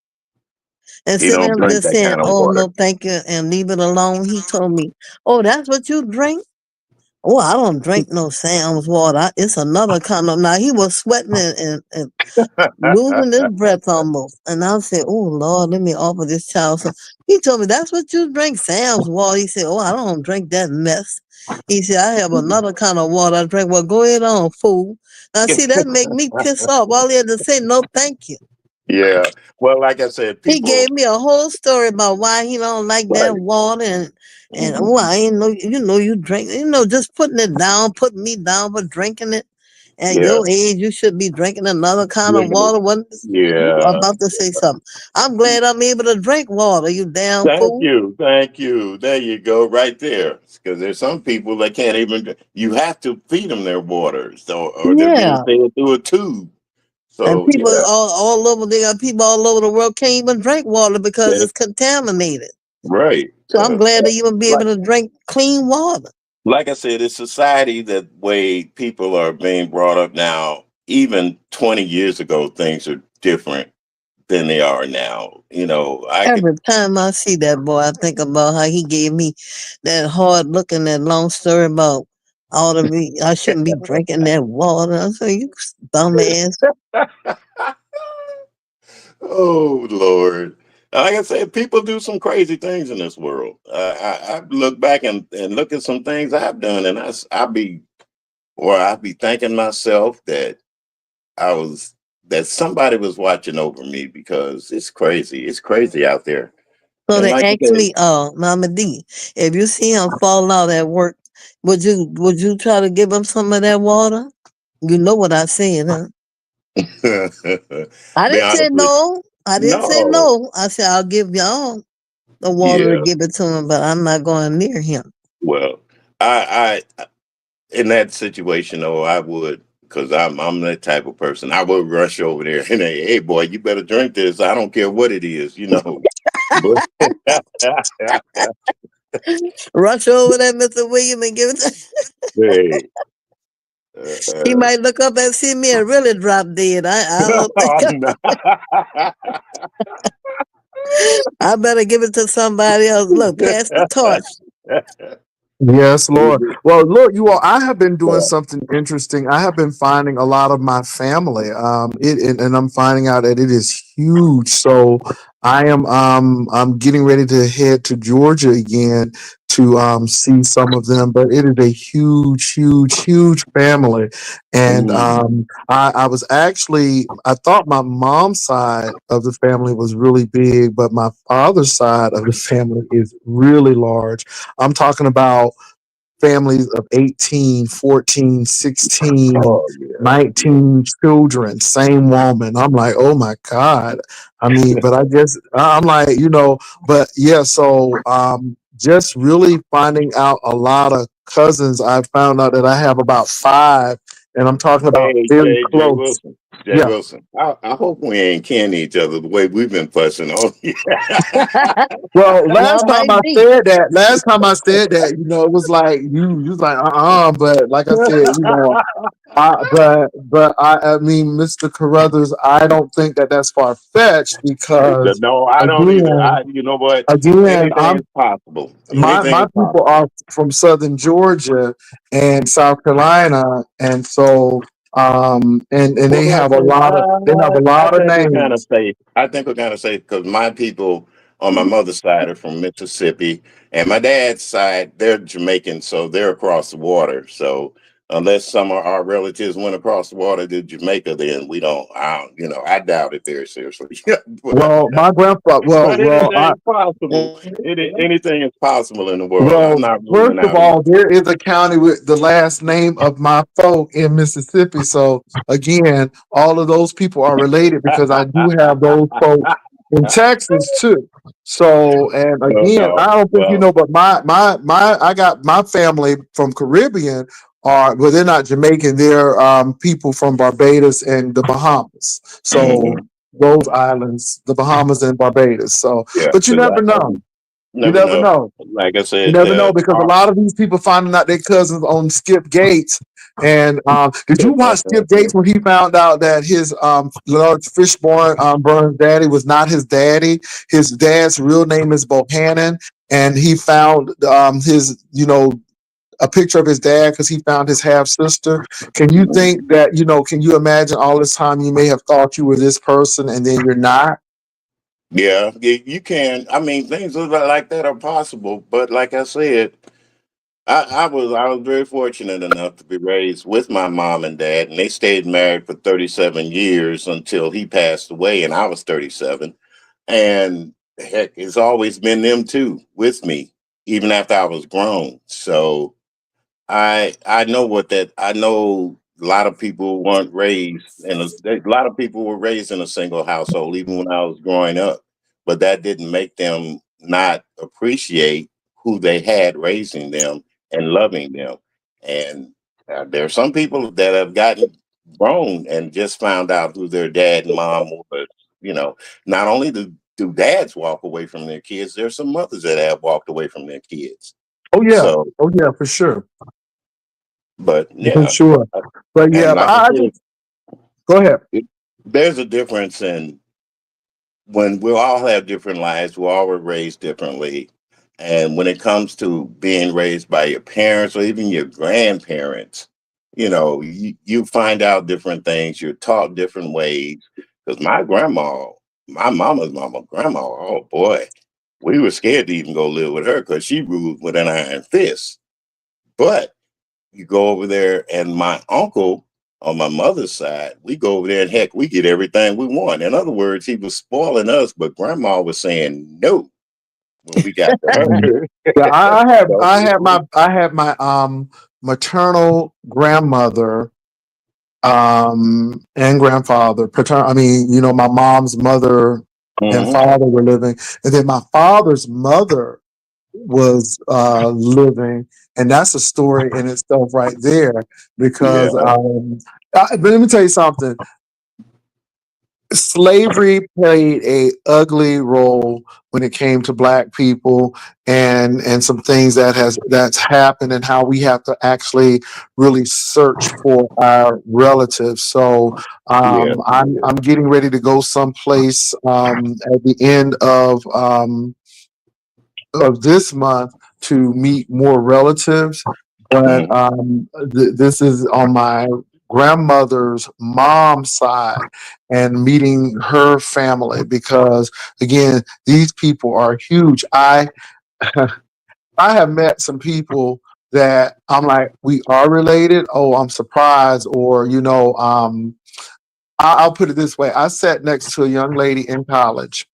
He Instead don't of drink just that saying, kind of "Oh water. no, thank you," and leave it alone, he told me, "Oh, that's what you drink? Oh, I don't drink no Sam's water. It's another kind of. Now he was sweating and losing his breath almost. And I said, "Oh Lord, let me offer this child some." He told me that's what you drink, Sam's water. He said, "Oh, I don't drink that mess." He said, "I have another kind of water I drink." Well, go ahead on, fool. Now see that make me piss off. All he had to say, "No, thank you." Yeah. Well, like I said, He people, gave me a whole story about why he don't like that right. water and oh, Mhm. I ain't know you drink just putting it down, putting me down for drinking it. At Yeah. your age, you should be drinking another kind of Yeah. water. What you Yeah. about to say something? I'm glad I'm able to drink water. You damn Thank fool. you. Thank you. There you go, right there. Because there's some people that can't even, you have to feed them their water. So, or they're being Yeah. fed through a tube. And So, people yeah. all over, they got people all over the world can't even drink water because Thank, it's contaminated. right. So I'm glad to even be Like, able to drink clean water. like I said, it's society that way people are being brought up now. Even 20 years ago, things are different than they are now. I could. Every time I see that boy, I think about how he gave me that hard looking, that long story about I shouldn't be drinking that water. I said, you dumbass. Oh Lord. Like I said, people do some crazy things in this world. I look back and look at some things I've done, and I'd be thanking myself that I was that somebody was watching over me because it's crazy. It's crazy out there. So And they like you asked me, Mama D, if you see him fall out at work, would you try to give him some of that water? You know what I said, huh? said, I be didn't say honest with no. I didn't say no. no. I said I'll give y'all the water to Yeah. give it to him, but I'm not going near him. Well, I in that situation though, I would because I'm that type of person. I would rush over there and hey boy, you better drink this. I don't care what it is. But Rush over there, Mr. William, and give it to hey, He uh, might look up and see me and really drop dead. I don't think oh, no. I better give it to somebody else. Look, pass the torch. Yes, Lord. Well, Lord, you all, I have been doing something interesting. I have been finding a lot of my family. And I'm finding out that it is huge. So I'm getting ready to head to Georgia again to see some of them. But it is a huge, huge, huge family. And Mm. I thought my mom's side of the family was really big, but my father's side of the family is really large. I'm talking about families of 18, 14, 16, Oh yeah, yeah. 19 children, same woman. I'm like, oh my God. I mean, but I guess I'm like, but yeah, so just really finding out a lot of cousins. I found out that I have about five, and I'm talking about Hey, very Jay close. Wilson. Jay Yeah. Wilson. I hope we ain't canning each other the way we've been fussing on you. Well, Y'all might be. last time I said that, it was like you was like, but like I said, I mean, Mr. Carruthers, I don't think that that's far fetched because No, I don't either. again, You know what? again, Anything is possible. Anything my is people possible. are from Southern Georgia and South Carolina, and so and Well, like I said, they have a I lot of think we're kind of names. safe. I think we're kind of safe because my people on my mother's side are from Mississippi, and my dad's side they're Jamaican, so they're across the water. So unless some of our relatives went across the water to Jamaica, then we don't. I don't. I doubt it very seriously. but Well, my grandfather. but anything is possible. Anything is possible in the world. I'm Well, not first ruling of out all, anything. there is a county with the last name of my folk in Mississippi. So again, all of those people are related because I do have those folks in Texas too. So and Oh again, I no. don't think Well. but my I got my family from Caribbean are well, they're not Jamaican, they're people from Barbados and the Bahamas. So Mhm. those islands, the Bahamas and Barbados. So Yeah, but you because never I know. You never never know. know. Like I You said, never know because a lot of these people finding out their cousins on Skip Gates. And did you watch Skip Gates when he found out that his Lawrence Fishburne Burns daddy was not his daddy? His dad's real name is Bohannon, and he found his a picture of his dad because he found his half sister. Can you think that, can you imagine all this time you may have thought you were this person and then you're not? Yeah, you can. I mean, things like that are possible, but like I said, I was very fortunate enough to be raised with my mom and dad, and they stayed married for 37 years until he passed away, and I was 37. And heck, it's always been them two with me, even after I was grown. So I know what that I know. A lot of people weren't raised, and a lot of people were raised in a single household, even when I was growing up. But that didn't make them not appreciate who they had raising them and loving them. And there are some people that have gotten grown and just found out who their dad and mom was. You know, not only do dads walk away from their kids, there's some mothers that have walked away from their kids. Oh yeah. So, Oh yeah, for sure. but For yeah, sure. But and yeah, but like I I said, just go ahead. there's a difference in when we all have different lives, we all were raised differently. And when it comes to being raised by your parents or even your grandparents, you find out different things, you're taught different ways. Because my grandma, my mama's mama, grandma, oh boy, we were scared to even go live with her because she ruled with an iron fist. But you go over there, and my uncle on my mother's side, we go over there and heck, we get everything we want. In other words, he was spoiling us, but grandma was saying no when we got to her. Yeah, So, I had my maternal grandmother and grandfather, paternal. I mean, my mom's mother and mhm, father were living, and then my father's mother was living, and that's a story in itself right there. yeah, Because but let me tell you something. Slavery played a ugly role when it came to black people, and some things that's happened, and how we have to actually really search for our relatives. So yeah, I'm getting ready to go someplace at the end of this month to meet more relatives. But mhm, this is on my grandmother's mom's side, and meeting her family, because again, these people are huge. I have met some people that I'm like, we are related. Oh, I'm surprised. Or, I'll put it this way. I sat next to a young lady in college,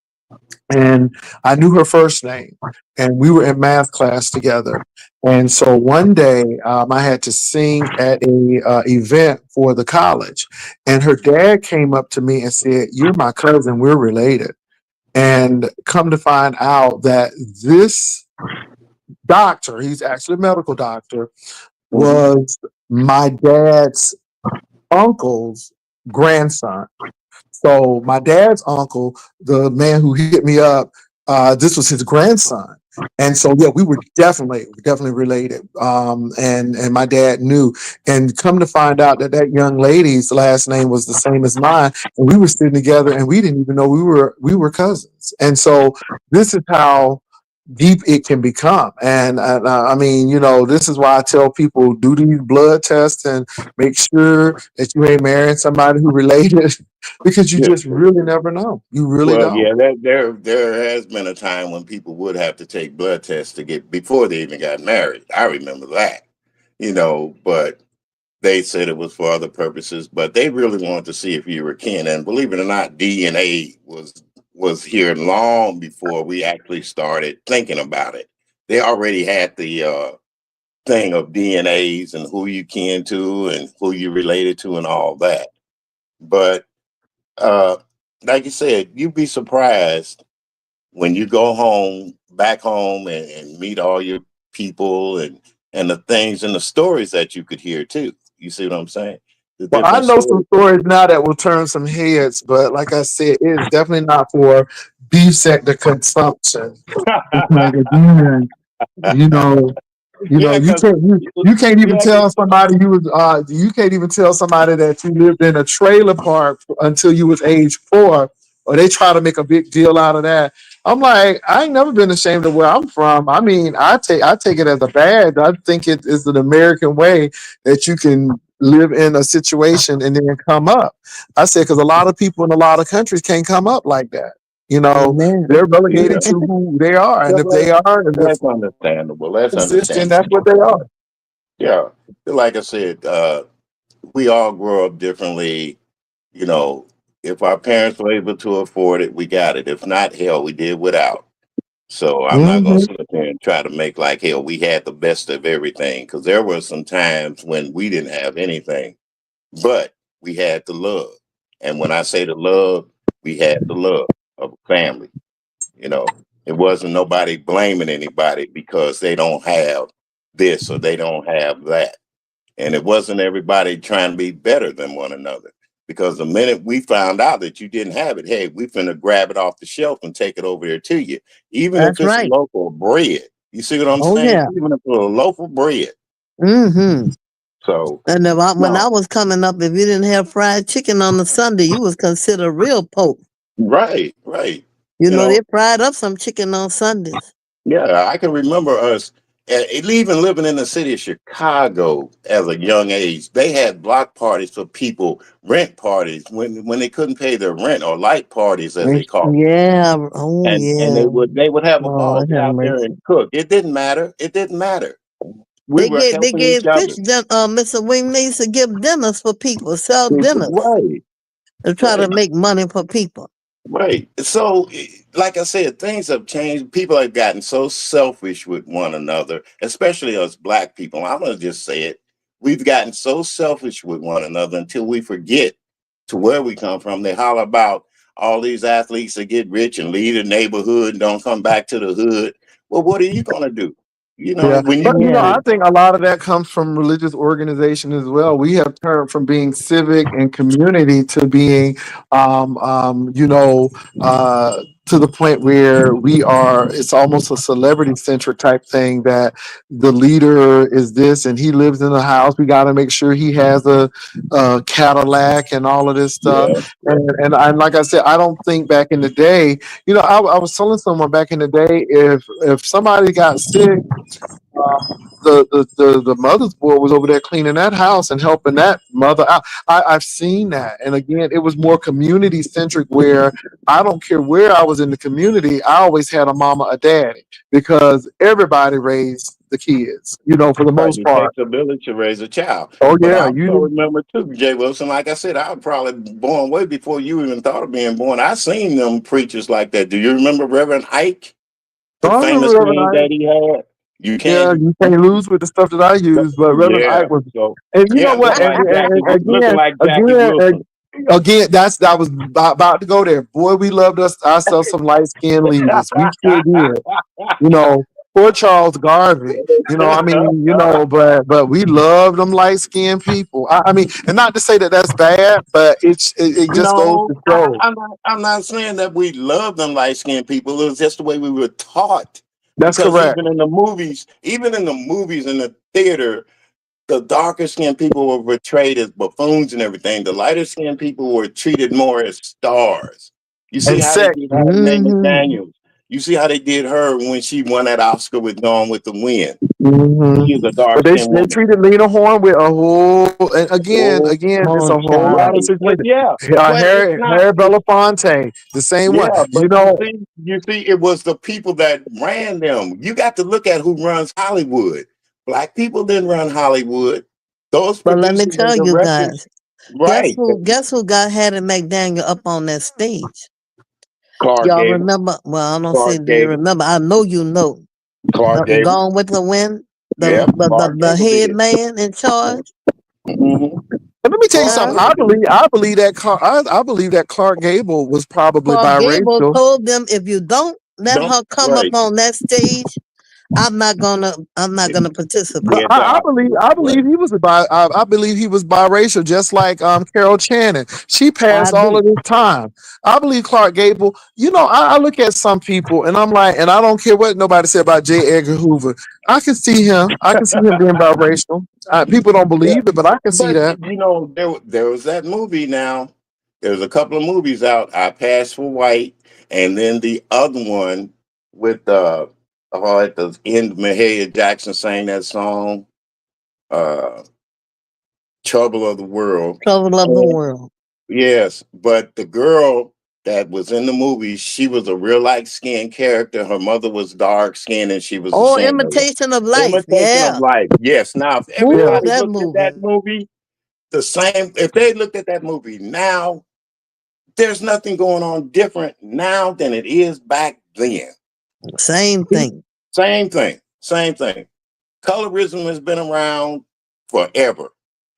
and I knew her first name, and we were in math class together. And so one day, I had to sing at a event for the college, and her dad came up to me and said, "You're my cousin. We're related." And come to find out that this doctor, he's actually a medical doctor, mhm. was my dad's uncle's grandson. So my dad's uncle, the man who hit me up, this was his grandson. And so yeah, we were definitely related. And my dad knew. And come to find out that that young lady's last name was the same as mine, and we were sitting together, and we didn't even know we were cousins. And so this is how deep it can become. And I mean, this is why I tell people, do these blood tests and make sure that you ain't marrying somebody who related, because you Yeah. just really never know. You really Well, don't. yeah, there has been a time when people would have to take blood tests to get before they even got married. I remember that, but they said it was for other purposes, but they really wanted to see if you were kin. And believe it or not, DNA was here long before we actually started thinking about it. They already had the thing of DNAs and who you kin to and who you related to and all that. But uh, like you said, you'd be surprised when you go home, back home, and meet all your people and the things and the stories that you could hear too. You see what I'm saying? The Well, I different know some stories. stories now that will turn some heads, but like I said, it is definitely not for beef sector consumption. Because again, you know, Yeah, because you can't you even have to. tell somebody you can't even tell somebody that you lived in a trailer park until you was age 4, or they try to make a big deal out of that. I'm like, I ain't never been ashamed of where I'm from. I mean, I take it as a badge. I think it is an American way that you can live in a situation and then come up. I said because a lot of people in a lot of countries can't come up like that. You know, Amen. they're relegated Yeah, to who they are, yeah, and if they are, and if that's understandable. That's exist, then understandable. that's what they are. Yeah, like I said, we all grow up differently. You know, if our parents were able to afford it, we got it. If not, hell, we did without. So I'm not gonna Hmm. sit up here and try to make like hell we had the best of everything because there were some times when we didn't have anything, but we had the love. And when I say the love, we had the love of a family. You know, it wasn't nobody blaming anybody because they don't have this or they don't have that. And it wasn't everybody trying to be better than one another. Because the minute we found out that you didn't have it, hey, we finna grab it off the shelf and take it over there to you. Even if That's it's a right. loaf of bread. You see what I'm Oh saying? yeah. Even if it's a loaf of bread. Mm-hmm. So And when I no. was coming up, if you didn't have fried chicken on the Sunday, you was considered real poor. Right, right. You You know, they know, fried up some chicken on Sundays. yeah, I can remember us even living in the city of Chicago as a young age. They had block parties for people, rent parties when they couldn't pay their rent, or light parties as they call them. Yeah. Oh And yeah. they would have a ball, Lord get have out there mercy. and cook. It didn't matter. It didn't matter. We were They helping gave each fish other. Mr. Wing needs to give dinners for people, sell dinners Right, and try to right. make money for people. Right. So, like I said, things have changed. People have gotten so selfish with one another, especially us black people. I'm going to just say it. We've gotten so selfish with one another until we forget to where we come from. They holler about all these athletes that get rich and leave the neighborhood and don't come back to the hood. Well, what are you going to do? You know, Yeah, when but you get Yeah. I it. think a lot of that comes from religious organization as well. We have turned from being civic and community to being, you know, to the point where we are. It's almost a celebrity centric type thing that the leader is this and he lives in the house. We got to make sure he has a Cadillac and all of this stuff. Yeah, And like I said, I don't think back in the day. You know, I was telling someone back in the day if somebody got sick, the mother's board was over there cleaning that house and helping that mother out. I've seen that, and again, it was more community centric. Where I don't care where I was in the community, I always had a mama, a daddy, because everybody raised the kids. You know, for the right. most It part. takes a village to raise a child. Oh But I yeah, you also didn't. remember too, Jay Wilson, like I said, I was probably born way before you even thought of being born. I seen them preachers like that. Do you remember Reverend Ike, the I remember famous Reverend name Ike. that he had? You Yeah, can't you can't lose with the stuff that I use, but Reverend yeah. Ike was, So and you know yeah, what? And looking again, like Jackie again, Wilson. again, that was about to go there. Boy, we loved us ourselves some light skinned leaders. We sure did. You know, poor Charles Garvey. You know, I mean, you know, but we love them light skinned people. I mean, and not to say that that's bad, but it just goes No, to show. I'm not saying that we love them light skinned people. It was just the way we were taught. That's Because correct. even in the movies in the theater, the darker skinned people were portrayed as buffoons and everything. The lighter skinned people were treated more as stars. You see And how they sex. did Hattie Mae Hmm. McDaniels. You see how they did her when she won that Oscar with Gone with the Wind. Hmm. She was a dark But skinned they woman. treated Lena Horne with a whole, and Oh, again, it's Oh a whole lot of child. right. But situation. yeah, but it's not. Harry Belafonte, the same one. Yeah, You but you know, see, it was the people that ran them. You got to look at who runs Hollywood. Black people didn't run Hollywood. Those But let me producers and tell you directors, guys, right? guess who got Hattie McDaniel up on that stage? Clark Y'all Gable, remember? Well, I don't say Clark do you Gable, remember. I know you know. Clark Gable. Gone with the Wind, Yeah, Clark the Gable head did. man in charge. Mm-hmm. but let me tell you Clark something. Huh? Gable did. I believe that Clark Gable was probably Clark Gable biracial. told them, if you don't let Don't her come up right. on that stage, I'm not gonna participate. But Get out. I Right. believe he was I believe he was biracial, just like Carol Channing. She I passed all do. of this time. I believe Clark Gable. You know, I look at some people and I'm like, and I don't care what nobody said about J. Edgar Hoover. I can see him. I can see him being biracial. People don't Yeah. believe it, but I can see But that. there was that movie now. There's a couple of movies out. I Passed for White, and then the other one with at the end, Mahalia Jackson sang that song, uh, "Trouble of the World." Trouble of the And world. yes, but the girl that was in the movie, she was a real light skinned character. Her mother was dark skinned, and she was a Oh, singer. imitation of life. Imitation of Yeah. Life. Yes. Now, if Ooh, Yeah. everybody that looked at that movie. movie the same, if they looked at that movie now, there's nothing going on different now than it is back then. Same thing. Same thing. Same thing. Colorism has been around forever,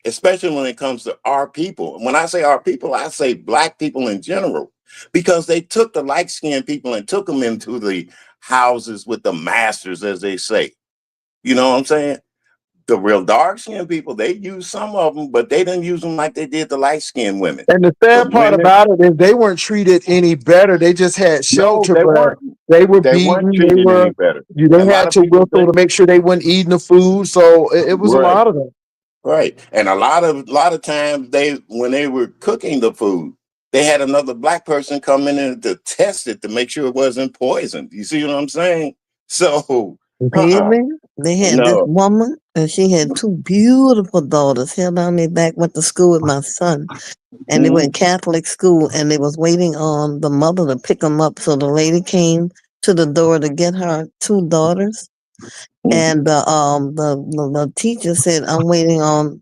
especially when it comes to our people. When I say our people, I say black people in general, because they took the light skinned people and took them into the houses with the masters, as they say. You know what I'm saying? The real dark skinned people, they use some of them, but they didn't use them like they did the light skinned women. And the The sad part women, about it is they weren't treated any better. They just had no, shelter, they but weren't. they were They weren't beaten. They treated any were better. they A lot had of to people whistle think, to make sure they weren't eating the food. So it was a right. lot of them. Right. And a lot of times they when they were cooking the food, they had another black person come in and to test it to make sure it wasn't poisoned. You see what I'm saying? So uh-uh. Baby, they had this No. woman, and she had two beautiful daughters. Held on their back, went to school with my son, and they Mhm. went Catholic school, and they was waiting on the mother to pick them up. So the lady came to the door to get her two daughters, Mhm. and the teacher said, "I'm waiting on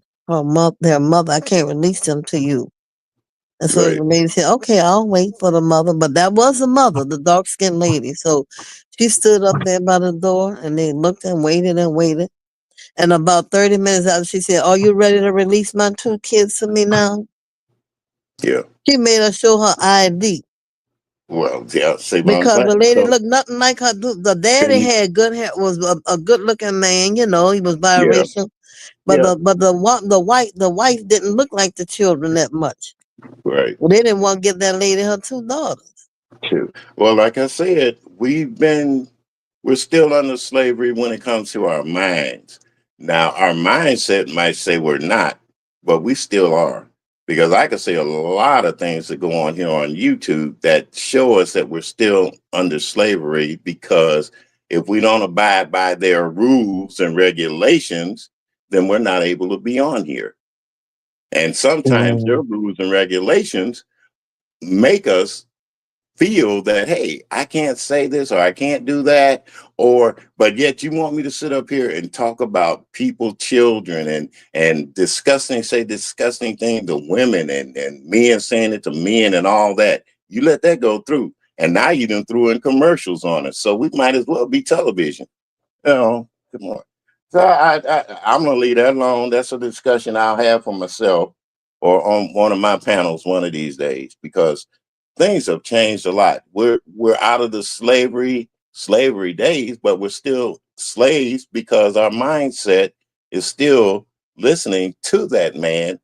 their mother. I can't release them to you." And so the Right. lady said, "Okay, I'll wait for the mother." But that was the mother, the dark skinned lady. So she stood up there by the door, and they looked and waited and waited. And about 30 minutes after, she said, "Are you ready to release my two kids to me now?" Yeah. She made her show her ID Well, yeah, see what I'm because the saying? lady So looked nothing like her. The daddy can you had good hair, was a good looking man. You know, he was yeah, biracial. But yeah, the wife didn't look like the children that much. right. Well, they didn't want to give that lady her two daughters. True. Well, like I said, we're still under slavery when it comes to our minds. Now, our mindset might say we're not, but we still are. Because I can say a lot of things that go on here on YouTube that show us that we're still under slavery because if we don't abide by their rules and regulations, then we're not able to be on here. And sometimes their Mm. rules and regulations make us feel that hey, I can't say this or I can't do that, or but yet you want me to sit up here and talk about people, children, and disgusting things to women and men saying it to men and all that. You let that go through, and now you done threw in commercials on us, so we might as well be television. Come on. So I'm gonna leave that alone. That's a discussion I'll have for myself or on one of my panels one of these days because things have changed a lot. We're out of the slavery days, but we're still slaves because our mindset is still listening to that man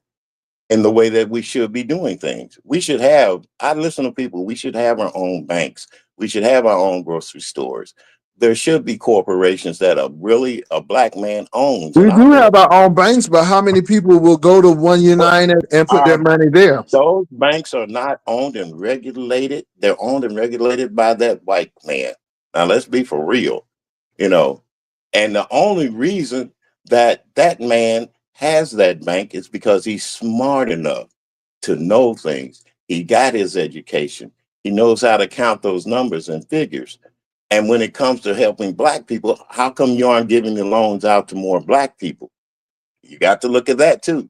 in the way that we should be doing things. I listen to people, we should have our own banks. We should have our own grocery stores. There should be corporations that are really a black man owns and We do operates. have our own banks, but how many people will go to One But United and put their our money there? those banks are not owned and regulated. They're owned and regulated by that white man. Now let's be for real, you know. And the only reason that that man has that bank is because he's smart enough to know things. He got his education. He knows how to count those numbers and figures. And when it comes to helping black people, how come you aren't giving the loans out to more black people? You got to look at that too.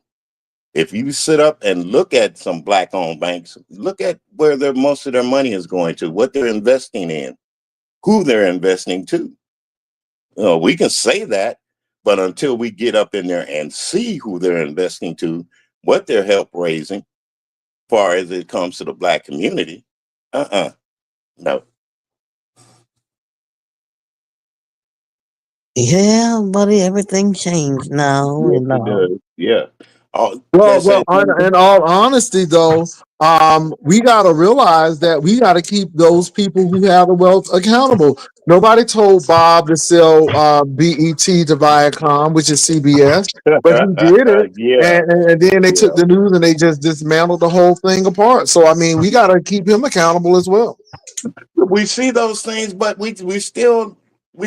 If you sit up and look at some black owned banks, look at where most of their money is going to, what they're investing in, who they're investing to. We can say that, but until we get up in there and see who they're investing to, what they're help raising, far as it comes to the black community, uh-uh, no. Yeah, buddy, everything changed now, Yes, and it does. Yeah. Oh, Well, that's well, it. in all honesty, though, we got to realize that we got to keep those people who have the wealth accountable. Nobody told Bob to sell BET to Viacom, which is CBS, but he did it. Yeah, And then they took yeah. the news and they just dismantled the whole thing apart. So, I mean, we got to keep him accountable as well. We see those things, but we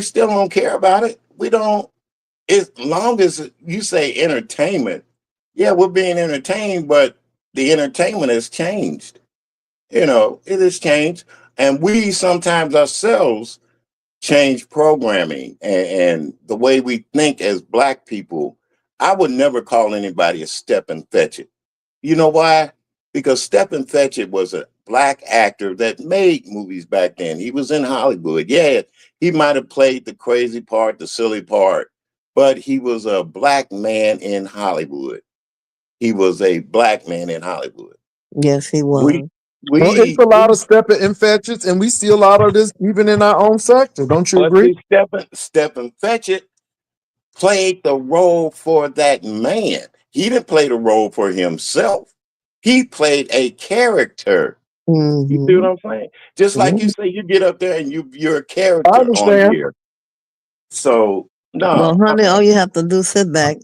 still don't care about it. We don't. As long as you say entertainment, yeah, we're being entertained, but the entertainment has changed. It has changed, and we sometimes ourselves change programming and the way we think as Black people. I would never call anybody a step and fetch it. You know why? Because Stephen Fetchit was a Black actor that made movies back then. He was in Hollywood. Yeah, he might have played the crazy part, the silly part, but he was a Black man in Hollywood. He was a Black man in Hollywood. Yes, he We was. Well, it's we a lot we of stepping infections, and we see a lot of this even in our own sector. Don't you but agree? see Stephen Fetchit played the role for that man. He didn't play the role for himself. He played a character. You see what Mm-hmm. I'm saying? Just like you say, you get up there and you're a I character on understand. here. So Well, no, honey, all you have to do is sit back,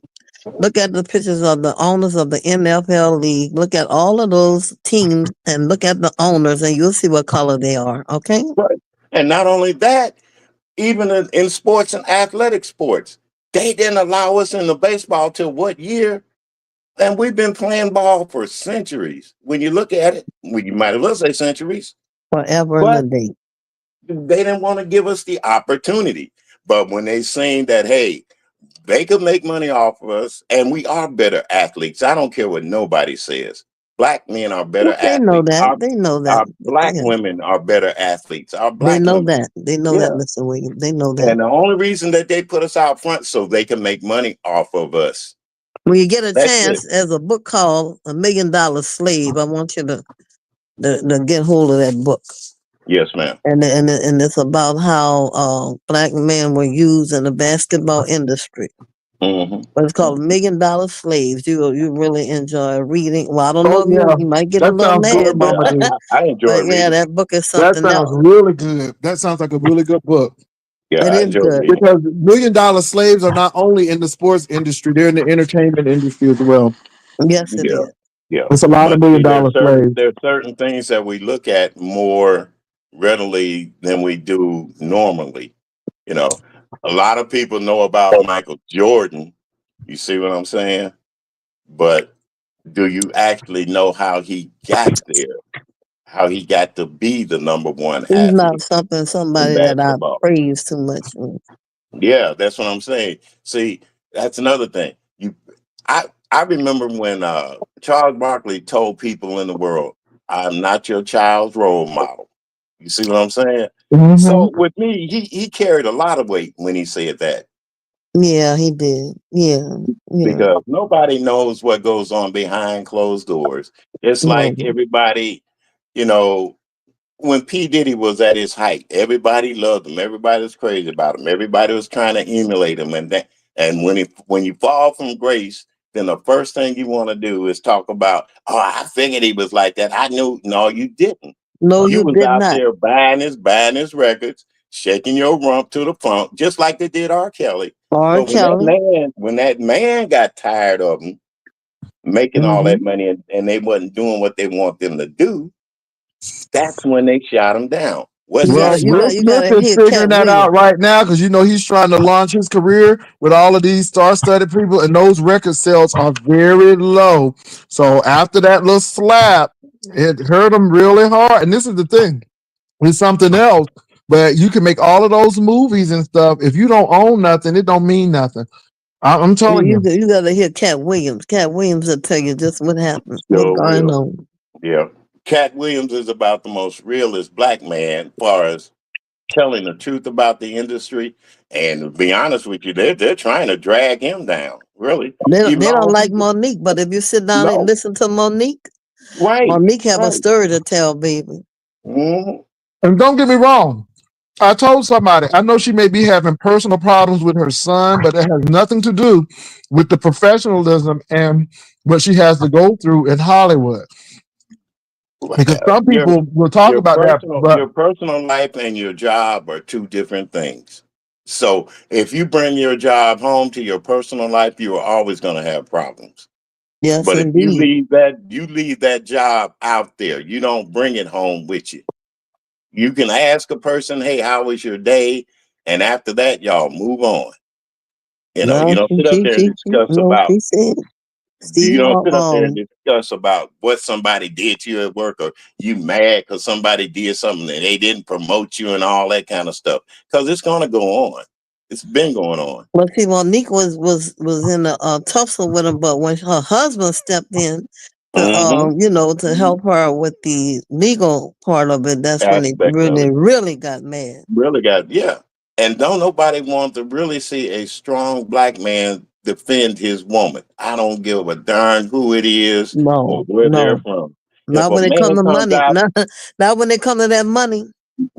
look at the pictures of the owners of the NFL league, look at all of those teams, and look at the owners, and you'll see what color they are. Okay? right. And not only that, even in sports and athletic sports, they didn't allow us in the baseball till what year? And we've been playing ball for centuries. When you look at it, well, you might as well say centuries, Forever and a but day. they didn't want to give us the opportunity. But when they seen that, hey, they could make money off of us, and we are better athletes. I don't care what nobody says. Black men are better They know athletes. that. They know that. Our black Yeah, women are better athletes. Our they black know women, that. They know that, yeah. Mr. Williams. They know that. And the only reason that they put us out front so they can make money off of us. When you get a That's it. chance, there's a book called $1 Million Slave. I want you to get hold of that book. Yes, ma'am. And it's about how black men were used in the basketball industry. Hmm. But it's called $1 Million Slaves. You really enjoy reading. Well, I don't know Oh if yeah, you might get a that little sounds good, mad, but Mama D. I enjoy but yeah, reading. that book is That something sounds else. really good. That sounds like a really good book. Yeah, It I is enjoy good. reading. Because $1 Million Slaves are not only in the sports industry, they're in the entertainment industry as well. Yes, it Yeah, is. yeah. It's a lot of But million see, dollar slaves. there's certain things that we look at more readily than we do normally. You know, a lot of people know about Michael Jordan. You see what I'm saying? But do you actually know how he got there? How he got to be the number one He's not athlete in somebody that I basketball? praise too much. Yeah, that's what I'm saying. See, that's another thing. I remember when Charles Barkley told people in the world, "I'm not your child's role model." You see what I'm saying? Hmm. So with me, he carried a lot of weight when he said that Yeah, he did. Yeah, yeah. because nobody knows what goes on behind closed doors. It's No, like everybody, you know, when P. Diddy was at his height, everybody loved him. Everybody was crazy about him. Everybody was trying to emulate him. And when you fall from grace, then the first thing you want to do is talk about, oh, I figured he was like that. I knew. No, you didn't. no, You you was did out not. there buying his records, shaking your rump to the funk, just like they did R. Kelly. R. But Kelly. when that man got tired of him making all Hmm. that money and they wasn't doing what they want them to do, that's when they shot him down. You Wesley Well, got you Will got Snipes. you Smith got to is hear figuring Cat that Williams. out right now because he's trying to launch his career with all of these star-studded people, and those record sales are very low. So after that little slap, it hurt him really hard. And this is the thing: it's something else. But you can make all of those movies and stuff. If you don't own nothing, it don't mean nothing. I'm You telling you. you got to hear Cat Williams. Cat Williams will tell you just what happened, what's Sure going will. on. Yeah. Cat Williams is about the most realist black man as far as telling the truth about the industry. And to be honest with you, they're trying to drag him down. Really. Even They don't all like these Monique, but if you sit down and no. listen to Monique, Right. Monique have a Right. story to tell, baby. Hmm. And don't get me wrong. I told somebody, I know she may be having personal problems with her son, but that has nothing to do with the professionalism and what she has to go through in Hollywood. Because some Your people will talk about that, but your personal life and your job are two different things. So if you bring your job home to your personal life, you are always going to have problems. Yes, But if you indeed. leave that job out there, you don't bring it home with you. You can ask a person, "Hey, how was your day?" And after that, y'all move on. You No, don't sit up there and discuss no, about she said, you Steve, don't sit up there and discuss about what somebody did to you at work, or you mad because somebody did something and they didn't promote you and all that kind of stuff. Because it's going to go on. It's been going on. well, see, Monique was in a tussle with him, but when her husband stepped in to, Hmm. to help her with the legal part of it, that's when they Aspect of really, it. really got mad. Really got, yeah. And don't nobody want to really see a strong black man defend his woman. I don't give a darn who it is or No, where they're no, from. If not a when it come man to comes money. out, Not when it come to that money.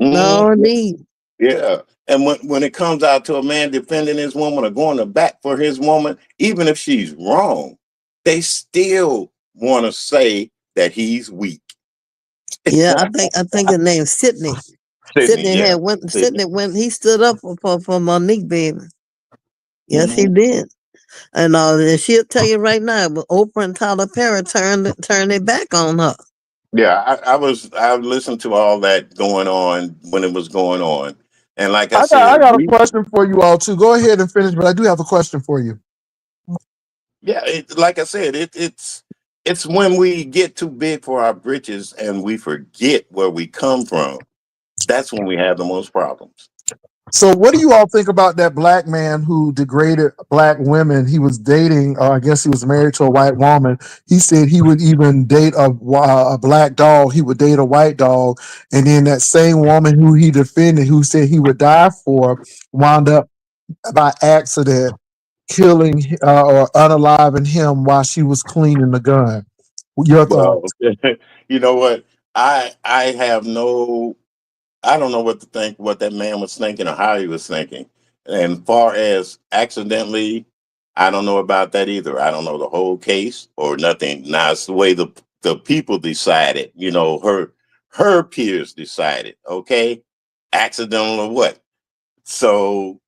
mhm, No, indeed. yeah. And when it comes out to a man defending his woman or going to bat for his woman, even if she's wrong, they still want to say that he's weak. Yeah, I think his name's Sydney. Sydney, yeah. Sydney. Sydney went, he stood up for Monique, baby. Yes, he Hmm. did. And she'll tell you right now, but Oprah and Tyler Perry turned their back on her. Yeah, I listened to all that going on when it was going on. And like I I said, got a question for you all too. Go ahead and finish, but I do have a question for you. yeah, like I said, it's when we get too big for our britches and we forget where we come from. That's when we have the most problems. So, what do you all think about that black man who degraded black women? He was dating, I guess he was married to a white woman. He said he would even date a black dog. He would date a white dog. And then that same woman who he defended, who said he would die for, wound up by accident killing or unaliving him while she was cleaning the gun. Your Well, thoughts? you know what? I have no I don't know what to think, what that man was thinking or how he was thinking. And far as accidentally, I don't know about that either. I don't know the whole case or nothing. Now it's the way the people decided, her peers decided, okay? Accidental or what? So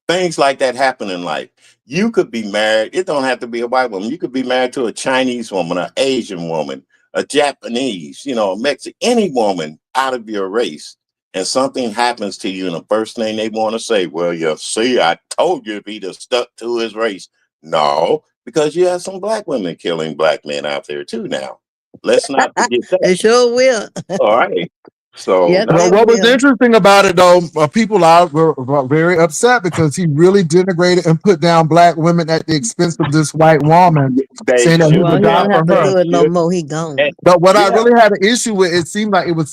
things like that happen in life. You could be married. It don't have to be a white woman. You could be married to a Chinese woman, an Asian woman, a Japanese, a Mexican, any woman out of your race, and something happens to you, and the first thing they want to say, "Well, you see, I told you if he'd have stuck to his race." No, because you have some black women killing black men out there too. Now, let's not forget that. They sure will. All right. So Yes, Well, they no. what was will. interesting about it, though, people were very upset because he really denigrated and put down black women at the expense of this white woman, They saying that he Well, would shouldn't he die don't have. for have to her. They do it no should. more. He And, gone. But what I yeah. really had an issue with, it seemed like it was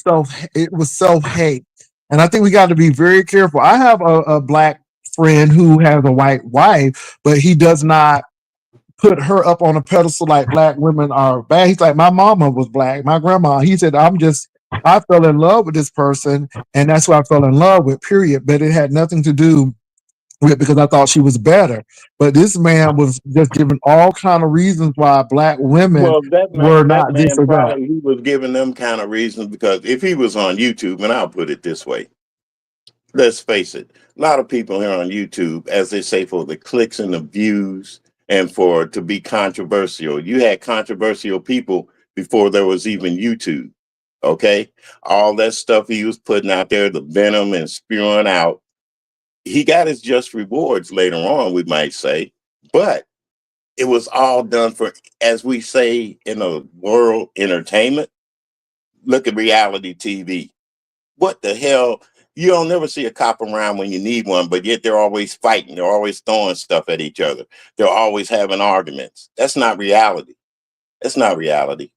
self hate, and I think we got to be very careful. I have a black friend who has a white wife, but he does not put her up on a pedestal like black women are bad. He's like, my mama was black, my grandma. He said, I fell in love with this person, and that's who I fell in love with, period. But it had nothing to do with because I thought she was better. But this man was just giving all kind of reasons why black women Well, were that not this man or that. probably he was giving them kind of reasons because if he was on YouTube, and I'll put it this way, let's face it, a lot of people here on YouTube, as they say, for the clicks and the views and for to be controversial. You had controversial people before there was even YouTube. Okay, all that stuff he was putting out there, the venom and spewing out, he got his just rewards later on, we might say, but it was all done for, as we say in the world, entertainment. Look at reality TV. What the hell? You don't never see a cop around when you need one, but yet they're always fighting. They're always throwing stuff at each other. They're always having arguments. That's not reality. That's not reality.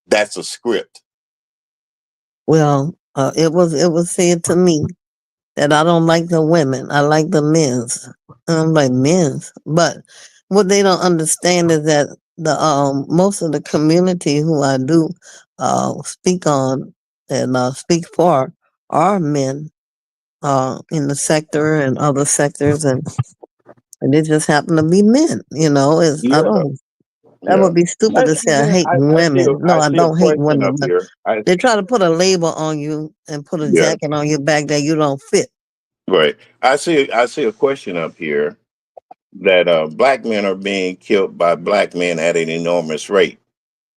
That's a script. Well, it was said to me that I don't like the women. I like the men's. And I'm like men's. But what they don't understand is that the most of the community who I do speak on and speak for are men in the sector and other sectors, and it just happen to be men. You know, it's I Yeah, don't. That yeah. would be stupid to say I Then hate women. No, I I see a don't hate question women, up but here. they try to put a label on you and put a Yeah, jacket on your back that you don't fit. right. I see a question up here that black men are being killed by black men at an enormous rate.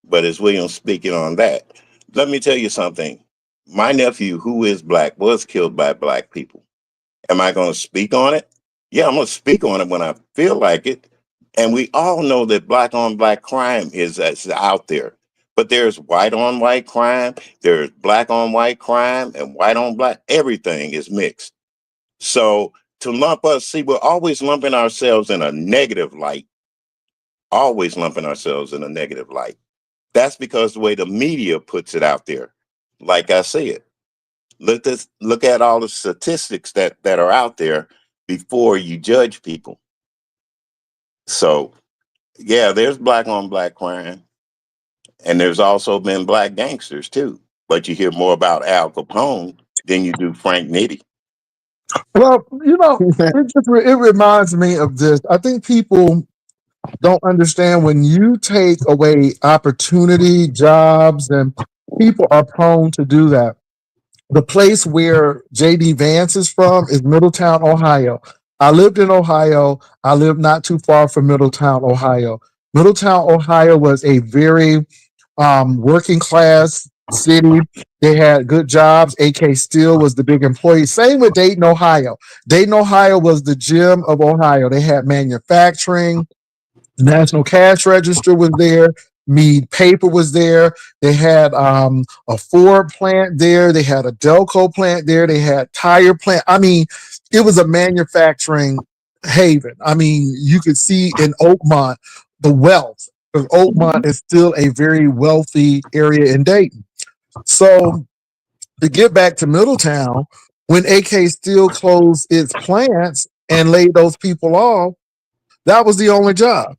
But is William speaking on that? Let me tell you something. My nephew, who is black, was killed by black people. Am I going to speak on it? Yeah, I'm going to speak on it when I feel like it. And we all know that black on black crime is out there. But there's white on white crime, there's black on white crime, and white on black. Everything is mixed. So to lump us, see, we're always lumping ourselves in a negative light, always lumping ourselves in a negative light. That's because the way the media puts it out there. Like I said, look at all the statistics that are out there before you judge people. So yeah, there's black on black crime, and there's also been black gangsters too. But you hear more about Al Capone than you do Frank Nitti. Well, it reminds me of this. I think people don't understand when you take away opportunity, jobs, and people are prone to do that. The place where JD Vance is from is Middletown, Ohio. I lived in Ohio. I lived not too far from Middletown, Ohio. Middletown, Ohio was a very working class city. They had good jobs. AK Steel was the big employee. Same with Dayton, Ohio. Dayton, Ohio was the gem of Ohio. They had manufacturing. National Cash Register was there. Mead Paper was there. They had a Ford plant there. They had a Delco plant there. They had tire plant. I mean, it was a manufacturing haven. I mean, you could see in Oakmont the wealth. Because Oakmont is still a very wealthy area in Dayton. So to get back to Middletown, when AK Steel closed its plants and laid those people off, that was the only job.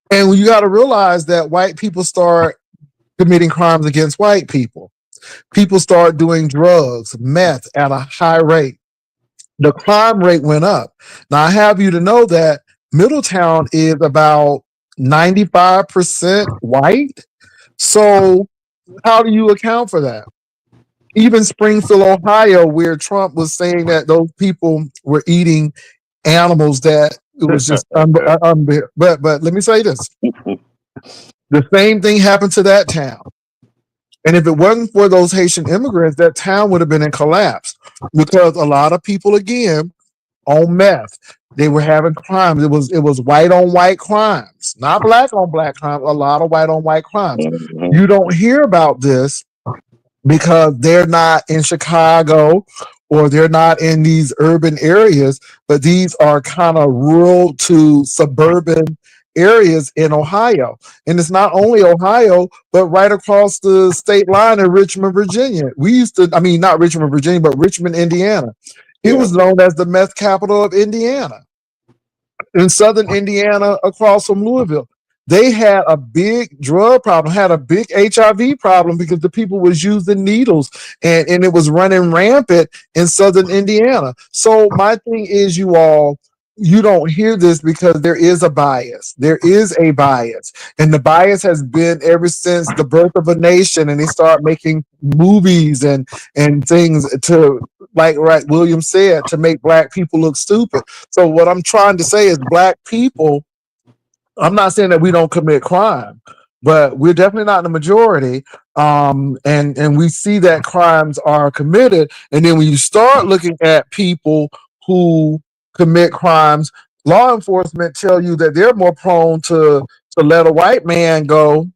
And you got to realize that white people start committing crimes against white people. People start doing drugs, meth at a high rate. The crime rate went up. Now, I have you to know that Middletown is about 95% white. So, how do you account for that? Even Springfield, Ohio, where Trump was saying that those people were eating animals that it was just but let me say this. The same thing happened to that town. And if it wasn't for those Haitian immigrants, that town would have been in collapse because a lot of people, again, on meth, they were having crimes. It was white on white crimes, not black on black crimes. A lot of white on white crimes. Mhm. You don't hear about this because they're not in Chicago or they're not in these urban areas, but these are kind of rural to suburban areas in Ohio. And it's not only Ohio, but right across the state line in Richmond, Virginia. We used to, I mean, not Richmond, Virginia, but Richmond, Indiana. It Yeah. was known as the meth capital of Indiana in southern Indiana across from Louisville. They had a big drug problem, had a big HIV problem because the people was using needles and it was running rampant in southern Indiana. So my thing is, you all, you don't hear this because there is a bias. There is a bias. And the bias has been ever since the birth of a nation, and they start making movies and things to, like right William said, to make black people look stupid. So what I'm trying to say is black people, I'm not saying that we don't commit crime, but we're definitely not the majority. And we see that crimes are committed. And then when you start looking at people who commit crimes, law enforcement tell you that they're more prone to let a white man go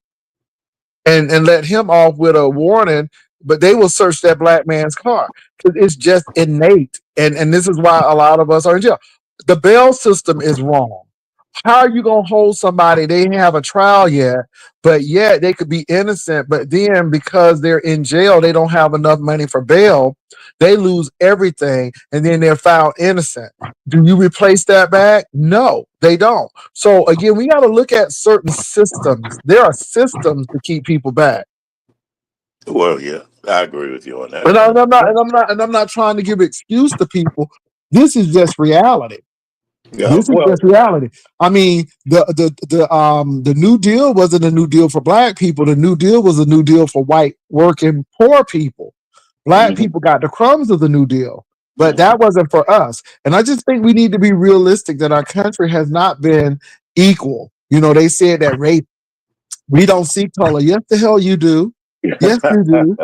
and let him off with a warning, but they will search that black man's car because it's just innate. And this is why a lot of us are in jail. The bail system is wrong. How are you gonna hold somebody? They didn't have a trial yet, but yet they could be innocent. But then because they're in jail, they don't have enough money for bail. They lose everything, and then they're found innocent. Do you replace that back? No, they don't. So again, we got to look at certain systems. There are systems to keep people back. Well, yeah. I agree with you on that, And man. I'm not trying to give excuse to people. This is just reality. Yeah, This is well, just reality. I mean, the New Deal wasn't a New Deal for black people. The New Deal was a New Deal for white working poor people. Black hmm people got the crumbs of the New Deal, but hmm that wasn't for us. And I just think we need to be realistic that our country has not been equal. You know, they said that race, we don't see color. Yes, the hell you do. Yes, you do.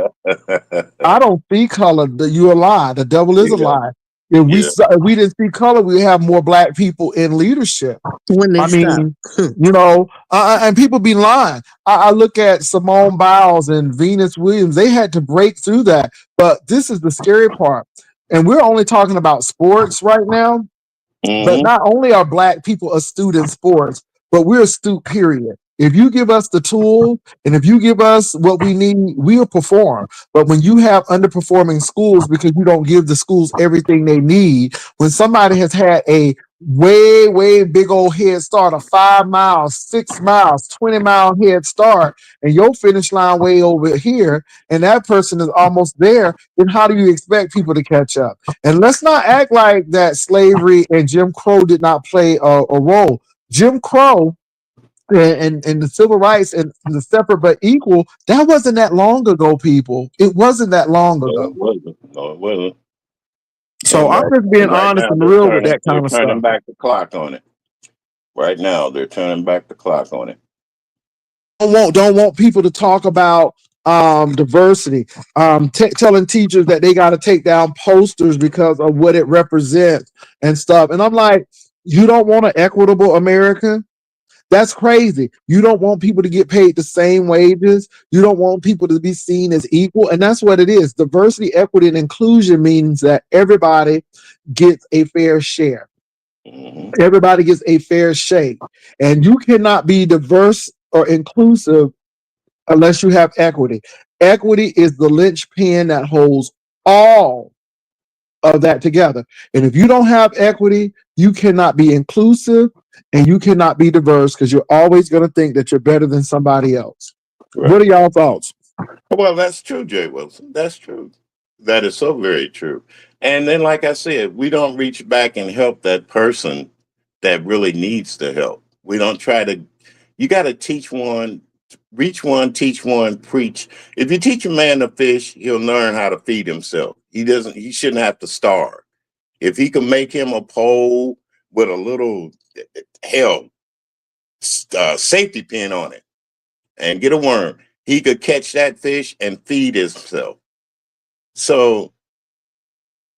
I don't see color. You a lie. The devil is a yeah, lie. yeah. If we didn't see color, we have more black people in leadership. When they I stop. mean, and people be lying. I look at Simone Biles and Venus Williams. They had to break through that. But this is the scary part. And we're only talking about sports right now. But hmm not only are black people astute in sports, but we're astute, period. If you give us the tools and if you give us what we need, we'll perform. But when you have underperforming schools because you don't give the schools everything they need, when somebody has had a way big old head start, a 5 miles, 6 miles, 20-mile head start, and your finish line way over here, and that person is almost there, then how do you expect people to catch up? And let's not act like that slavery and Jim Crow did not play a role. Jim Crow and the civil rights and the separate but equal, that wasn't that long ago, people. It wasn't that long No, ago. it wasn't. No, it wasn't. So And I'm just being right honest now and real with that they're kind of turning stuff. back the clock on it. Right now they're turning back the clock on it. Don't want people to talk about diversity, telling teachers that they got to take down posters because of what it represents and stuff. And I'm like, you don't want an equitable America? That's crazy. You don't want people to get paid the same wages. You don't want people to be seen as equal. And that's what it is. Diversity, equity, and inclusion means that everybody gets a fair share. hmm Everybody gets a fair shake. And you cannot be diverse or inclusive unless you have equity. Equity is the linchpin that holds all of that together. And if you don't have equity, you cannot be inclusive and you cannot be diverse because you're always going to think that you're better than somebody else. What Right. are y'all thoughts? Well, that's true, Jay Wilson. That's true. That is so very true. And then, like I said, we don't reach back and help that person that really needs the help. We don't try to, you got to teach one, reach one, teach one, preach. If you teach a man to fish, he'll learn how to feed himself. He shouldn't have to starve. If he can make him a pole with a little, hell, safety pin on it and get a worm, he could catch that fish and feed himself. So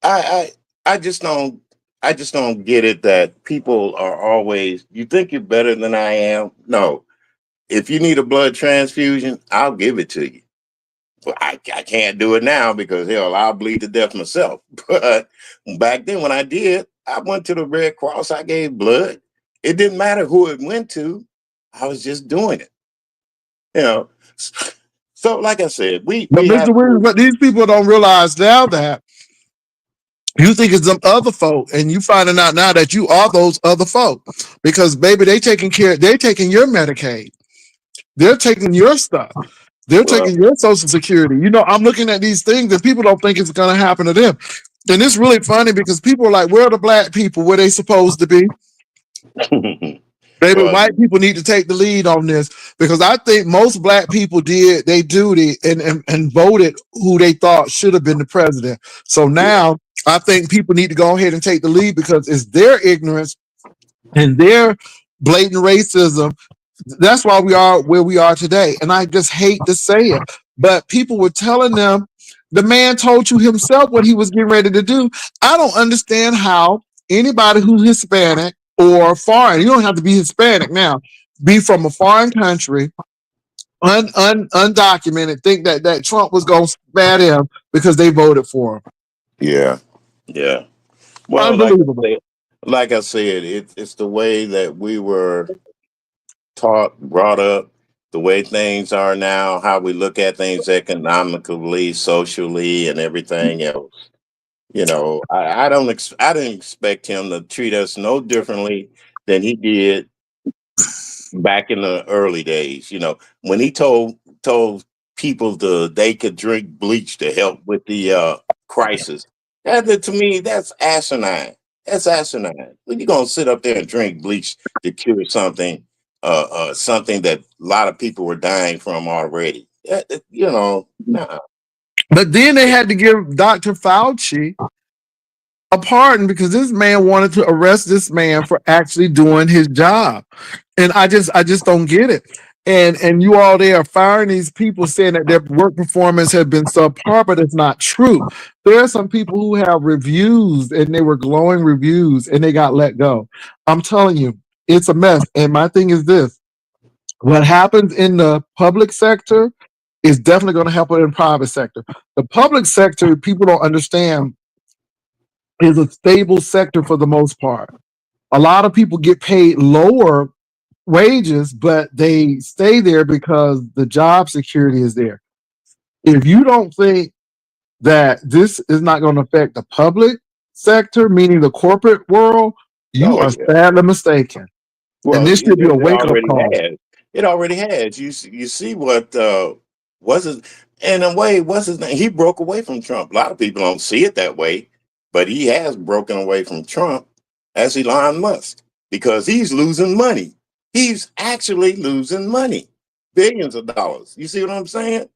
I I just don't get it that people are always, you think you're better than I am. No. If you need a blood transfusion, I'll give it to you. But I can't do it now because hell, I'll bleed to death myself. But back then when I did, I went to the Red Cross, I gave blood. It didn't matter who it went to. I was just doing it. You know. So like I said, But we Mr. have Williams, to. but these people don't realize now that you think it's some other folk, and you finding out now that you are those other folk. Because baby, they're taking your Medicaid. They're taking your stuff. They're Well, taking your social security. You know, I'm looking at these things and people don't think it's gonna happen to them. And it's really funny because people are like, where are the black people? Where they supposed to be? Maybe well, white people need to take the lead on this because I think most black people did their duty and voted who they thought should have been the president. So yeah, now I think people need to go ahead and take the lead because it's their ignorance and their blatant racism. That's why we are where we are today. And I just hate to say it, but people were telling them the man told you himself what he was getting ready to do. I don't understand how anybody who's Hispanic or foreign, you don't have to be Hispanic now, be from a foreign country, undocumented, think that Trump was going to spat him because they voted for him. yeah, yeah. Well, Unbelievable. like I said, it's the way that we were taught, brought up, the way things are now, how we look at things economically, socially, and everything else. You know, I didn't expect him to treat us no differently than he did back in the early days. You know, when he told people they could drink bleach to help with the crisis. To me, that's asinine. That's asinine. When you gonna sit up there and drink bleach to cure something that a lot of people were dying from already? Nah. But then they had to give Dr. Fauci a pardon because this man wanted to arrest this man for actually doing his job. And I just don't get it. And you all there are firing these people saying that their work performance has been subpar, but it's not true. There are some people who have reviews and they were glowing reviews and they got let go. I'm telling you, it's a mess. And my thing is this: what happens in the public sector is definitely going to happen in the private sector. The public sector, people don't understand, is a stable sector for the most part. A lot of people get paid lower wages, but they stay there because the job security is there. If you don't think that this is not going to affect the public sector, meaning the corporate world, you Oh are yeah. sadly mistaken. And Well, this should be a it wake up already call. has. It already has. You see what was it? In a way, what's his name? He broke away from Trump. A lot of people don't see it that way, but he has broken away from Trump as Elon Musk because he's losing money. He's actually losing money, billions of dollars. You see what I'm saying?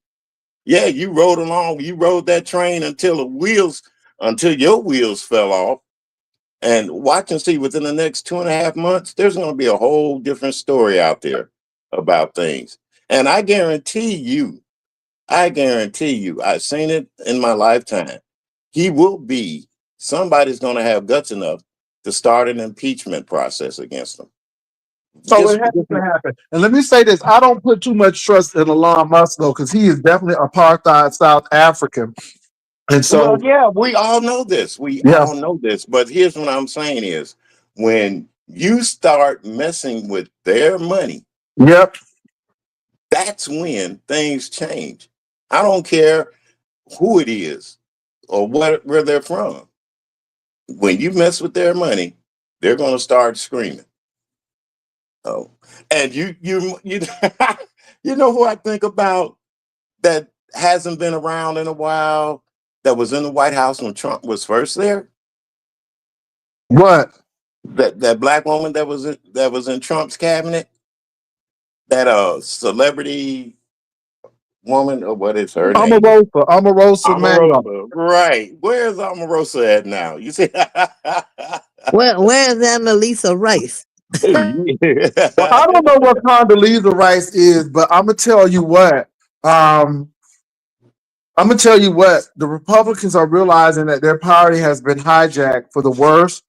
Yeah, you rode along. You rode that train until your wheels fell off. And watch and see within the next 2.5 months, there's going to be a whole different story out there about things. And I guarantee you, I've seen it in my lifetime. Somebody's going to have guts enough to start an impeachment process against him. So it has to happen. And let me say this: I don't put too much trust in Elon Musk though, because he is definitely apartheid South African. And so, well, yeah, we all know this. We yeah, all know this. But here's what I'm saying is when you start messing with their money, yep. that's when things change. I don't care who it is or where they're from. When you mess with their money, they're going to start screaming. Oh, and you you know who I think about that hasn't been around in a while, that was in the White House when Trump was first there? What? That black woman that was in Trump's cabinet, that celebrity woman, or what is her name? Omarosa Mango. Omarosa, right? Where's Omarosa at now? You see? Where's Annalisa Rice? Well, I don't know what Condoleezza Rice is, but I'm gonna tell you what. Um, I'm gonna tell you what. The Republicans are realizing that their party has been hijacked for the worst,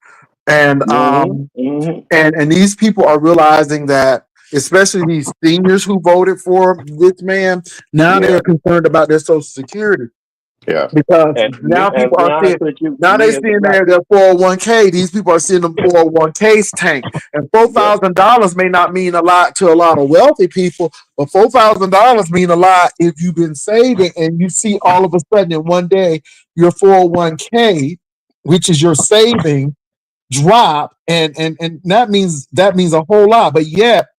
and Mhm, mhm. and these people are realizing that, especially these seniors who voted for this man, now Yeah, they're concerned about their Social Security. yeah. Because And now and to people be are seeing, honest with you, now they me as a seeing black, their 401k. These people are seeing them 401ks tank. And yeah, $4,000 may not mean a lot to a lot of wealthy people, but $4,000 mean a lot if you've been saving and you see all of a sudden in one day your 401k, which is your saving, drop, and that means a whole lot. But yet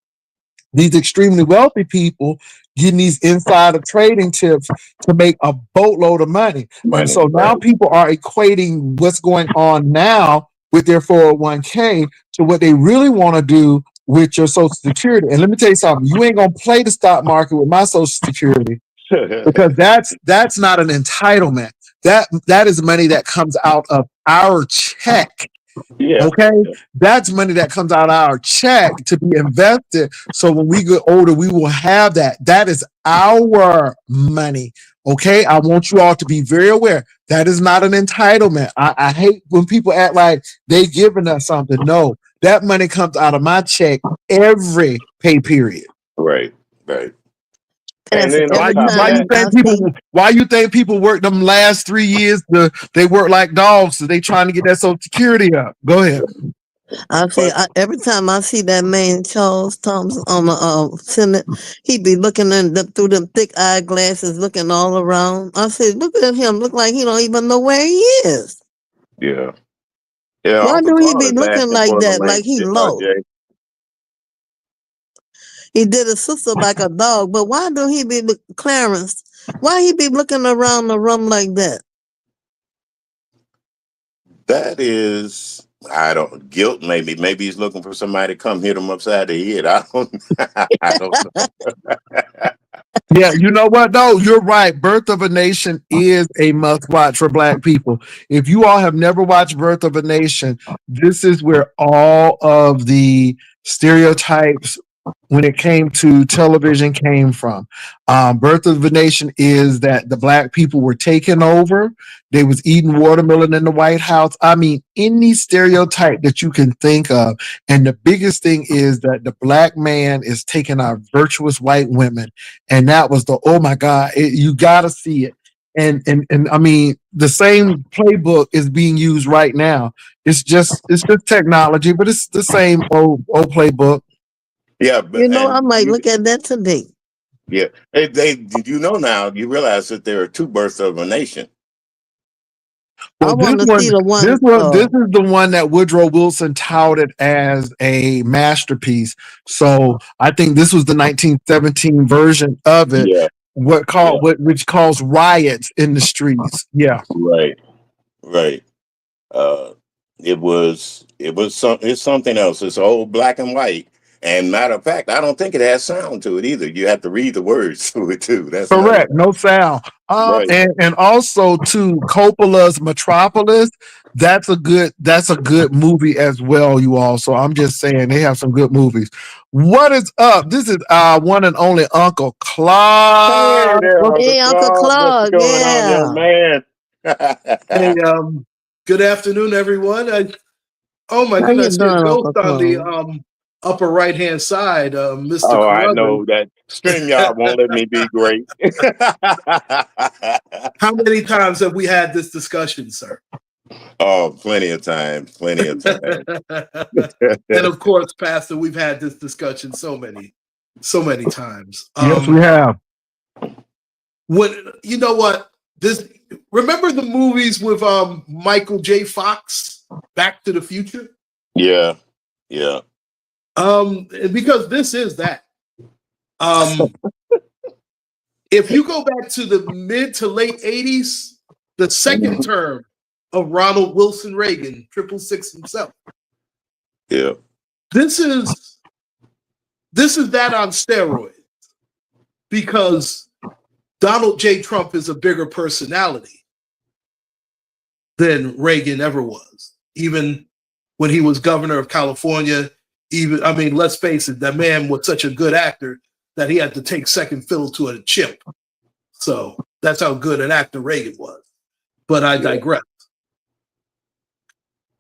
these extremely wealthy people getting these insider trading tips to make a boatload of money. And money, so now right? people are equating what's going on now with their 401k to what they really want to do with your Social Security. And let me tell you something, you ain't gonna play the stock market with my Social Security, because that's not an entitlement. That is money that comes out of our check. Yeah, Okay, that's money that comes out of our check to be invested. So when we get older, we will have that. That is our money. Okay, I want you all to be very aware that is not an entitlement. I hate when people act like they giving us something. No, that money comes out of my check every pay period. right, right. And Pastor, then on Why every you top why of time you that, I think people see why you think people work them last 3 years? They work like dogs, so they trying to get that Social Security up. Go ahead. but every time I see that man Charles Thompson on the Senate, he be looking through them thick eyeglasses, looking all around. I said, look at him, look like he don't even know where he is. yeah, yeah. Why Uncle do he Claude be is looking asking like for the that? Like link, he lost? Jay. He did his sister like a dog. But why do he be Clarence? Why he be looking around the room like that? That is, I don't guilt. Maybe he's looking for somebody to come hit him upside the head. I don't. I don't know. Yeah, you know what? No, you're right. Birth of a Nation is a must watch for Black people. If you all have never watched Birth of a Nation, this is where all of the stereotypes when it came to television came from. Birth of a Nation is that the Black people were taken over. They was eating watermelon in the White House. I mean, any stereotype that you can think of. And the biggest thing is that the Black man is taking our virtuous white women. And that was oh my God, you got to see it. And I mean, the same playbook is being used right now. It's just technology, but it's the same old playbook. Yeah, You know, I might look at that today. Yeah, did you know now? You realize that there are two births of a nation. I Well, want to see the one. this is the one that Woodrow Wilson touted as a masterpiece. So I think this was the 1917 version of it. Yeah, Which caused riots in the streets. Yeah, right. Uh, it's something else. It's old black and white. And matter of fact, I don't think it has sound to it either. You have to read the words to it too. That's correct. No sound. right. And also to Coppola's Metropolis. That's a good movie as well, you all. So I'm just saying they have some good movies. What is up? This is our one and only Uncle Hey Claude. there, Hey, Uncle What's Claude. going on, young man? Hey, good afternoon, everyone. Oh my How you goodness, I see a doing, ghost Uncle on the Claude? upper right hand side, Mr. Oh, I Carruthers. know that StreamYard won't let me be great. How many times have we had this discussion, sir? Oh, plenty of time. And of course, Pastor, we've had this discussion so many times. Yes, we have. When you know what remember the movies with Michael J. Fox, Back to the Future? Yeah. Because this is that. If you go back to the mid to late 80s, the second term of Ronald Wilson Reagan, 666 himself. Yeah. This is that on steroids, because Donald J. Trump is a bigger personality than Reagan ever was. Even when he was governor of California, let's face it, that man was such a good actor that he had to take second fiddle to a chimp. So that's how good an actor Reagan was. But I digress.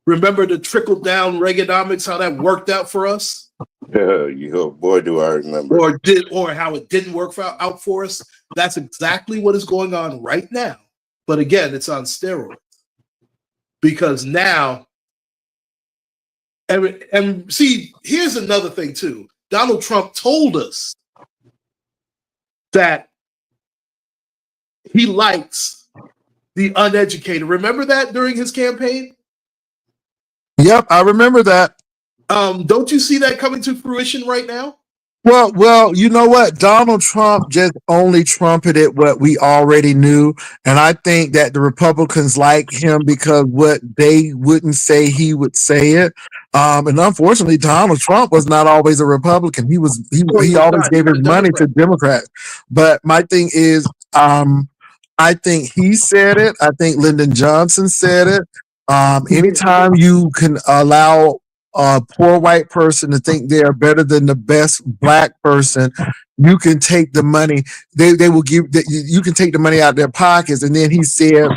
Remember the trickle down Reaganomics, how that worked out for us? Boy, do I remember. Or how it didn't work out for us. That's exactly what is going on right now. But again, it's on steroids. Because now, and see, here's another thing too. Donald Trump told us that he likes the uneducated. Remember that during his campaign? Yep, I remember that. Don't you see that coming to fruition right now? Well, you know what? Donald Trump just only trumpeted what we already knew. And I think that the Republicans like him because what they wouldn't say, he would say it. And unfortunately, Donald Trump was not always a Republican. He always gave his money to Democrats. But my thing is, I think he said it. I think Lyndon Johnson said it. Anytime you can allow a poor white person to think they are better than the best black person, you can take the money. They will give that. You can take the money out of their pockets. And then he said,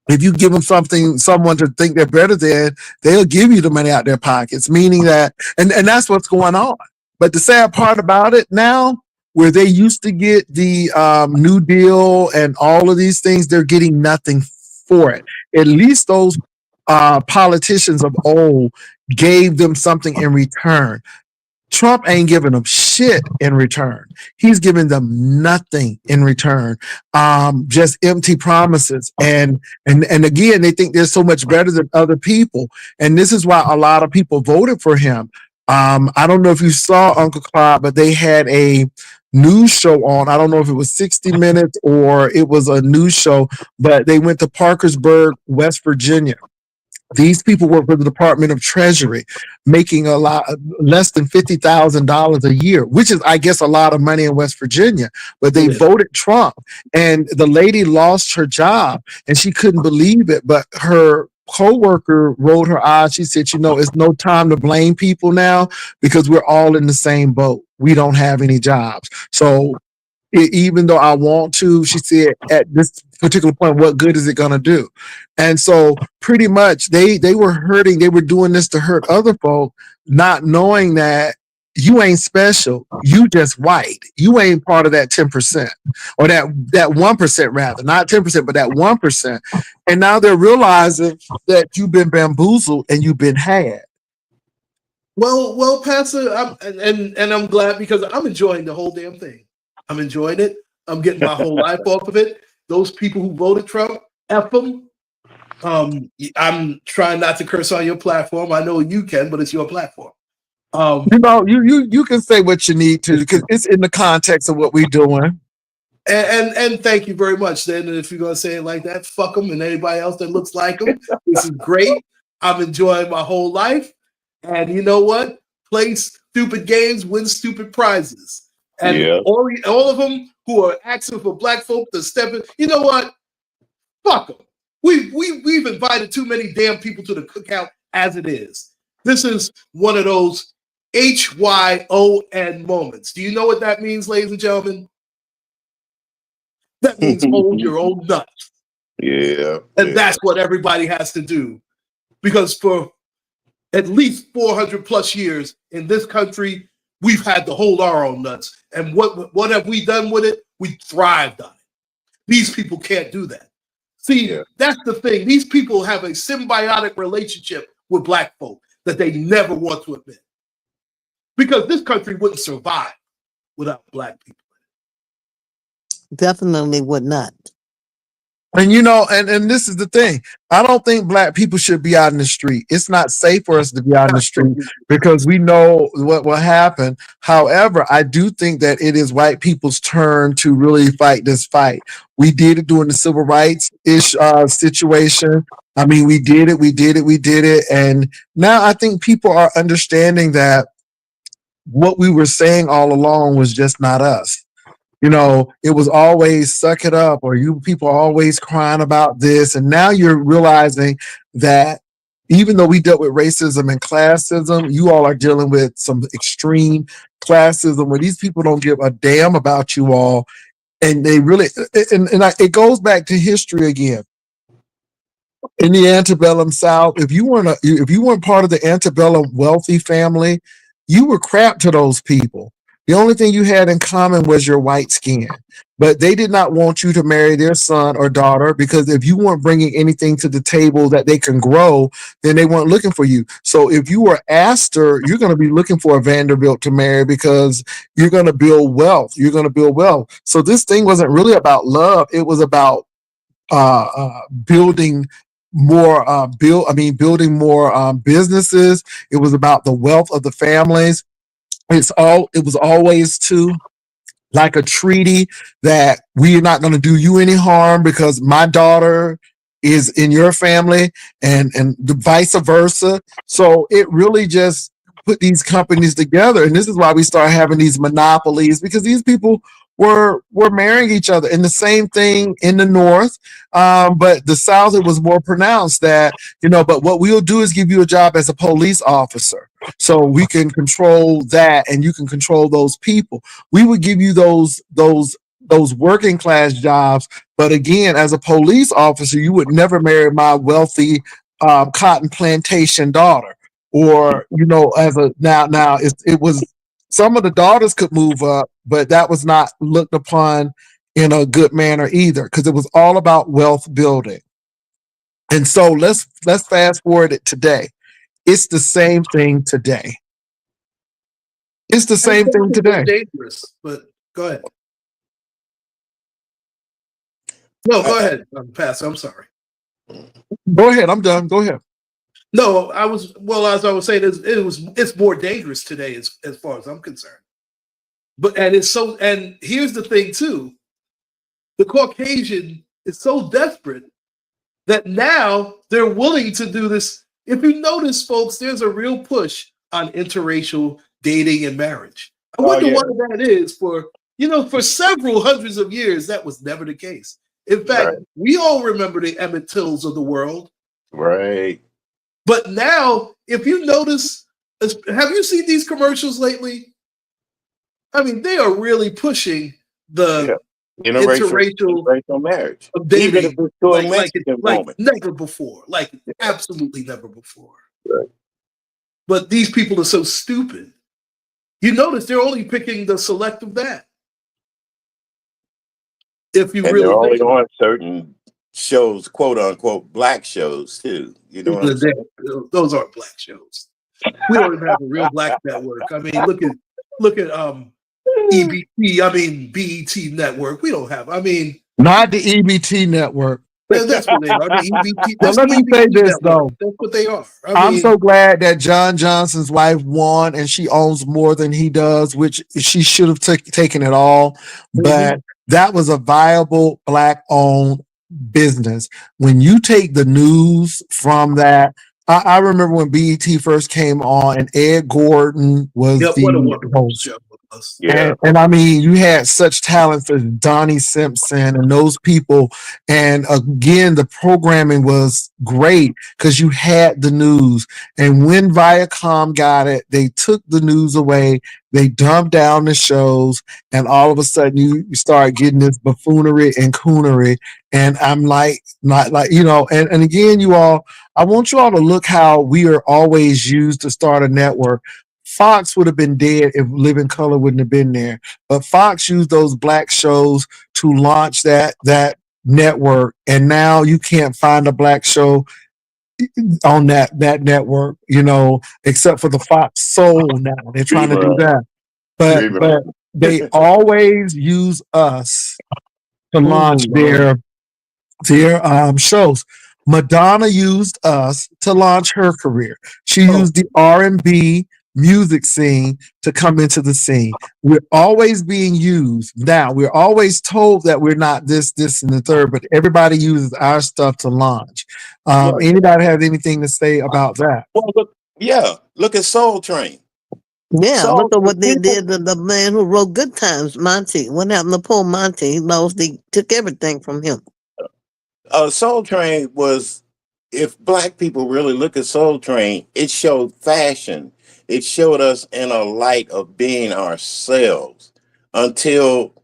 if you give them someone to think they're better than, they'll give you the money out of their pockets. Meaning that, and that's what's going on. But the sad part about it now, where they used to get the New Deal and all of these things, they're getting nothing for it. At least those politicians of old gave them something in return. Trump ain't giving them shit in return. He's giving them nothing in return. Just empty promises. And again, they think they're so much better than other people. And this is why a lot of people voted for him. I don't know if you saw Uncle Clyde, but they had a news show on. I don't know if it was 60 Minutes or it was a news show, but they went to Parkersburg, West Virginia. These people work for the Department of Treasury, making a lot less than $50,000 a year, which is, I guess, a lot of money in West Virginia. But they voted Trump, and the lady lost her job, and she couldn't believe it. But her coworker rolled her eyes. She said, "You know, it's no time to blame people now because we're all in the same boat. We don't have any jobs." So even though I want to, she said, at this particular point, what good is it going to do? And so pretty much they were hurting. They were doing this to hurt other folk, not knowing that you ain't special. You just white. You ain't part of that 10% or that 1% rather, not 10%, but that 1%. And now they're realizing that you've been bamboozled and you've been had. Well, Pastor, and I'm glad because I'm enjoying the whole damn thing. I'm enjoying it. I'm getting my whole life off of it. Those people who voted Trump, F them. I'm trying not to curse on your platform. I know you can, but it's your platform. You know, you can say what you need to because it's in the context of what we're doing. And thank you very much. Then, if you're gonna say it like that, fuck them and anybody else that looks like them. This is great. I'm enjoying my whole life. And you know what? Play stupid games, win stupid prizes. And all of them who are asking for black folk to step in. You know what? Fuck them. We've invited too many damn people to the cookout as it is. This is one of those HYON moments. Do you know what that means, ladies and gentlemen? That means hold your own nuts. Yeah. And that's what everybody has to do. Because for at least 400 plus years in this country, we've had to hold our own nuts. And what have we done with it? We thrived on it. These people can't do that. See, that's the thing. These people have a symbiotic relationship with black folk that they never want to admit. Because this country wouldn't survive without black people. Definitely would not. And you know, and this is the thing. I don't think black people should be out in the street. It's not safe for us to be out in the street because we know what will happen. However, I do think that it is white people's turn to really fight this fight. We did it during the civil rights situation. I mean, we did it. And now I think people are understanding that what we were saying all along was just not us. You know, it was always suck it up, or you people are always crying about this. And now you're realizing that even though we dealt with racism and classism, you all are dealing with some extreme classism where these people don't give a damn about you all. And they really, it goes back to history again. In the antebellum South, if you weren't part of the antebellum wealthy family, you were crap to those people. The only thing you had in common was your white skin. But they did not want you to marry their son or daughter because if you weren't bringing anything to the table that they can grow, then they weren't looking for you. So if you were Astor, you're going to be looking for a Vanderbilt to marry because you're going to build wealth. You're going to build wealth. So this thing wasn't really about love. It was about building more building more businesses. It was about the wealth of the families. It was always too like a treaty that we're not going to do you any harm because my daughter is in your family and the vice versa. So it really just put these companies together. And this is why we start having these monopolies because these people were marrying each other. And the same thing in the North. But the South, it was more pronounced that, you know, but what we'll do is give you a job as a police officer. So we can control that and you can control those people. We would give you those working class jobs. But again, as a police officer, you would never marry my wealthy cotton plantation daughter. Or, you know, now it was some of the daughters could move up, but that was not looked upon in a good manner either, because it was all about wealth building. And so let's fast forward it today. It's the same thing today. It's the same thing today. Dangerous, but go ahead. No, go ahead, Pastor. I'm sorry. Go ahead. I'm done. Go ahead. No, as I was saying, it's more dangerous today as far as I'm concerned. But and here's the thing too, the Caucasian is so desperate that now they're willing to do this. If you notice, folks, there's a real push on interracial dating and marriage. I wonder why that is. For several hundreds of years, that was never the case. In fact, we all remember the Emmett Tills of the world. Right. But now, if you notice, have you seen these commercials lately? I mean, they are really pushing the interracial marriage, dating, even if it's to a Mexican like never before, like absolutely never before. Right. But these people are so stupid. You notice they're only picking the select of that. If you really they're only on certain shows, quote unquote, black shows too. You know what I'm saying? Those aren't black shows. We don't even have a real black network. I mean, look at EBT. I mean, BET network. We don't have. I mean, not the EBT network. That's what they are. The EBT. Well, let me say this though. That's what they are. I'm so glad that John Johnson's wife won, and she owns more than he does, which she should have taken it all. But that was a viable black-owned business. When you take the news from that, I remember when BET first came on, and Ed Gordon was the host. Yeah. And I mean, you had such talent for Donnie Simpson and those people. And again, the programming was great because you had the news. And when Viacom got it, they took the news away. They dumped down the shows. And all of a sudden, you start getting this buffoonery and coonery. And I'm like, not like, and again, you all, I want you all to look how we are always used to start a network. Fox would have been dead if Living Color wouldn't have been there. But Fox used those black shows to launch that network. And now you can't find a black show on that network, except for the Fox Soul now. They're trying to do that. But they always use us to launch their shows. Madonna used us to launch her career. She used the R&B music scene to come into the scene. We're always being used. Now, we're always told that we're not this, and the third, but everybody uses our stuff to launch. Anybody have anything to say about that? Well, look at Soul Train. Yeah, look at what they did to the man who wrote Good Times, Monty. What happened to poor Monty? He lost, they took everything from him. Soul Train was, if black people really look at Soul Train, it showed fashion. It showed us in a light of being ourselves until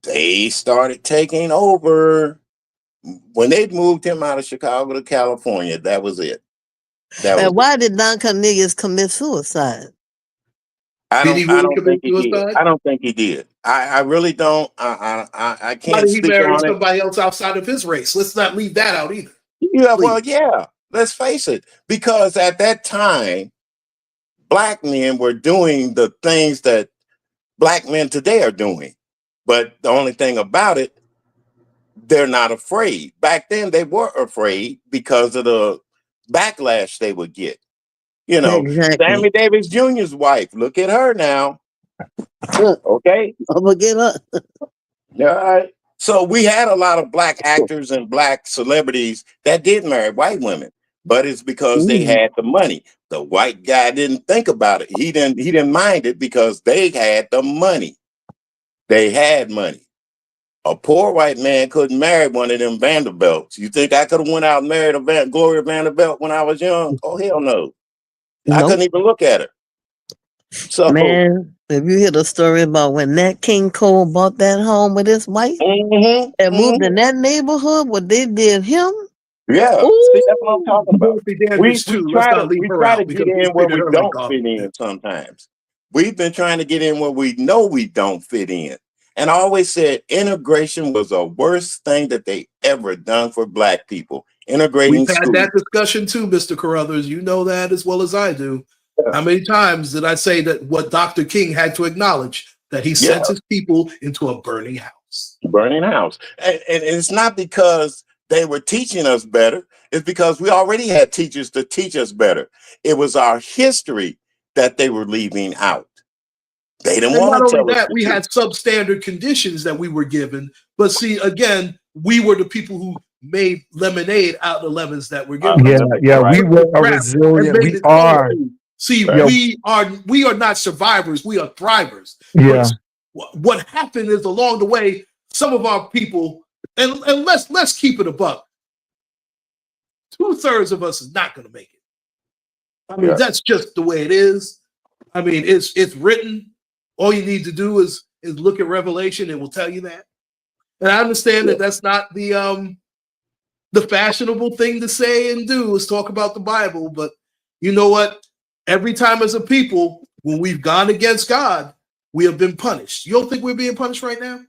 they started taking over. When they moved him out of Chicago to California, that was it. And why did Don Cornelius commit suicide? I don't think he did. I don't think he did. I really don't. I can't. Why did he marry somebody else outside of his race? Let's not leave that out either. Yeah, well, yeah. Let's face it. Because at that time, black men were doing the things that black men today are doing. But the only thing about it, they're not afraid. Back then, they were afraid because of the backlash they would get. Exactly. Sammy Davis Jr.'s wife. Look at her now. Okay. I'm gonna get her. All right. So we had a lot of black actors and black celebrities that did marry white women, but it's because they had the money. The white guy didn't think about it. He didn't mind it because they had the money. They had money. A poor white man couldn't marry one of them Vanderbilts. You think I could have went out and married a Gloria Vanderbilt when I was young? Oh, hell no. I couldn't even look at her. So, man, if you hear the story about when Nat King Cole bought that home with his wife and moved in that neighborhood, what they did him? Yeah, see, that's what I'm talking about. We try to get in where we don't fit in sometimes. We've been trying to get in where we know we don't fit in. And I always said integration was the worst thing that they ever done for black people. Integrating We've had that discussion too, Mr. Carruthers. You know that as well as I do. Yeah. How many times did I say that what Dr. King had to acknowledge, that he sent his people into a burning house? Burning house. And it's not because they were teaching us better. It's because we already had teachers to teach us better. It was our history that they were leaving out. They didn't And want not to only tell us that, the we truth. had substandard conditions that we were given. But see, again, we were the people who made lemonade out of the lemons that were given. Yeah, Right. we were a Crap and resilient. made We it soul are. food. See, Right. we are not survivors. We are thrivers. Yeah. But what happened is along the way, some of our people, and let's keep it a buck. 2/3 of us is not going to make it. I mean, Yeah. that's just the way it is. I mean, it's written. All you need to do is look at Revelation. It will tell you that. And I understand that that's not the fashionable thing to say and do is talk about the Bible. But you know what? Every time as a people, when we've gone against God, we have been punished. You don't think we're being punished right now?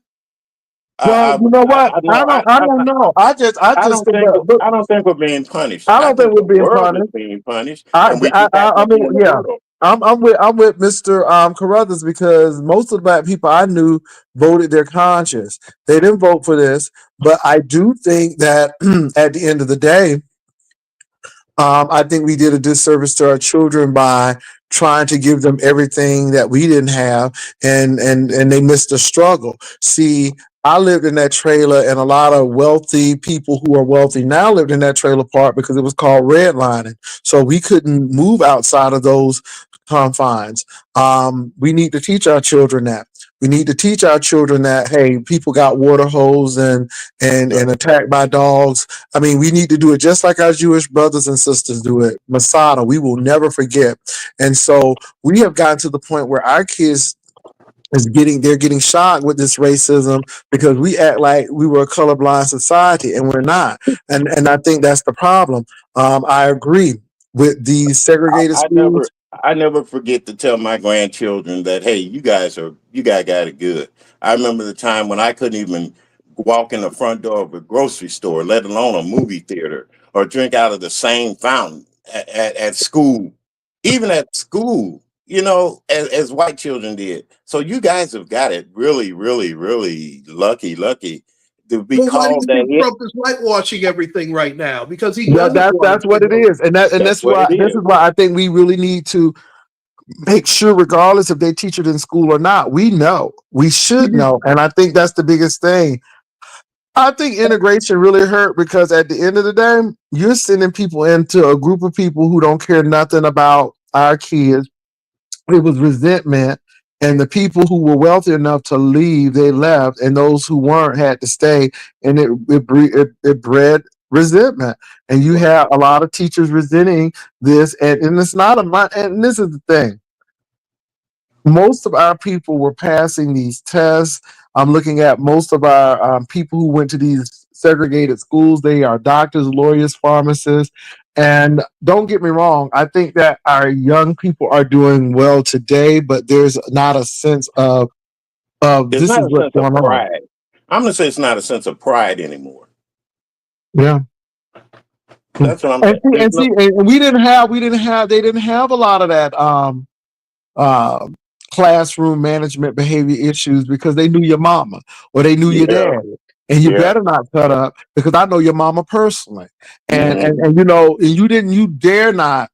Well, you know what? I don't know. I just think that, I don't think we're being punished. I don't think think we're the being world is punished. being punished, I and we just I happen to be mean, in the yeah. world. I'm with Mr. Carruthers because most of the black people I knew voted their conscience. They didn't vote for this, but I do think that at the end of the day, I think we did a disservice to our children by trying to give them everything that we didn't have, and they missed the struggle. See, I lived in that trailer, and a lot of wealthy people who are wealthy now lived in that trailer park because it was called redlining. So we couldn't move outside of those confines. We need to teach our children that. We need to teach our children that, hey, people got water hose and attacked by dogs. I mean, we need to do it just like our Jewish brothers and sisters do it. Masada, we will never forget. And so we have gotten to the point where our kids they're getting shocked with this racism because we act like we were a colorblind society and we're not. And I think that's the problem. I agree with these segregated I schools. never forget to tell my grandchildren that, hey, you guys got it good. I remember the time when I couldn't even walk in the front door of a grocery store, let alone a movie theater, or drink out of the same fountain at school. Even at school, as white children did. So you guys have got it really, really, really lucky to be Well, why do called you think that. Trump is whitewashing everything right now? Because he Yeah, doesn't want that's to what take it over. is. And That's that's what why it this is. is why I think we really need to make sure, regardless if they teach it in school or not, we should know. And I think that's the biggest thing. I think integration really hurt because at the end of the day, you're sending people into a group of people who don't care nothing about our kids. It was resentment, and the people who were wealthy enough to leave, they left, and those who weren't had to stay, and it bred resentment. And you have a lot of teachers resenting this, and it's not and this is the thing. Most of our people were passing these tests. I'm looking at most of our people who went to these segregated schools. They are doctors, lawyers, pharmacists. And don't get me wrong, I think that our young people are doing well today, but there's not a sense of It's this not is a what's sense of going on. pride. I'm gonna say it's not a sense of pride anymore. Yeah. That's what I'm And saying. There's no, see, and they didn't have a lot of that uh, classroom management behavior issues because they knew your mama or they knew your yeah, dad. And you yeah. better not cut up because I know your mama personally. And Mhm. and you dare not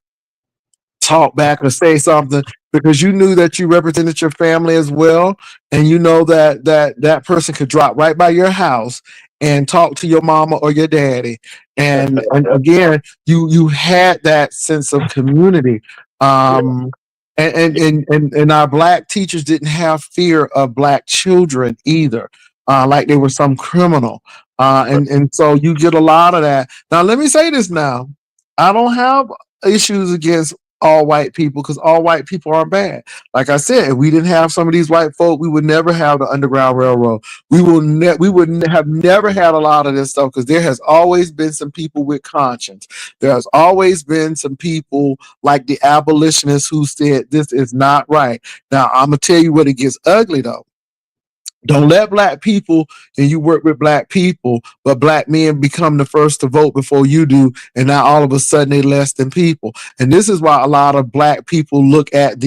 talk back or say something because you knew that you represented your family as well, and you know that person could drop right by your house and talk to your mama or your daddy, and again you had that sense of community. Um and our black teachers didn't have fear of black children either, like they were some criminal. And so you get a lot of that. Now let me say this now, I don't have issues against all white people because all white people are bad. Like I said, if we didn't have some of these white folk, we would never have the Underground Railroad. We would have never had a lot of this stuff because there has always been some people with conscience. There has always been some people like the abolitionists who said this is not right. Now I'm gonna tell you what it gets ugly though. Don't let black people and you work with black people, but black men become the first to vote before you do, and now all of a sudden they less than people. And this is why a lot of black people look at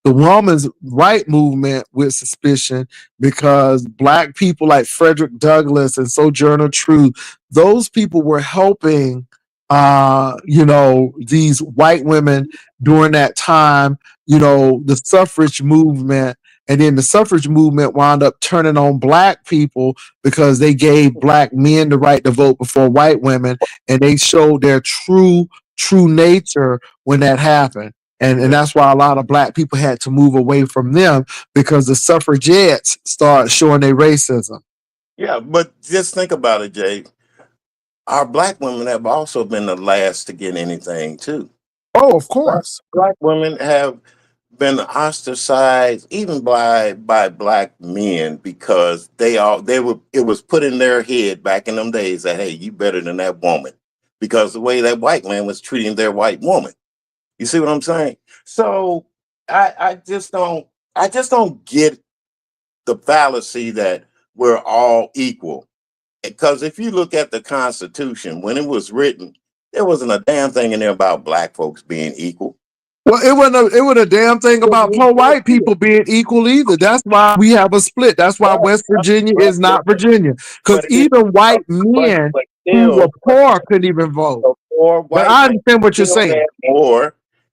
the woman's right movement with suspicion, because black people like Frederick Douglass and Sojourner Truth, those people were helping these white women during that time, the suffrage movement. And then the suffrage movement wound up turning on black people because they gave black men the right to vote before white women, and they showed their true nature when that happened. And that's why a lot of black people had to move away from them, because the suffragettes started showing their racism. Yeah, but just think about it, Jay. Our black women have also been the last to get anything too. Oh, of course. Black women have been ostracized even by black men because it was put in their head back in them days that, hey, you better than that woman, because the way that white man was treating their white woman. You see what I'm saying? So I just don't get the fallacy that we're all equal. Because if you look at the Constitution, when it was written, there wasn't a damn thing in there about black folks being equal. Well, it wasn't a damn thing about poor white people being equal either. That's why we have a split. That's why West Virginia is not Virginia. Because even white men who were poor couldn't even vote. But I understand what you're saying.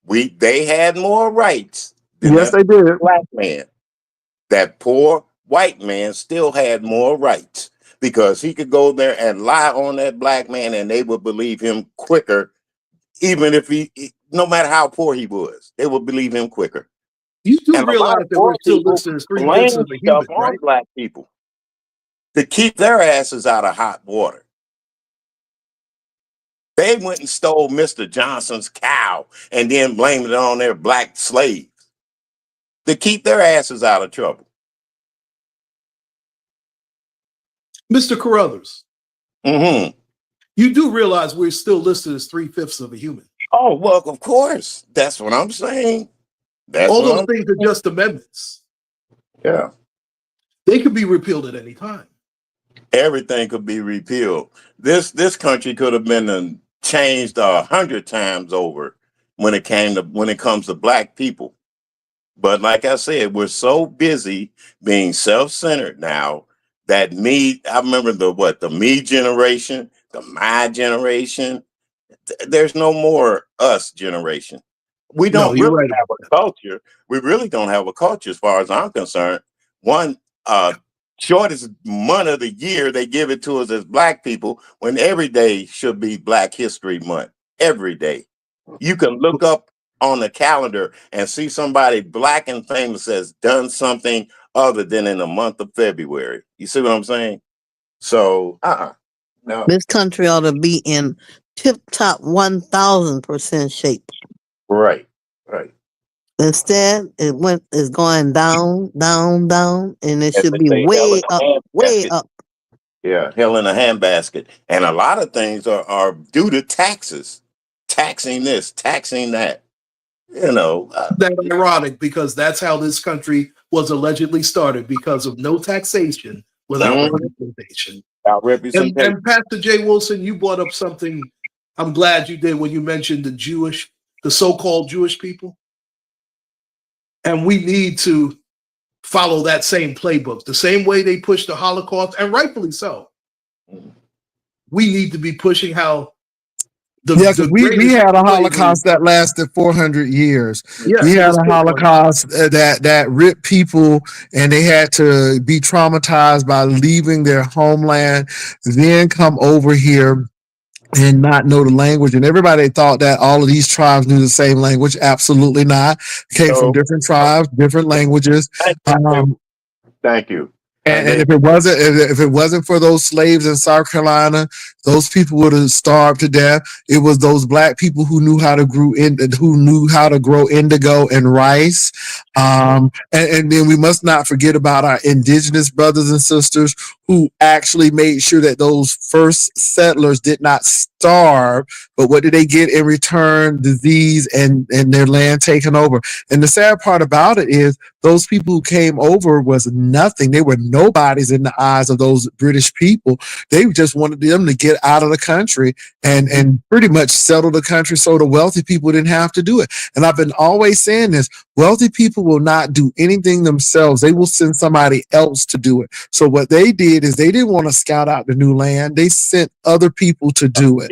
They had more rights than yes, they did. Black man. That poor white man still had more rights because he could go there and lie on that black man and they would believe him quicker, even if no matter how poor he was, they would believe him quicker. You do realize that we're still listed as 3/5 of the human, right? Black people to keep their asses out of hot water. They went and stole Mr. Johnson's cow and then blamed it on their black slaves to keep their asses out of trouble. Mr. Carruthers, Mm-hmm. you do realize we're still listed as 3/5 of a human. Oh, well, of course. That's what I'm saying. All those things are just amendments. Yeah. They could be repealed at any time. Everything could be repealed. This country could have been changed 100 times over when it comes to black people. But like I said, we're so busy being self-centered now that I remember the me generation, the my generation. There's no more us generation. We don't really have a culture. We really don't have a culture as far as I'm concerned. One shortest month of the year, they give it to us as black people when every day should be Black History Month. Every day. You can look up on the calendar and see somebody black and famous has done something other than in the month of February. You see what I'm saying? So, no. This country ought to be in tip-top 1,000% shape. Right. Instead, it's going down, and it should be way up. Yeah, hell in a handbasket. And a lot of things are due to taxes. Taxing this, taxing that. That's ironic because that's how this country was allegedly started, because of no taxation without representation. And Pastor J. Wilson, you brought up something I'm glad you did when you mentioned the so-called Jewish people. And we need to follow that same playbook, the same way they pushed the Holocaust, and rightfully so. We need to be pushing how we had a Holocaust that lasted 400 years. Yes, we had a Holocaust that ripped people, and they had to be traumatized by leaving their homeland, then come over here and not know the language. And everybody thought that all of these tribes knew the same language. Absolutely not. Came from different tribes, different languages. Thank you. And if it wasn't for those slaves in South Carolina, those people would have starved to death. It was those black people who knew how to grow indigo and rice. And then we must not forget about our indigenous brothers and sisters who actually made sure that those first settlers did not starve. But what did they get in return? Disease and their land taken over. And the sad part about it is those people who came over was nothing. They were nobodies in the eyes of those British people. They just wanted them to get out of the country and pretty much settle the country so the wealthy people didn't have to do it. And I've been always saying this, wealthy people will not do anything themselves. They will send somebody else to do it. So what they did is they didn't want to scout out the new land. They sent other people to do it.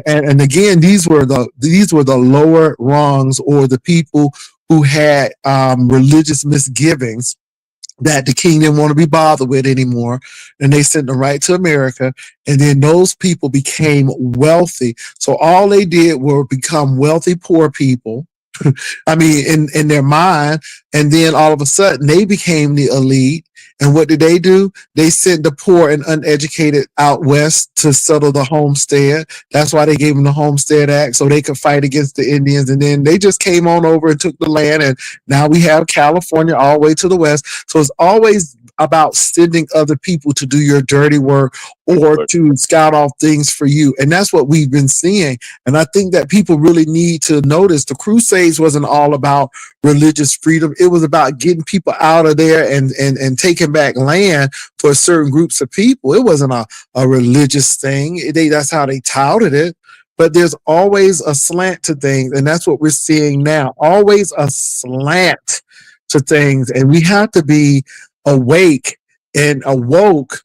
And again, these were the lower rungs, or the people who had religious misgivings that the king didn't want to be bothered with anymore. And they sent them right to America. And then those people became wealthy. So all they did were become wealthy, poor people. I mean, in their mind. And then all of a sudden they became the elite. And what did? They sent the poor and uneducated out west to settle the homestead. That's why they gave them the Homestead Act, so they could fight against the Indians. And then they just came on over and took the land. And now we have California all the way to the west. So it's always about sending other people to do your dirty work or to scout off things for you. And that's what we've been seeing. And I think that people really need to notice the Crusades wasn't all about religious freedom. It was about getting people out of there and taking back land for certain groups of people. It wasn't a religious thing. That's how they touted it. But there's always a slant to things. And that's what we're seeing now. Always a slant to things. And we have to be awake and awoke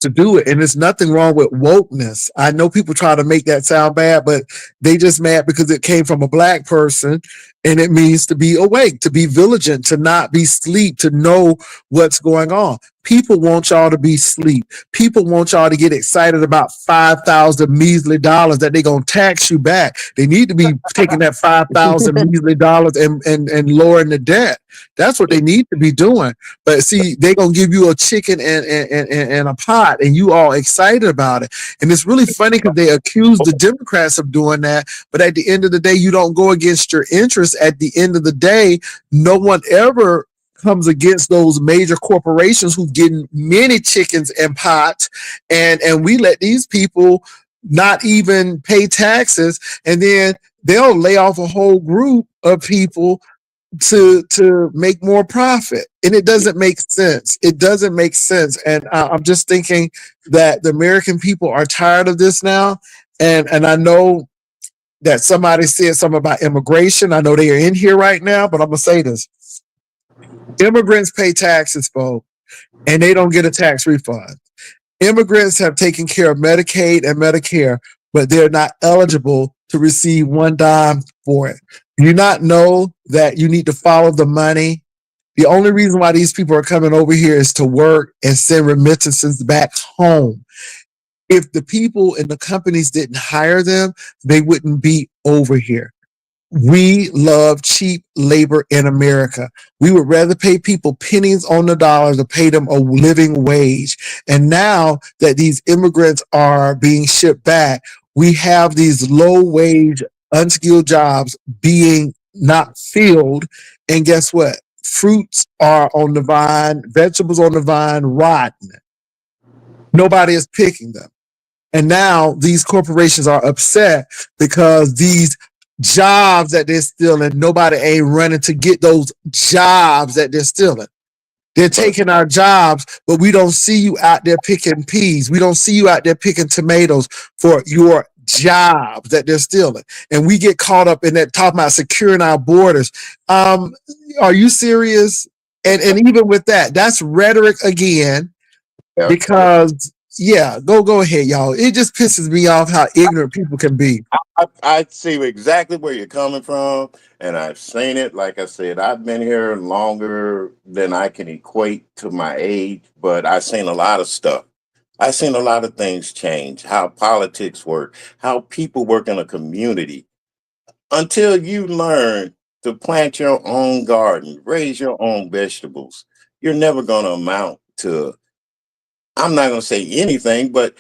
to do it. And there's nothing wrong with wokeness. I know people try to make that sound bad, but they just mad because it came from a black person, and it means to be awake, to be vigilant, to not be asleep, to know what's going on. People want y'all to be asleep. People want y'all to get excited about $5,000 measly dollars that they're going to tax you back. They need to be taking that $5,000 measly dollars and lowering the debt. That's what they need to be doing. But see, they're going to give you a chicken and a pot, and you all excited about it. And it's really funny because they accuse the Democrats of doing that. But at the end of the day, you don't go against your interests. At the end of the day, no one ever comes against those major corporations who getting many chickens and pots, and we let these people not even pay taxes, and then they'll lay off a whole group of people to make more profit. And it doesn't make sense. It doesn't make sense. And I'm just thinking that the American people are tired of this now. And I know that somebody said something about immigration. I know they are in here right now, but I'm gonna say this. Immigrants pay taxes, folks, and they don't get a tax refund. Immigrants have taken care of Medicaid and Medicare, but they're not eligible to receive one dime for it. Do you not know that you need to follow the money? The only reason why these people are coming over here is to work and send remittances back home. If the people and the companies didn't hire them, they wouldn't be over here. We love cheap labor in America. We would rather pay people pennies on the dollar to pay them a living wage. And now that these immigrants are being shipped back, we have these low wage, unskilled jobs being not filled. And guess what? Fruits are on the vine, vegetables on the vine, rotten. Nobody is picking them. And now these corporations are upset because these jobs that they're stealing, nobody ain't running to get those jobs that they're stealing. They're taking our jobs, but we don't see you out there picking peas. We don't see you out there picking tomatoes for your jobs that they're stealing. And we get caught up in that talking about securing our borders. Are you serious? And even with that, that's rhetoric again, because go ahead, y'all. It just pisses me off how ignorant people can be. I see exactly where you're coming from, and I've seen it. Like I said, I've been here longer than I can equate to my age, but I've seen a lot of stuff. I've seen a lot of things change, how politics work, how people work in a community. Until you learn to plant your own garden, raise your own vegetables, you're never going to amount to, I'm not going to say anything, but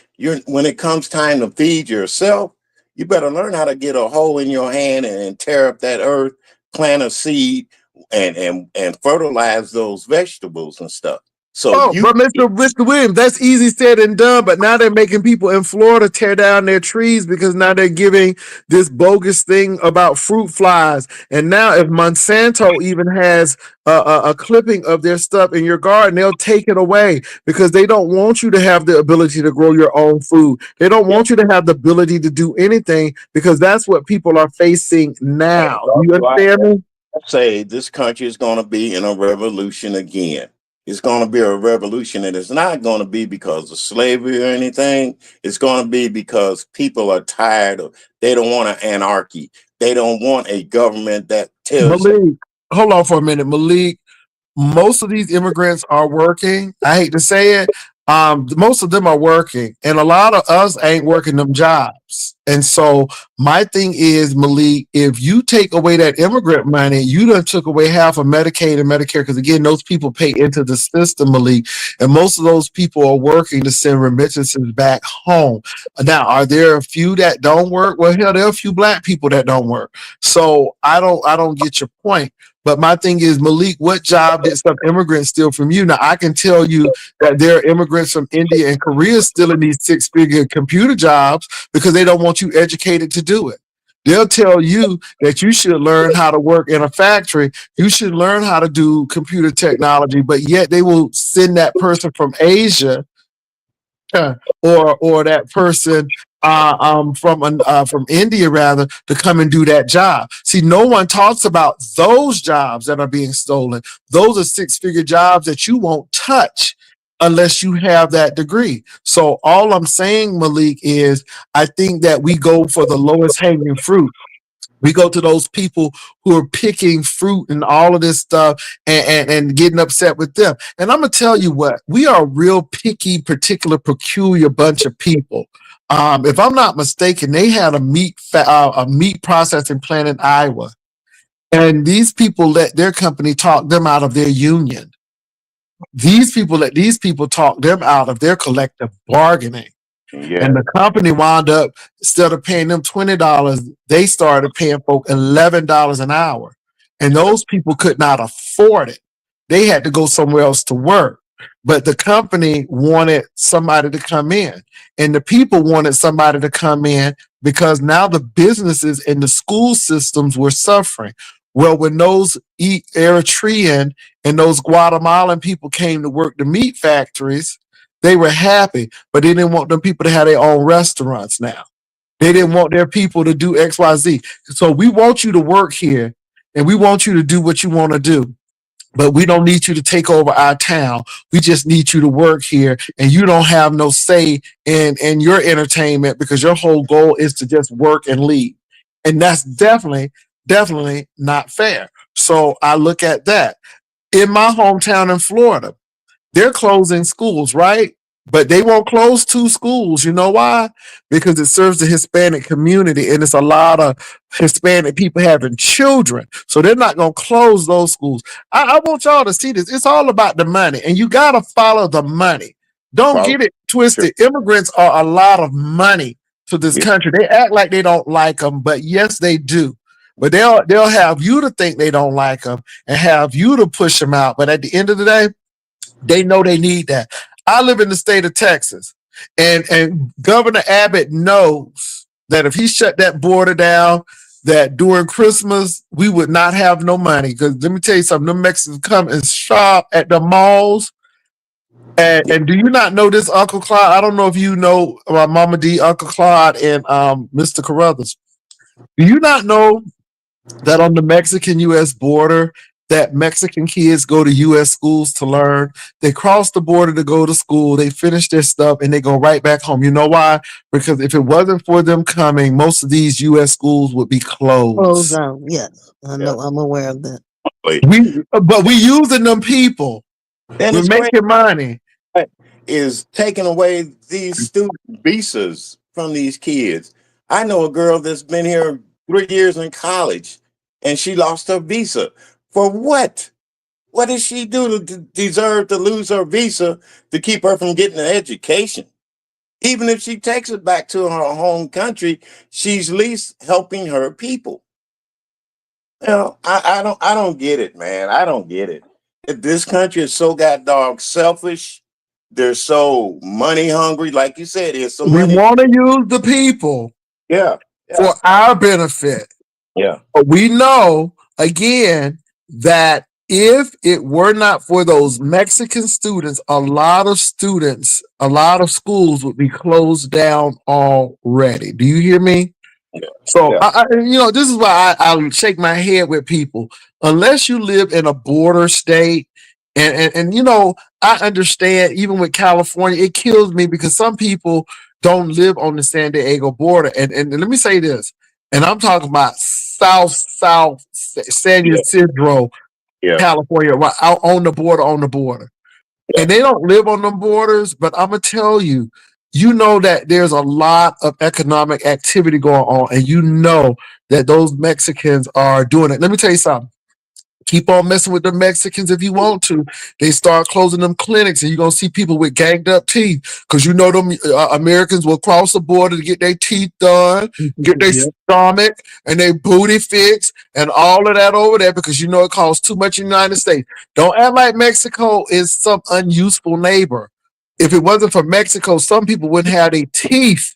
when it comes time to feed yourself, you better learn how to get a hoe in your hand and tear up that earth, plant a seed, and fertilize those vegetables and stuff. So Oh, you but Mr. Williams, that's easy said and done. But now they're making people in Florida tear down their trees because now they're giving this bogus thing about fruit flies. And now, if Monsanto even has a clipping of their stuff in your garden, they'll take it away because they don't want you to have the ability to grow your own food. They don't yeah, want you to have the ability to do anything because that's what people are facing now. Do you I understand me? say this country is going to be in a revolution again. It's going to be a revolution, and it's not going to be because of slavery or anything. It's going to be because people are tired of. They don't want an anarchy. They don't want a government that tells them. Malik, hold on for a minute. Malik, most of these immigrants are working. I hate to say it. Most of them are working, and a lot of us ain't working them jobs. And so my thing is, Malik, if you take away that immigrant money, you done took away half of Medicaid and Medicare. Because again, those people pay into the system, Malik, and most of those people are working to send remittances back home. Now, are there a few that don't work? Well, hell, there are a few black people that don't work. So I don't get your point. But my thing is, Malik, what job did some immigrants steal from you? Now, I can tell you that there are immigrants from India and Korea stealing these six-figure computer jobs because they don't want you educated to do it. They'll tell you that you should learn how to work in a factory. You should learn how to do computer technology, but yet they will send that person from Asia or that person from India rather to come and do that job. See, no one talks about those jobs that are being stolen. Those are six-figure jobs that you won't touch unless you have that degree. So all I'm saying, Malik, is I think that we go for the lowest hanging fruit. We go to those people who are picking fruit and all of this stuff and getting upset with them. And I'm gonna tell you what, we are a real picky, particular, peculiar bunch of people. If I'm not mistaken, they had a meat processing plant in Iowa, and these people let their company talk them out of their union. These people let these people talk them out of their collective bargaining. Yeah, And the company wound up, instead of paying them $20, they started paying folk $11 an hour. And those people could not afford it. They had to go somewhere else to work. But the company wanted somebody to come in. And the people wanted somebody to come in because now the businesses and the school systems were suffering. Well, when those Eritrean and those Guatemalan people came to work the meat factories, they were happy, but they didn't want them people to have their own restaurants now. They didn't want their people to do XYZ. So we want you to work here and we want you to do what you want to do. But we don't need you to take over our town. We just need you to work here, and you don't have no say in your entertainment because your whole goal is to just work and leave. And that's definitely not fair. So I look at that. In my hometown in Florida, they're closing schools, right? But they won't close two schools. You know why? Because it serves the Hispanic community and it's a lot of Hispanic people having children. So they're not going to close those schools. I want y'all to see this. It's all about the money and you got to follow the money. Don't follow. get it Sure. twisted. Immigrants are a lot of money to this Yeah, country. They act like they don't like them, but yes, they do. But they'll have you to think they don't like them and have you to push them out. But at the end of the day, they know they need that. I live in the state of Texas, and Governor Abbott knows that if he shut that border down, that during Christmas we would not have no money. Because let me tell you something, the Mexicans come and shop at the malls. yeah. And do you not know this, Uncle Claude? I don't know if you know Mama D, Uncle Claude, and Mr. Carruthers. Do you not know that on the Mexican-U.S. border, that Mexican kids go to U.S. schools to learn? They cross the border to go to school, they finish their stuff, and they go right back home. You know why? Because if it wasn't for them coming, most of these U.S. schools would be Close closed. down. Yes, I Yeah. know. I'm aware of that. But we using them people. And We're it's crazy making money. is taking away these student visas from these kids. I know a girl that's been here 3 years in college, and she lost her visa. For what? What did she do to deserve to lose her visa to keep her from getting an education? Even if she takes it back to her home country, she's at least helping her people. I don't get it, man. I don't get it. This country is so goddamn selfish. They're so money hungry. Like you said, it's some We money. want to use the people Yeah. Yeah. for our benefit. Yeah. But we know, again, that if it were not for those Mexican students, a lot of schools would be closed down already. Do you hear me? Yeah. So, Yeah. this is why I shake my head with people. Unless you live in a border state, and I understand, even with California, it kills me because some people don't live on the San Diego border. And let me say this, and I'm talking about South San Yeah. Ysidro, Yeah. California, right out on the border. Yeah. And they don't live on them borders, but I'm gonna tell you, you know that there's a lot of economic activity going on, and you know that those Mexicans are doing it. Let me tell you something. Keep on messing with the Mexicans if you want to. They start closing them clinics, and you're gonna see people with ganged up teeth because you know them Americans will cross the border to get their teeth done, get their Yeah. stomach and their booty fixed, and all of that over there because you know it costs too much in the United States. Don't act like Mexico is some unuseful neighbor. If it wasn't for Mexico, some people wouldn't have their teeth.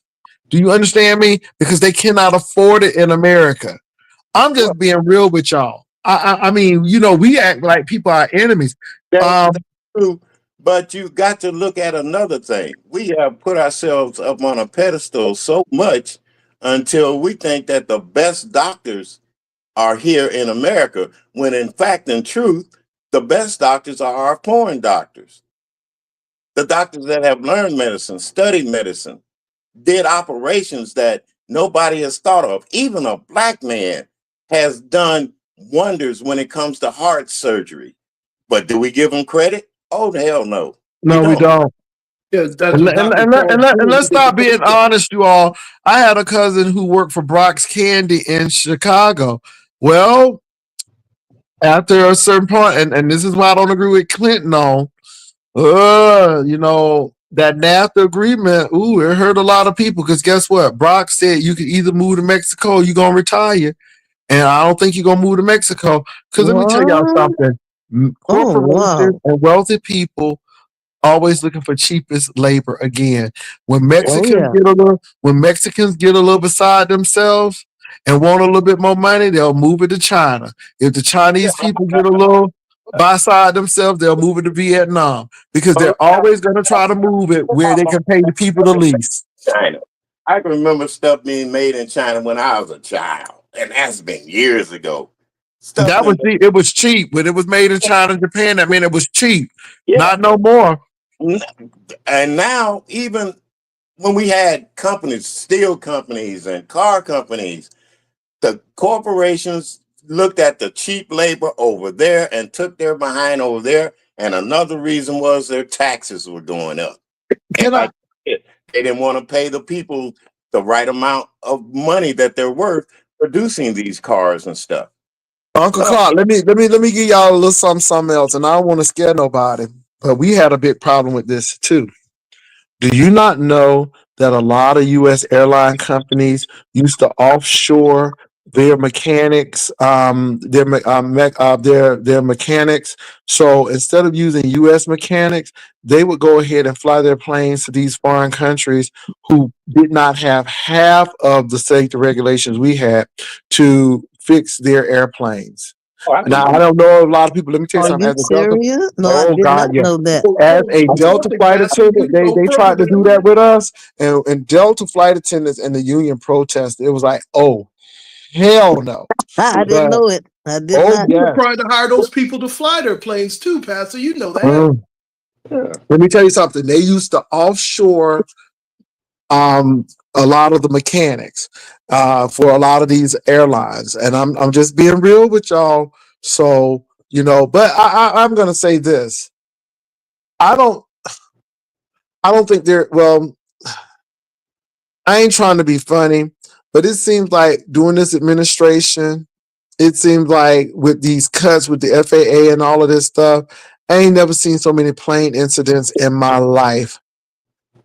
Do you understand me? Because they cannot afford it in America. I'm Well, just being real with y'all. I mean, we act like people are enemies. that's true. But you got to look at another thing. We have put ourselves up on a pedestal so much until we think that the best doctors are here in America, when in fact, in truth, the best doctors are our foreign doctors. The doctors that have learned medicine, studied medicine, did operations that nobody has thought of. Even a black man has done wonders when it comes to heart surgery. But do we give him credit? Oh, hell no. We No, we don't. don't. Yeah, that's And, what and, Dr. and, let- and, Charles let- and Toombs let's did the stop being first time. honest, you all. I had a cousin who worked for Brock's Candy in Chicago. Well, after a certain point, and this is why I don't agree with Clinton on, that NAFTA agreement, it hurt a lot of people because guess what? Brock said you can either move to Mexico or you're going to retire. And I don't think you're going to move to Mexico because let me tell y'all What? something. Oh, Corporations wow. and wealthy people always looking for cheapest labor again. Oh, yeah. When Mexicans get a little beside themselves and want a little bit more money, they'll move it to China. If the Chinese people get a little beside themselves, they'll move it to Vietnam because they're always going to try to move it where they can pay the people the least. China. I can remember stuff being made in China when I was a child, and that's been years ago. Stuff That been, was it was cheap when it was made in China and Japan. That meant it was cheap. yeah. Not no more. And now, even when we had companies, steel companies and car companies, the corporations looked at the cheap labor over there and took their behind over there. And another reason was their taxes were going up. And Can I like I said, they didn't want to pay the people the right amount of money that they're worth producing these cars and stuff. Uncle So, Clark, let me give y'all a little something else, and I don't want to scare nobody, but we had a big problem with this too. Do you not know that a lot of U.S. airline companies used to offshore their mechanics, their mechanics? So instead of using U.S. mechanics, they would go ahead and fly their planes to these foreign countries who did not have half of the safety regulations we had to fix their airplanes. oh, I Now I believe. don't know a lot of people. Let me tell you Are something. you As a Delta, serious? No, I oh did God, not yeah, know that. as a Well, Delta one thing, flight Pastor, you attendant, can go they further tried to than do that. that with us, and Delta flight attendants and the union protest. It was like, oh hell no! I didn't But know it. I did oh not. We were yes, trying to hire those people to fly their planes too, Pastor. You know that. Mm. Yeah. Let me tell you something. They used to offshore um a lot of the mechanics for a lot of these airlines, and I'm just being real with y'all. So but I'm gonna say this. I don't I don't think they're well. I ain't trying to be funny, but it seems like during this administration, it seems like with these cuts with the FAA and all of this stuff, I ain't never seen so many plane incidents in my life.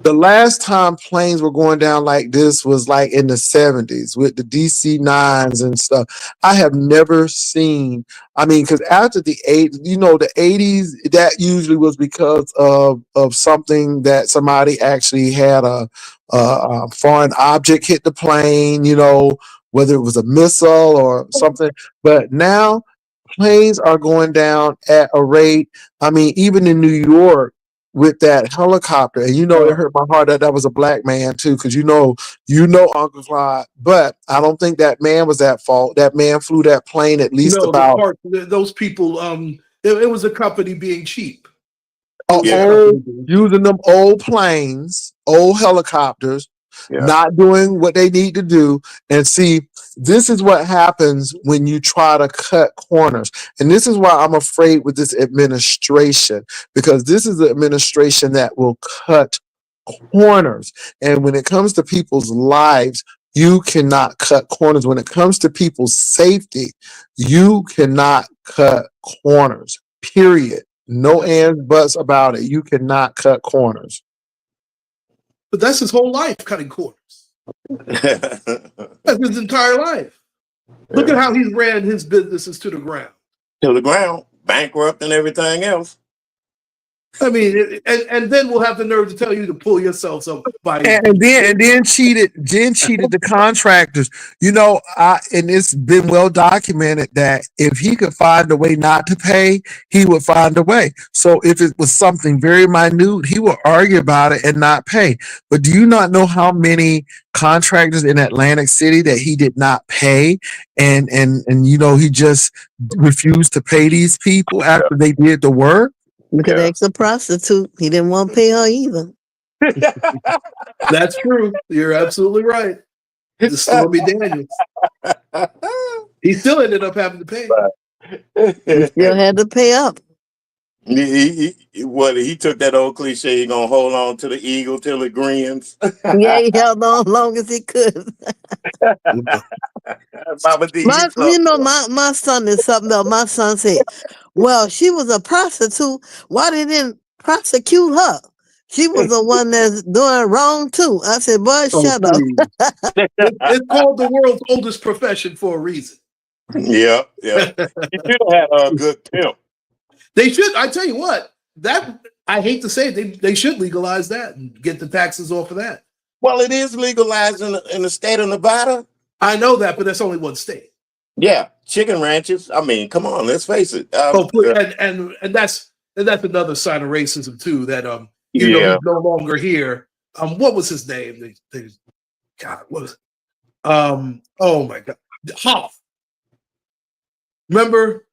The last time planes were going down like this was like in the 70s with the DC-9s and stuff. I have never seen, I mean, because after the the 80s, that usually was because of something that somebody actually had a foreign object hit the plane, whether it was a missile or something. But now planes are going down at a rate. I mean, even in New York, with that helicopter, and it hurt my heart that was a black man too, because Uncle Clyde, but I don't think that man was at fault. That man flew that plane at least No, about those people. It was a company being cheap. using them old planes, old helicopters, not doing what they need to do. And see, this is what happens when you try to cut corners. And this is why I'm afraid with this administration, because this is the administration that will cut corners. And when it comes to people's lives, you cannot cut corners. When it comes to people's safety, you cannot cut corners, period. No ands, buts about it. You cannot cut corners. But that's his whole life, cutting corners. That's his entire life. Look at how he's ran his businesses to the ground. To the ground, bankrupt and everything else. I mean, and then we'll have the nerve to tell you to pull yourselves up by and then cheated the contractors. And it's been well documented that if he could find a way not to pay, he would find a way. So if it was something very minute, he would argue about it and not pay. But do you not know how many contractors in Atlantic City that he did not pay, and he just refused to pay these people after they did the work? Because ex a prostitute, he didn't want to pay her either. That's true. You're absolutely right. The Stormy Daniels. He still ended up having to pay. He still had to pay up. He took that old cliche, he gonna hold on to the eagle till it grins. Yeah, he held on long as he could. My son is something else. My son said, well, she was a prostitute. Why they didn't prosecute her? She was the one that's doing wrong too. I said, boy, shut up. It's called the world's oldest profession for a reason. Yeah. You should have had a good pimp. They should. I tell you what, that I hate to say it, they should legalize that and get the taxes off of that. Well, it is legalized in the state of Nevada. I know that, but that's only one state. Yeah, chicken ranches. I mean, come on, let's face it. And that's another sign of racism too. That he's no longer here. What was his name? God, what was? Oh my God, Hoff. Remember,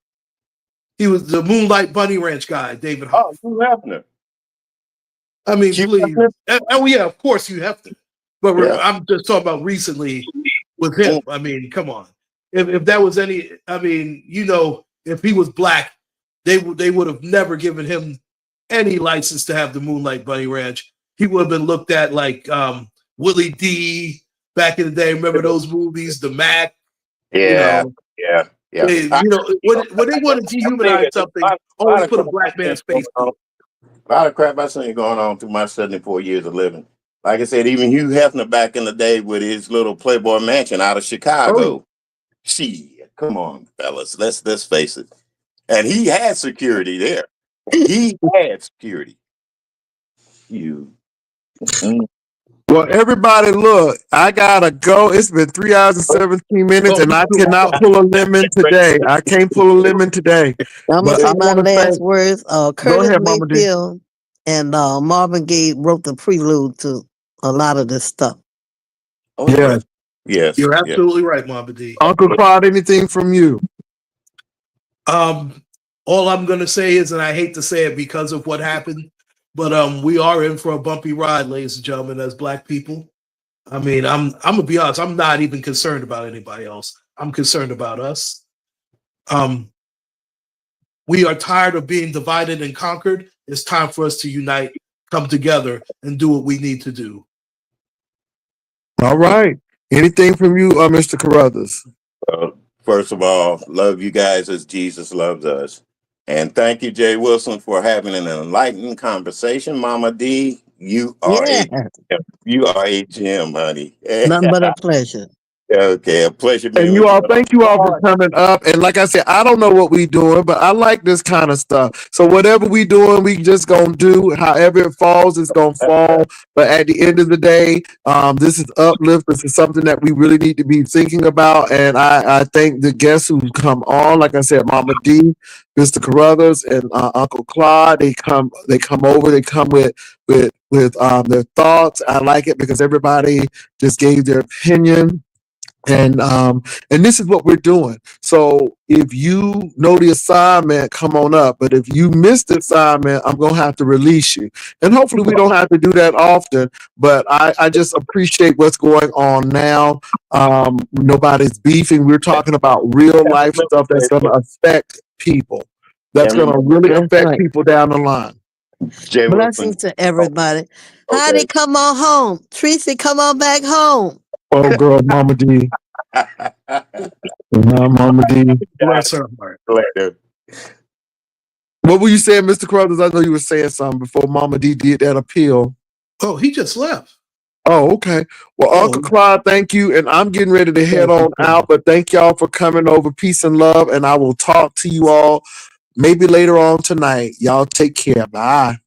he was the Moonlight Bunny Ranch guy, David Hoff. Oh, Hugh Hefner. I mean, please. Oh yeah, of course you have to. But I'm just talking about recently with him. I mean, come on. If that was any, I mean, if he was black, they would have never given him any license to have the Moonlight Bunny Ranch. He would have been looked at like Willie D back in the day. Remember those movies, The Mac? Yeah. When they want to dehumanize something, always put a black man's face on it. A lot of crap I seen going on through my 74 years of living. Like I said, even Hugh Hefner back in the day with his little Playboy mansion out of Chicago. Shit, come on, fellas, let's face it. And he had security there. He had security. Well, everybody, look, I gotta go. It's been 3 hours and 17 minutes, and I cannot pull a lemon today. I can't pull a lemon today. I'm gonna say my last words. Curtis Mayfield and Marvin Gaye wrote the prelude to a lot of this stuff. Oh, yes, you're absolutely right, Mama D. Uncle Claude, anything from you? All I'm gonna say is, and I hate to say it because of what happened, but we are in for a bumpy ride, ladies and gentlemen, as black people. I mean, I'm gonna be honest, I'm not even concerned about anybody else. I'm concerned about us. We are tired of being divided and conquered. It's time for us to unite, come together, and do what we need to do. All right. Anything from you, Mr. Carruthers? First of all, love you guys as Jesus loves us. And thank you, Jay Wilson, for having an enlightening conversation. Mama D, You are Yeah, a you are a gem, honey. nothing but a pleasure. Okay, a pleasure And being you with all, you. thank you all for coming up. And like I said, I don't know what we doing, but I like this kind of stuff. So whatever we doing, we just gonna do. However it falls, it's gonna fall. But at the end of the day, this is uplift. This is something that we really need to be thinking about. And I thank the guests who come on. Like I said, Mama D, Mr. Carruthers, and Uncle Claude. They come over. They come with their thoughts. I like it because everybody just gave their opinion, and this is what we're doing. So if you know the assignment, come on up. But if you missed the assignment, I'm gonna have to release you. And hopefully we don't have to do that often. But I just appreciate what's going on now. Nobody's beefing. We're talking about real life stuff that's gonna affect people. That's And gonna remember, really That's affect right. people down the line. Jay Wilson. Blessings to everybody. Okay. Heidi, come on home. Tracy, come on back home. Oh girl, Mama D. Mama D. Bless her heart. Later. What were you saying, Mr. Carruthers? I know you were saying something before Mama D did that appeal. Oh, he just left. Oh, okay. Well, Oh, Uncle Clyde, thank you. And I'm getting ready to head thank you, on sir. out, but thank y'all for coming over. Peace and love. And I will talk to you all maybe later on tonight. Y'all take care. Bye.